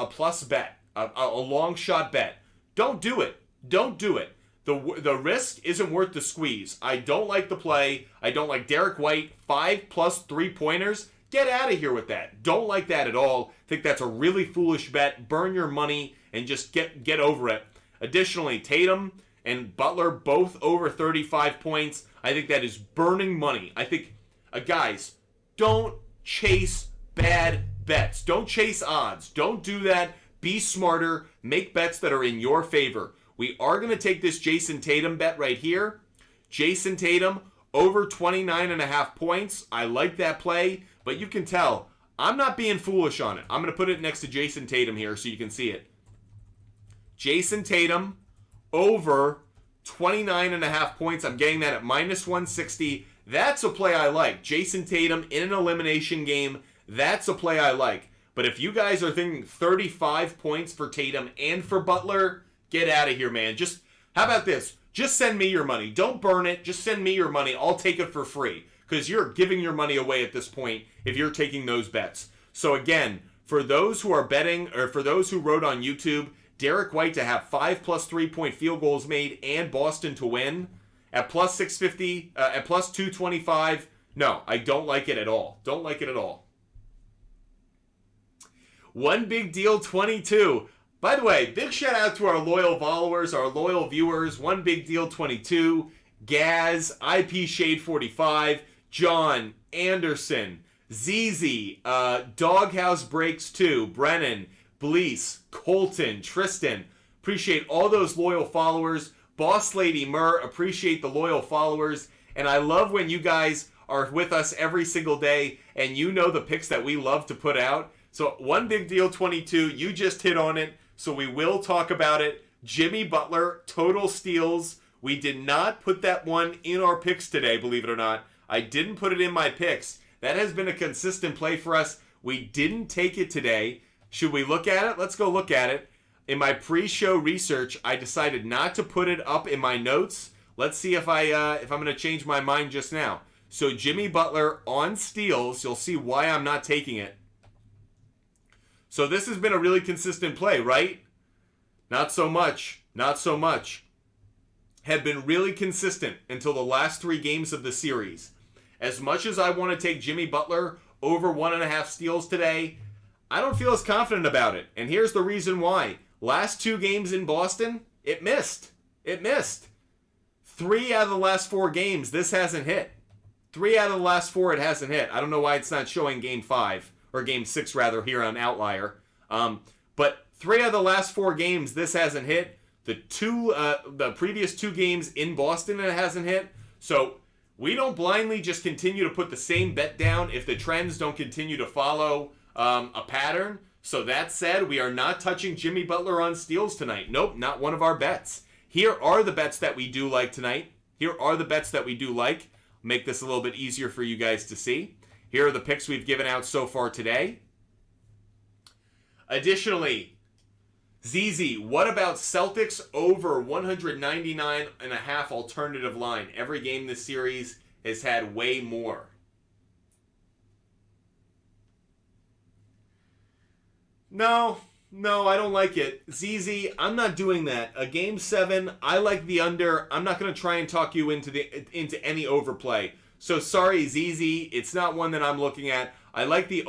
bet, a long shot bet. Don't do it. Don't do it. The risk isn't worth the squeeze. I don't like the play. I don't like Derrick White, 5 plus 3-pointers. Get out of here with that. Don't like that at all. Think that's a really foolish bet. Burn your money and just get over it. Additionally, Tatum and Butler both over 35 points. I think that is burning money. I think, guys, don't chase bad bets. Don't chase odds. Don't do that. Be smarter. Make bets that are in your favor. We are going to take this Jason Tatum bet right here. Jason Tatum over 29.5 points. I like that play, but you can tell I'm not being foolish on it. I'm going to put it next to Jason Tatum here so you can see it. Jason Tatum over 29.5 points. I'm getting that at -160. That's a play I like. Jason Tatum in an elimination game. That's a play I like. But if you guys are thinking 35 points for Tatum and for Butler, get out of here, man. How about this? Just send me your money. Don't burn it. Just send me your money. I'll take it for free. Because you're giving your money away at this point if you're taking those bets. So again, for those who are betting, or for those who wrote on YouTube, Derrick White to have 5+ 3-point field goals made and Boston to win at plus 650, at plus 225. No, I don't like it at all. Don't like it at all. One Big Deal 22. By the way, big shout out to our loyal followers, our loyal viewers. One Big Deal 22, Gaz, IP Shade 45, John, Anderson, ZZ, Doghouse Breaks 2, Brennan, Blease, Colton, Tristan. Appreciate all those loyal followers. Boss Lady Murr, appreciate the loyal followers. And I love when you guys are with us every single day and you know the picks that we love to put out. So One Big Deal 22, you just hit on it. So we will talk about it. Jimmy Butler, total steals. We did not put that one in our picks today, believe it or not. I didn't put it in my picks. That has been a consistent play for us. We didn't take it today. Should we look at it? Let's go look at it. In my pre-show research, I decided not to put it up in my notes. Let's see if I'm going to change my mind just now. So Jimmy Butler on steals. You'll see why I'm not taking it. So this has been a really consistent play, right? Not so much. Not so much. Had been really consistent until the last 3 games of the series. As much as I want to take Jimmy Butler over 1.5 steals today, I don't feel as confident about it. And here's the reason why. Last 2 games in Boston, it missed. It missed. 3 out of the last 4 games, this hasn't hit. 3 out of the last 4, it hasn't hit. I don't know why it's not showing game 5, or game 6 rather, here on Outlier. But 3 out of the last 4 games, this hasn't hit. The previous 2 games in Boston, it hasn't hit. So we don't blindly just continue to put the same bet down if the trends don't continue to follow a pattern. So that said, we are not touching Jimmy Butler on steals tonight. Nope, not one of our bets. Here are the bets that we do like tonight. Here are the bets that we do like. Make this a little bit easier for you guys to see. Here are the picks we've given out so far today. Additionally, ZZ, what about Celtics over 199.5 alternative line? Every game this series has had way more. No, I don't like it. ZZ, I'm not doing that. A game 7, I like the under. I'm not going to try and talk you into any overplay. So sorry, ZZ, it's not one that I'm looking at. I like the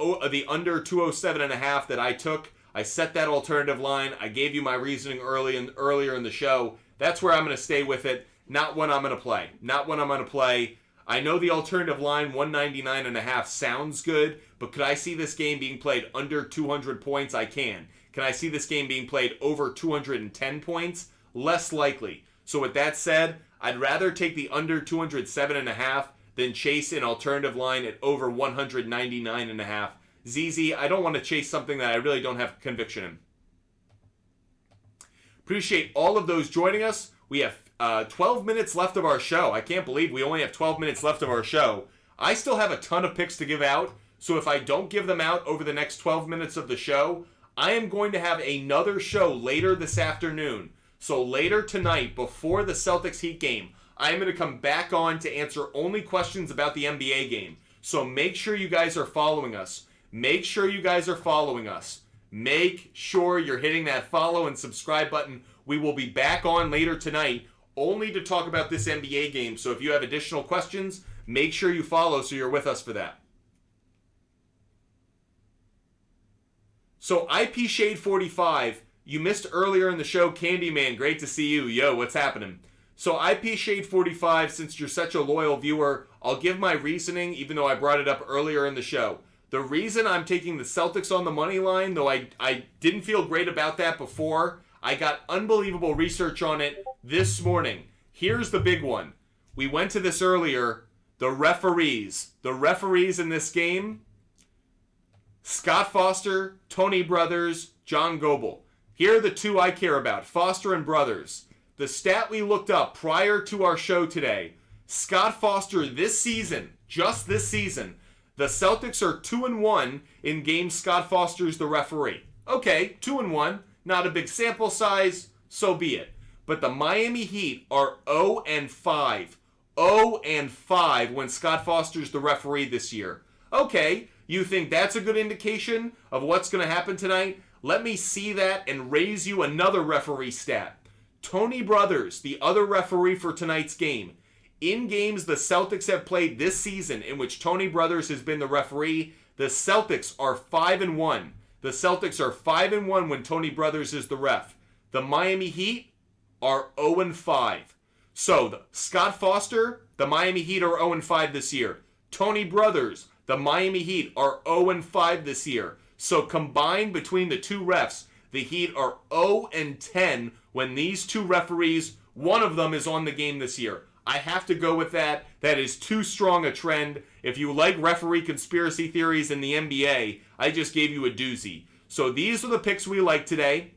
under 207.5 that I took. I set that alternative line. I gave you my reasoning earlier in the show. That's where I'm going to stay with it. Not one I'm going to play. Not one I'm going to play. I know the alternative line, 199.5, sounds good, but could I see this game being played under 200 points? I can. Can I see this game being played over 210 points? Less likely. So with that said, I'd rather take the under 207.5 than chase an alternative line at over 199.5. ZZ, I don't want to chase something that I really don't have conviction in. Appreciate all of those joining us. We have 12 minutes left of our show. I can't believe we only have 12 minutes left of our show. I still have a ton of picks to give out, so if I don't give them out over the next 12 minutes of the show, I am going to have another show later this afternoon. So later tonight, before the Celtics Heat game, I'm going to come back on to answer only questions about the NBA game. So make sure you guys are following us. Make sure you guys are following us. Make sure you're hitting that follow and subscribe button. We will be back on later tonight only to talk about this NBA game. So if you have additional questions, make sure you follow so you're with us for that. So IP Shade 45, you missed earlier in the show. Candyman, great to see you. Yo, what's happening? So IP Shade 45, since you're such a loyal viewer, I'll give my reasoning even though I brought it up earlier in the show. The reason I'm taking the Celtics on the money line, though I didn't feel great about that before, I got unbelievable research on it this morning. Here's the big one. We went to this earlier. The referees. The referees in this game, Scott Foster, Tony Brothers, John Goebel. Here are the 2 I care about, Foster and Brothers. The stat we looked up prior to our show today, Scott Foster this season, just this season, The Celtics are 2-1 in games Scott Foster's the referee. Okay, 2-1, not a big sample size, so be it. But the Miami Heat are 0-5. 0-5 when Scott Foster's the referee this year. Okay, you think that's a good indication of what's going to happen tonight? Let me see that and raise you another referee stat. Tony Brothers, the other referee for tonight's game. In games the Celtics have played this season in which Tony Brothers has been the referee, the Celtics are 5-1. The Celtics are 5-1 when Tony Brothers is the ref. The Miami Heat are 0-5. So, Scott Foster, the Miami Heat are 0-5 this year. Tony Brothers, the Miami Heat are 0-5 this year. So, combined between the two refs, the Heat are 0-10 when these two referees, one of them is on the game this year. I have to go with that. That is too strong a trend. If you like referee conspiracy theories in the NBA, I just gave you a doozy. So these are the picks we like today.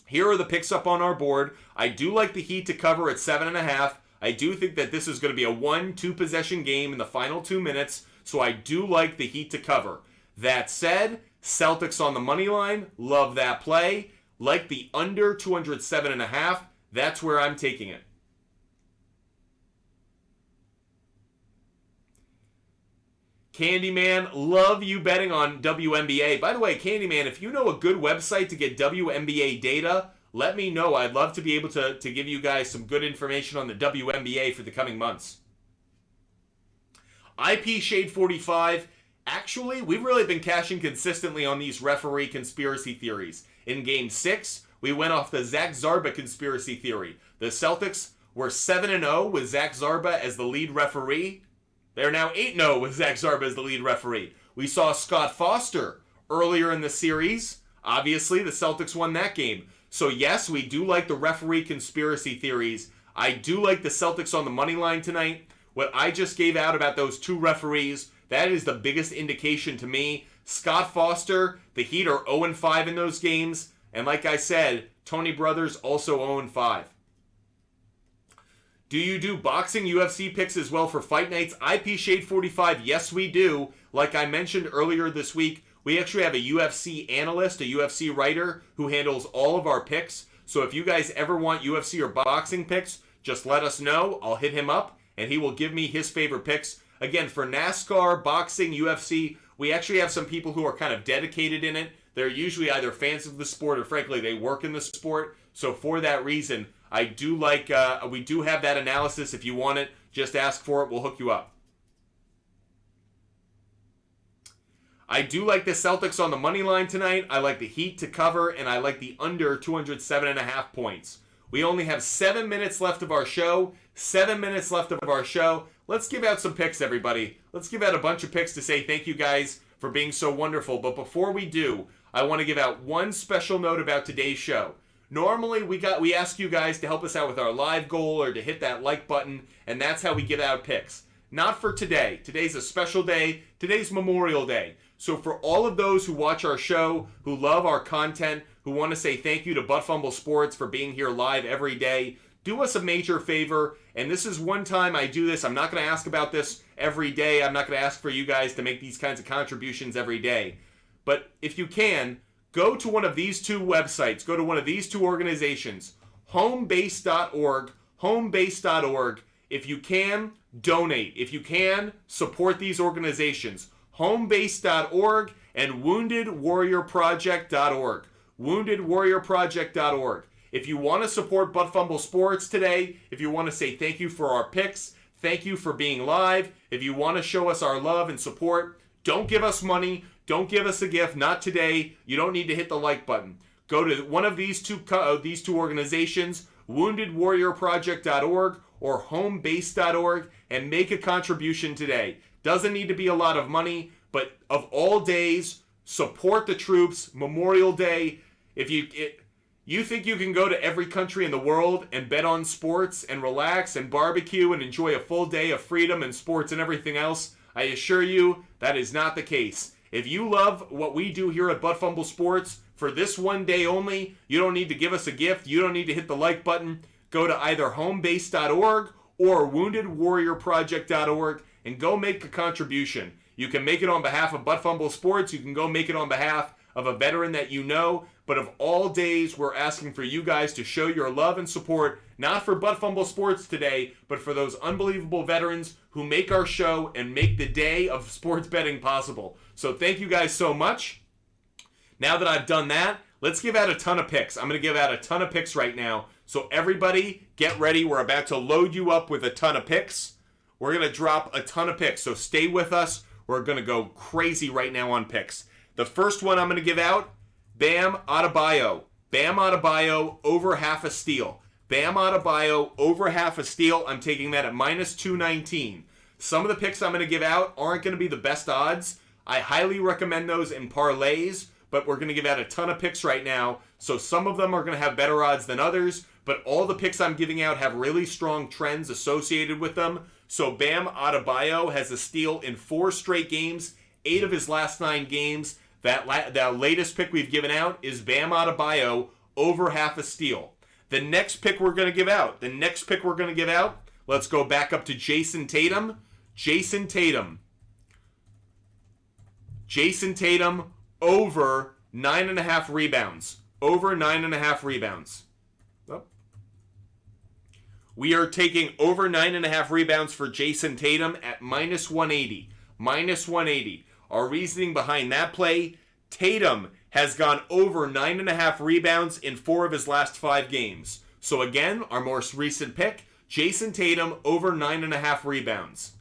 Here are the picks up on our board. I do like the Heat to cover at 7.5. I do think that this is going to be a 1-2 possession game in the final 2 minutes. So I do like the Heat to cover. That said, Celtics on the money line. Love that play. Like the under 207.5. That's where I'm taking it. Candyman, love you betting on WNBA. By the way, Candyman, if you know a good website to get WNBA data, let me know. I'd love to be able to give you guys some good information on the WNBA for the coming months. IP Shade 45. Actually, we've really been cashing consistently on these referee conspiracy theories. In Game 6, we went off the Zach Zarba conspiracy theory. The Celtics were 7-0 with Zach Zarba as the lead referee. They're now 8-0 with Zach Zarba as the lead referee. We saw Scott Foster earlier in the series. Obviously, the Celtics won that game. So yes, we do like the referee conspiracy theories. I do like the Celtics on the money line tonight. What I just gave out about those two referees, that is the biggest indication to me. Scott Foster, the Heat are 0-5 in those games. And like I said, Tony Brothers also 0-5. Do you do boxing UFC picks as well for fight nights? IP Shade 45, yes we do. Like I mentioned earlier this week, we actually have a UFC analyst, a UFC writer, who handles all of our picks. So if you guys ever want UFC or boxing picks, just let us know. I'll hit him up, and he will give me his favorite picks. Again, for NASCAR, boxing, UFC, we actually have some people who are kind of dedicated in it. They're usually either fans of the sport or, frankly, they work in the sport. So for that reason, I do like, we do have that analysis. If you want it, just ask for it. We'll hook you up. I do like the Celtics on the money line tonight. I like the Heat to cover, and I like the under 207.5 points. We only have 7 minutes left of our show. 7 minutes left of our show. Let's give out some picks, everybody. Let's give out a bunch of picks to say thank you guys for being so wonderful. But before we do, I want to give out one special note about today's show. Normally, we ask you guys to help us out with our live goal or to hit that like button, and that's how we give out picks. Not for today. Today's a special day. Today's Memorial Day. So for all of those who watch our show, who love our content, who want to say thank you to Butt Fumble Sports for being here live every day, do us a major favor, and this is one time I do this. I'm not going to ask about this every day. I'm not going to ask for you guys to make these kinds of contributions every day. But if you can, go to one of these two websites. Go to one of these two organizations. Homebase.org. Homebase.org. If you can, donate. If you can, support these organizations. Homebase.org and WoundedWarriorProject.org. WoundedWarriorProject.org. If you want to support Butt Fumble Sports today, if you want to say thank you for our picks, thank you for being live, if you want to show us our love and support, don't give us money. Don't give us a gift. Not today. You don't need to hit the like button. Go to one of these two organizations, WoundedWarriorProject.org or HomeBase.org, and make a contribution today. Doesn't need to be a lot of money, but of all days, support the troops. Memorial Day. If you think you can go to every country in the world and bet on sports and relax and barbecue and enjoy a full day of freedom and sports and everything else, I assure you that is not the case. If you love what we do here at Butt Fumble Sports, for this one day only, you don't need to give us a gift. You don't need to hit the like button. Go to either homebase.org or woundedwarriorproject.org and go make a contribution. You can make it on behalf of Butt Fumble Sports. You can go make it on behalf of a veteran that you know. But of all days, we're asking for you guys to show your love and support, not for Butt Fumble Sports today, but for those unbelievable veterans who make our show and make the day of sports betting possible. So thank you guys so much. Now that I've done that, let's give out a ton of picks. I'm going to give out a ton of picks right now. So everybody, get ready. We're about to load you up with a ton of picks. We're going to drop a ton of picks. So stay with us. We're going to go crazy right now on picks. The first one I'm going to give out, Bam Adebayo. Bam Adebayo over half a steal. Bam Adebayo over half a steal. I'm taking that at minus 219. Some of the picks I'm going to give out aren't going to be the best odds. I highly recommend those in parlays, but we're going to give out a ton of picks right now. So some of them are going to have better odds than others, but all the picks I'm giving out have really strong trends associated with them. So Bam Adebayo has a steal in 4 straight games, 8 of his last 9 games. That latest pick we've given out is Bam Adebayo over half a steal. The next pick we're going to give out, let's go back up to Jason Tatum. Jason Tatum over 9.5 rebounds. Over 9.5 rebounds. Oh. We are taking over 9.5 rebounds for Jason Tatum at minus 180. Minus 180. Our reasoning behind that play, Tatum has gone over 9.5 rebounds in 4 of his last 5 games. So again, our most recent pick, Jason Tatum over 9.5 rebounds.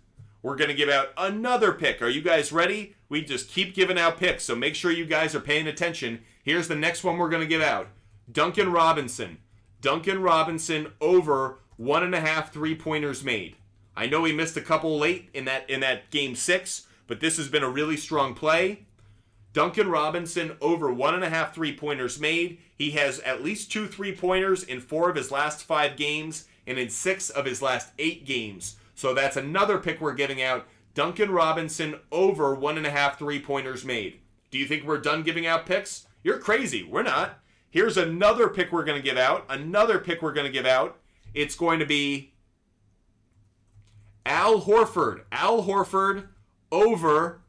We're going to give out another pick. Are you guys ready? We just keep giving out picks, so make sure you guys are paying attention. Here's the next one we're going to give out. Duncan Robinson. Duncan Robinson over 1.5 three-pointers made. I know he missed a couple late in that game 6, but this has been a really strong play. Duncan Robinson over 1.5 three-pointers made. He has at least 2 3-pointers in 4 of his last 5 games and in 6 of his last 8 games. So that's another pick we're giving out. Duncan Robinson over 1.5 3-pointers made. Do you think we're done giving out picks? You're crazy. We're not. Here's another pick we're going to give out. It's going to be Al Horford. Al Horford over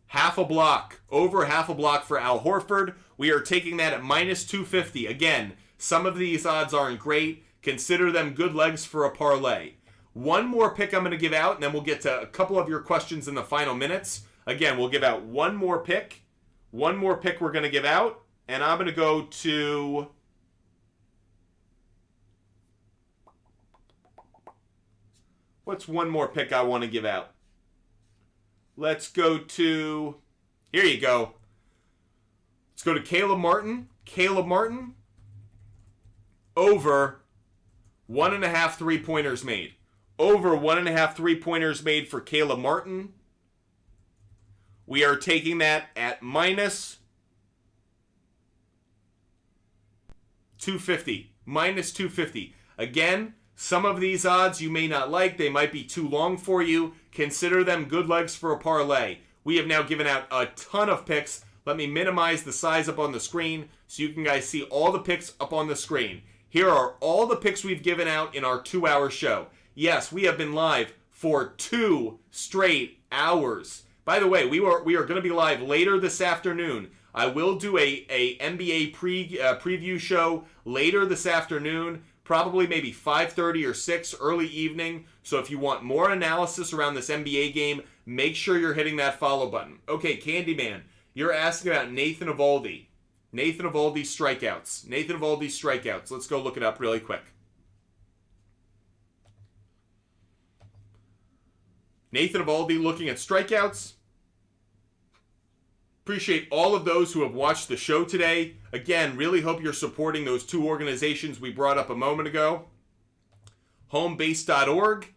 half a block. Over half a block for Al Horford. We are taking that at minus 250. Again, some of these odds aren't great. Consider them good legs for a parlay. One more pick I'm going to give out, and then we'll get to a couple of your questions in the final minutes. Again, we'll give out one more pick. One more pick we're going to give out, and I'm going to go to... What's one more pick I want to give out? Let's go to... Here you go. Let's go to Caleb Martin. Caleb Martin over 1.5 3-pointers made. Over 1.5 3-pointers made for Caleb Martin. We are taking that at minus 250. Minus 250. Again, some of these odds you may not like. They might be too long for you. Consider them good legs for a parlay. We have now given out a ton of picks. Let me minimize the size up on the screen so you can guys see all the picks up on the screen. Here are all the picks we've given out in our 2-hour show. Yes, we have been live for 2 straight hours. By the way, we are going to be live later this afternoon. I will do a NBA preview show later this afternoon, probably maybe 5:30 or 6 early evening. So if you want more analysis around this NBA game, make sure you're hitting that follow button. Okay, Candyman, you're asking about Nathan Eovaldi. Nathan Eovaldi's strikeouts. Nathan Eovaldi's strikeouts. Let's go look it up really quick. Nathan Eovaldi looking at strikeouts. Appreciate all of those who have watched the show today. Again, really hope you're supporting those 2 organizations we brought up a moment ago. Homebase.org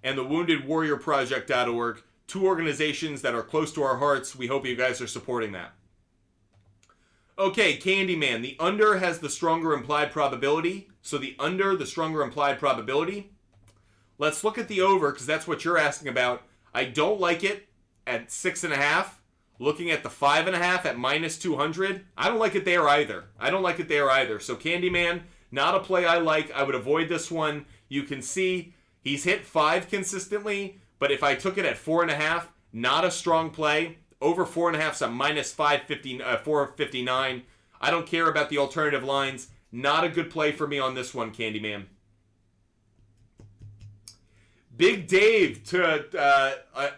and the WoundedWarriorProject.org. 2 organizations that are close to our hearts. We hope you guys are supporting that. Okay, Candyman. The under has the stronger implied probability. So the under, the stronger implied probability. Let's look at the over, because that's what you're asking about. I don't like it at 6.5. Looking at the 5.5 at minus 200. I don't like it there either. So Candyman, not a play I like. I would avoid this one. You can see he's hit 5 consistently, but if I took it at 4.5, Not a strong play. Over 4.5 is a minus 459. I don't care about the alternative lines. Not a good play for me on this one, Candyman. Big Dave to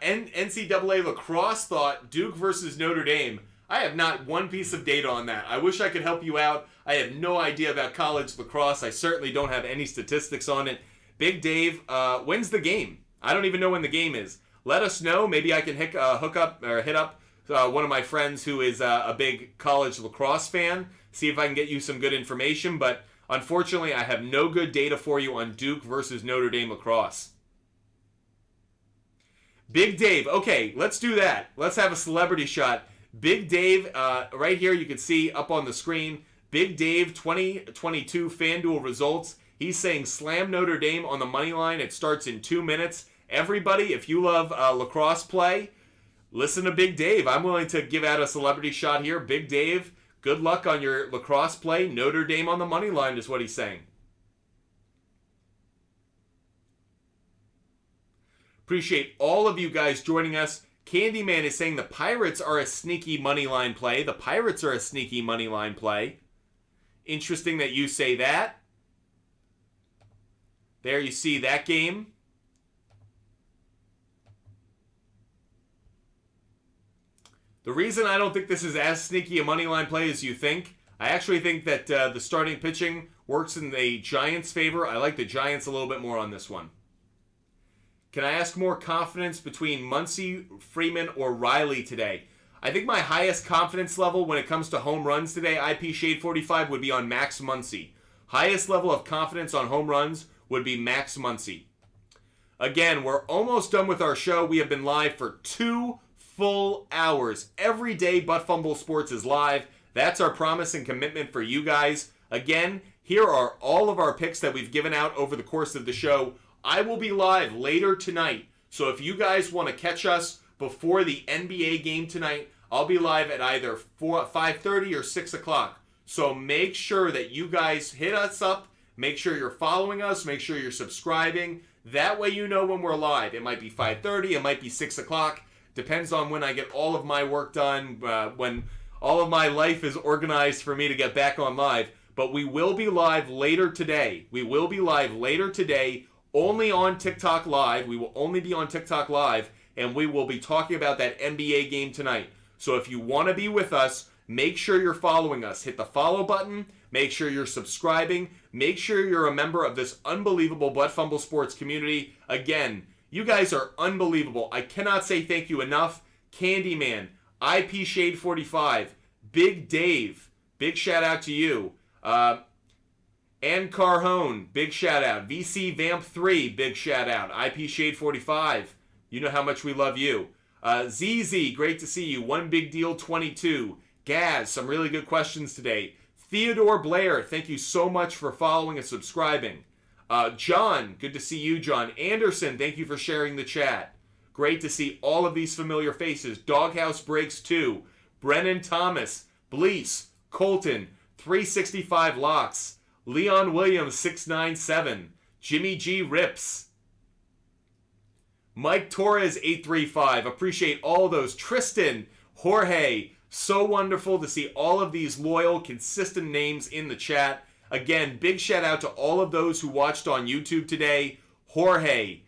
NCAA lacrosse thought Duke versus Notre Dame. I have not one piece of data on that. I wish I could help you out. I have no idea about college lacrosse. I certainly don't have any statistics on it. Big Dave, when's the game? I don't even know when the game is. Let us know. Maybe I can hit up one of my friends who is a big college lacrosse fan. See if I can get you some good information. But unfortunately, I have no good data for you on Duke versus Notre Dame lacrosse. Big Dave. Okay, let's do that. Let's have a celebrity shot. Big Dave, right here you can see up on the screen. Big Dave 2022 FanDuel results. He's saying slam Notre Dame on the money line. It starts in 2 minutes. Everybody, if you love lacrosse play, listen to Big Dave. I'm willing to give out a celebrity shot here. Big Dave, good luck on your lacrosse play. Notre Dame on the money line is what he's saying. Appreciate all of you guys joining us. Candyman is saying the Pirates are a sneaky money line play. The Pirates are a sneaky money line play. Interesting that you say that. There you see that game. The reason I don't think this is as sneaky a money line play as you think, I actually think that the starting pitching works in the Giants' favor. I like the Giants a little bit more on this one. Can I ask more confidence between Muncy, Freeman, or Riley today? I think my highest confidence level when it comes to home runs today, IP Shade 45, would be on Max Muncy. Highest level of confidence on home runs would be Max Muncy. Again, we're almost done with our show. We have been live for 2 full hours. Every day, Butt Fumble Sports is live. That's our promise and commitment for you guys. Again, here are all of our picks that we've given out over the course of the show. I will be live later tonight. So if you guys want to catch us before the NBA game tonight, I'll be live at either 5:30 or 6 o'clock. So make sure that you guys hit us up. Make sure you're following us. Make sure you're subscribing. That way you know when we're live. It might be 5:30. It might be 6 o'clock. Depends on when I get all of my work done, when all of my life is organized for me to get back on live. But we will be live later today. We will be live later today, only on TikTok Live. We will only be on TikTok Live, and we will be talking about that NBA game tonight. So if you want to be with us, make sure you're following us. Hit the follow button. Make sure you're subscribing. Make sure you're a member of this unbelievable Butt Fumble Sports community. Again, you guys are unbelievable. I cannot say thank you enough. Candyman, IP Shade 45, Big Dave, big shout out to you. Ann Carhone, big shout out. VC Vamp 3, big shout out. IP Shade 45, you know how much we love you. ZZ, great to see you. One Big Deal 22. Gaz, some really good questions today. Theodore Blair, thank you so much for following and subscribing. John, good to see you, John. Anderson, thank you for sharing the chat. Great to see all of these familiar faces. Doghouse Breaks 2. Brennan Thomas, Blease, Colton, 365 Locks. Leon Williams 697, Jimmy G Rips, Mike Torres 835. Appreciate all those. Tristan, Jorge, so wonderful to see all of these loyal, consistent names in the chat. Again, big shout out to all of those who watched on YouTube today. Jorge,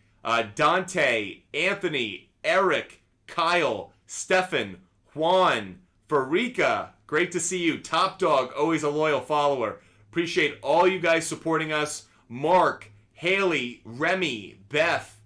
Dante, Anthony, Eric, Kyle, Stefan, Juan, Farika. Great to see you. Top Dog, always a loyal follower. Appreciate all you guys supporting us. Mark, Haley, Remy, Beth,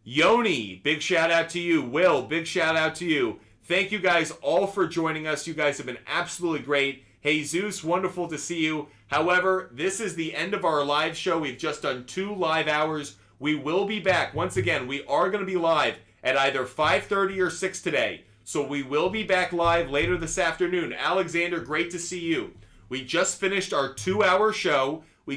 Yoni, big shout out to you. Will, big shout out to you. Thank you guys all for joining us. You guys have been absolutely great. Jesus, wonderful to see you. However, this is the end of our live show. We've just done 2 live hours. We will be back. Once again, we are going to be live at either 5:30 or 6 today. So we will be back live later this afternoon. Alexander, great to see you. We just finished our 2-hour show. We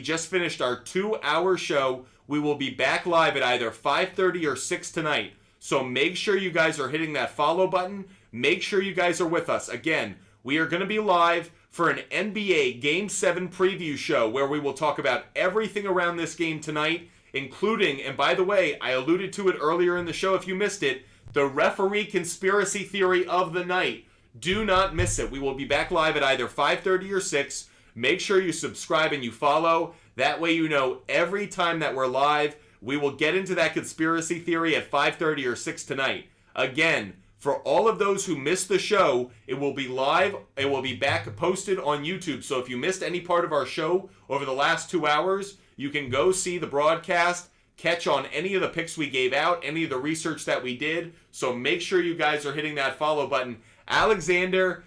will be back live at either 5:30 or 6 tonight. So make sure you guys are hitting that follow button. Make sure you guys are with us. Again, we are going to be live for an NBA Game 7 preview show where we will talk about everything around this game tonight, including, and by the way, I alluded to it earlier in the show if you missed it, the referee conspiracy theory of the night. Do not miss it. We will be back live at either 5:30 or 6. Make sure you subscribe and you follow. That way you know every time that we're live. We will get into that conspiracy theory at 5:30 or 6 tonight. Again, for all of those who missed the show, it will be live. It will be back posted on YouTube. So if you missed any part of our show over the last 2 hours, you can go see the broadcast, catch on any of the picks we gave out, any of the research that we did. So make sure you guys are hitting that follow button. Alexander,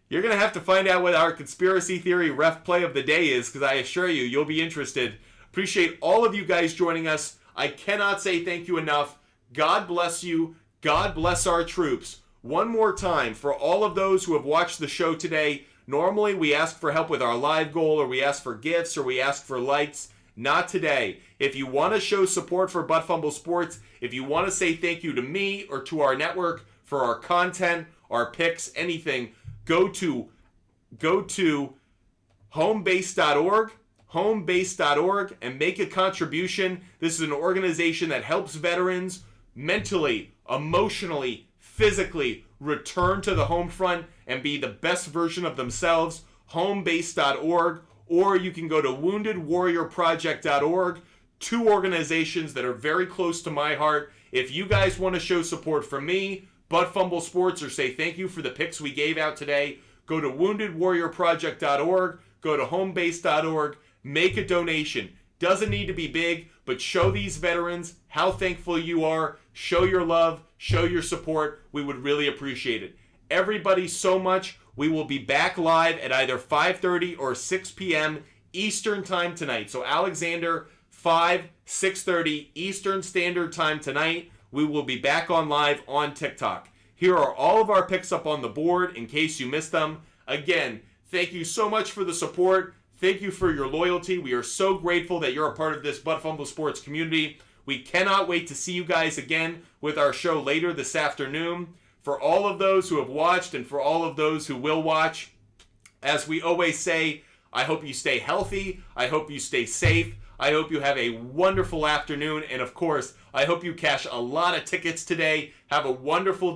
you're going to have to find out what our conspiracy theory ref play of the day is, because I assure you, you'll be interested. Appreciate all of you guys joining us. I cannot say thank you enough. God bless you. God bless our troops. One more time, for all of those who have watched the show today, normally we ask for help with our live goal, or we ask for gifts, or we ask for likes. Not today. If you want to show support for Butt Fumble Sports, if you want to say thank you to me or to our network for our content, our picks, anything, go to homebase.org, and make a contribution. This is an organization that helps veterans mentally, emotionally, physically return to the home front and be the best version of themselves. Homebase.org, or you can go to woundedwarriorproject.org. Two organizations that are very close to my heart. If you guys want to show support for me, Butt Fumble Sports, or say thank you for the picks we gave out today, go to woundedwarriorproject.org, go to homebase.org, make a donation. Doesn't need to be big, but show these veterans how thankful you are. Show your love, show your support. We would really appreciate it. Everybody so much. We will be back live at either 5:30 or 6 p.m. Eastern Time tonight. So Alexander, 6:30 Eastern Standard Time tonight. We will be back on live on TikTok. Here are all of our picks up on the board in case you missed them. Again, thank you so much for the support. Thank you for your loyalty. We are so grateful that you're a part of this Butt Fumble Sports community. We cannot wait to see you guys again with our show later this afternoon. For all of those who have watched and for all of those who will watch, as we always say, I hope you stay healthy. I hope you stay safe. I hope you have a wonderful afternoon. And of course, I hope you cash a lot of tickets today. Have a wonderful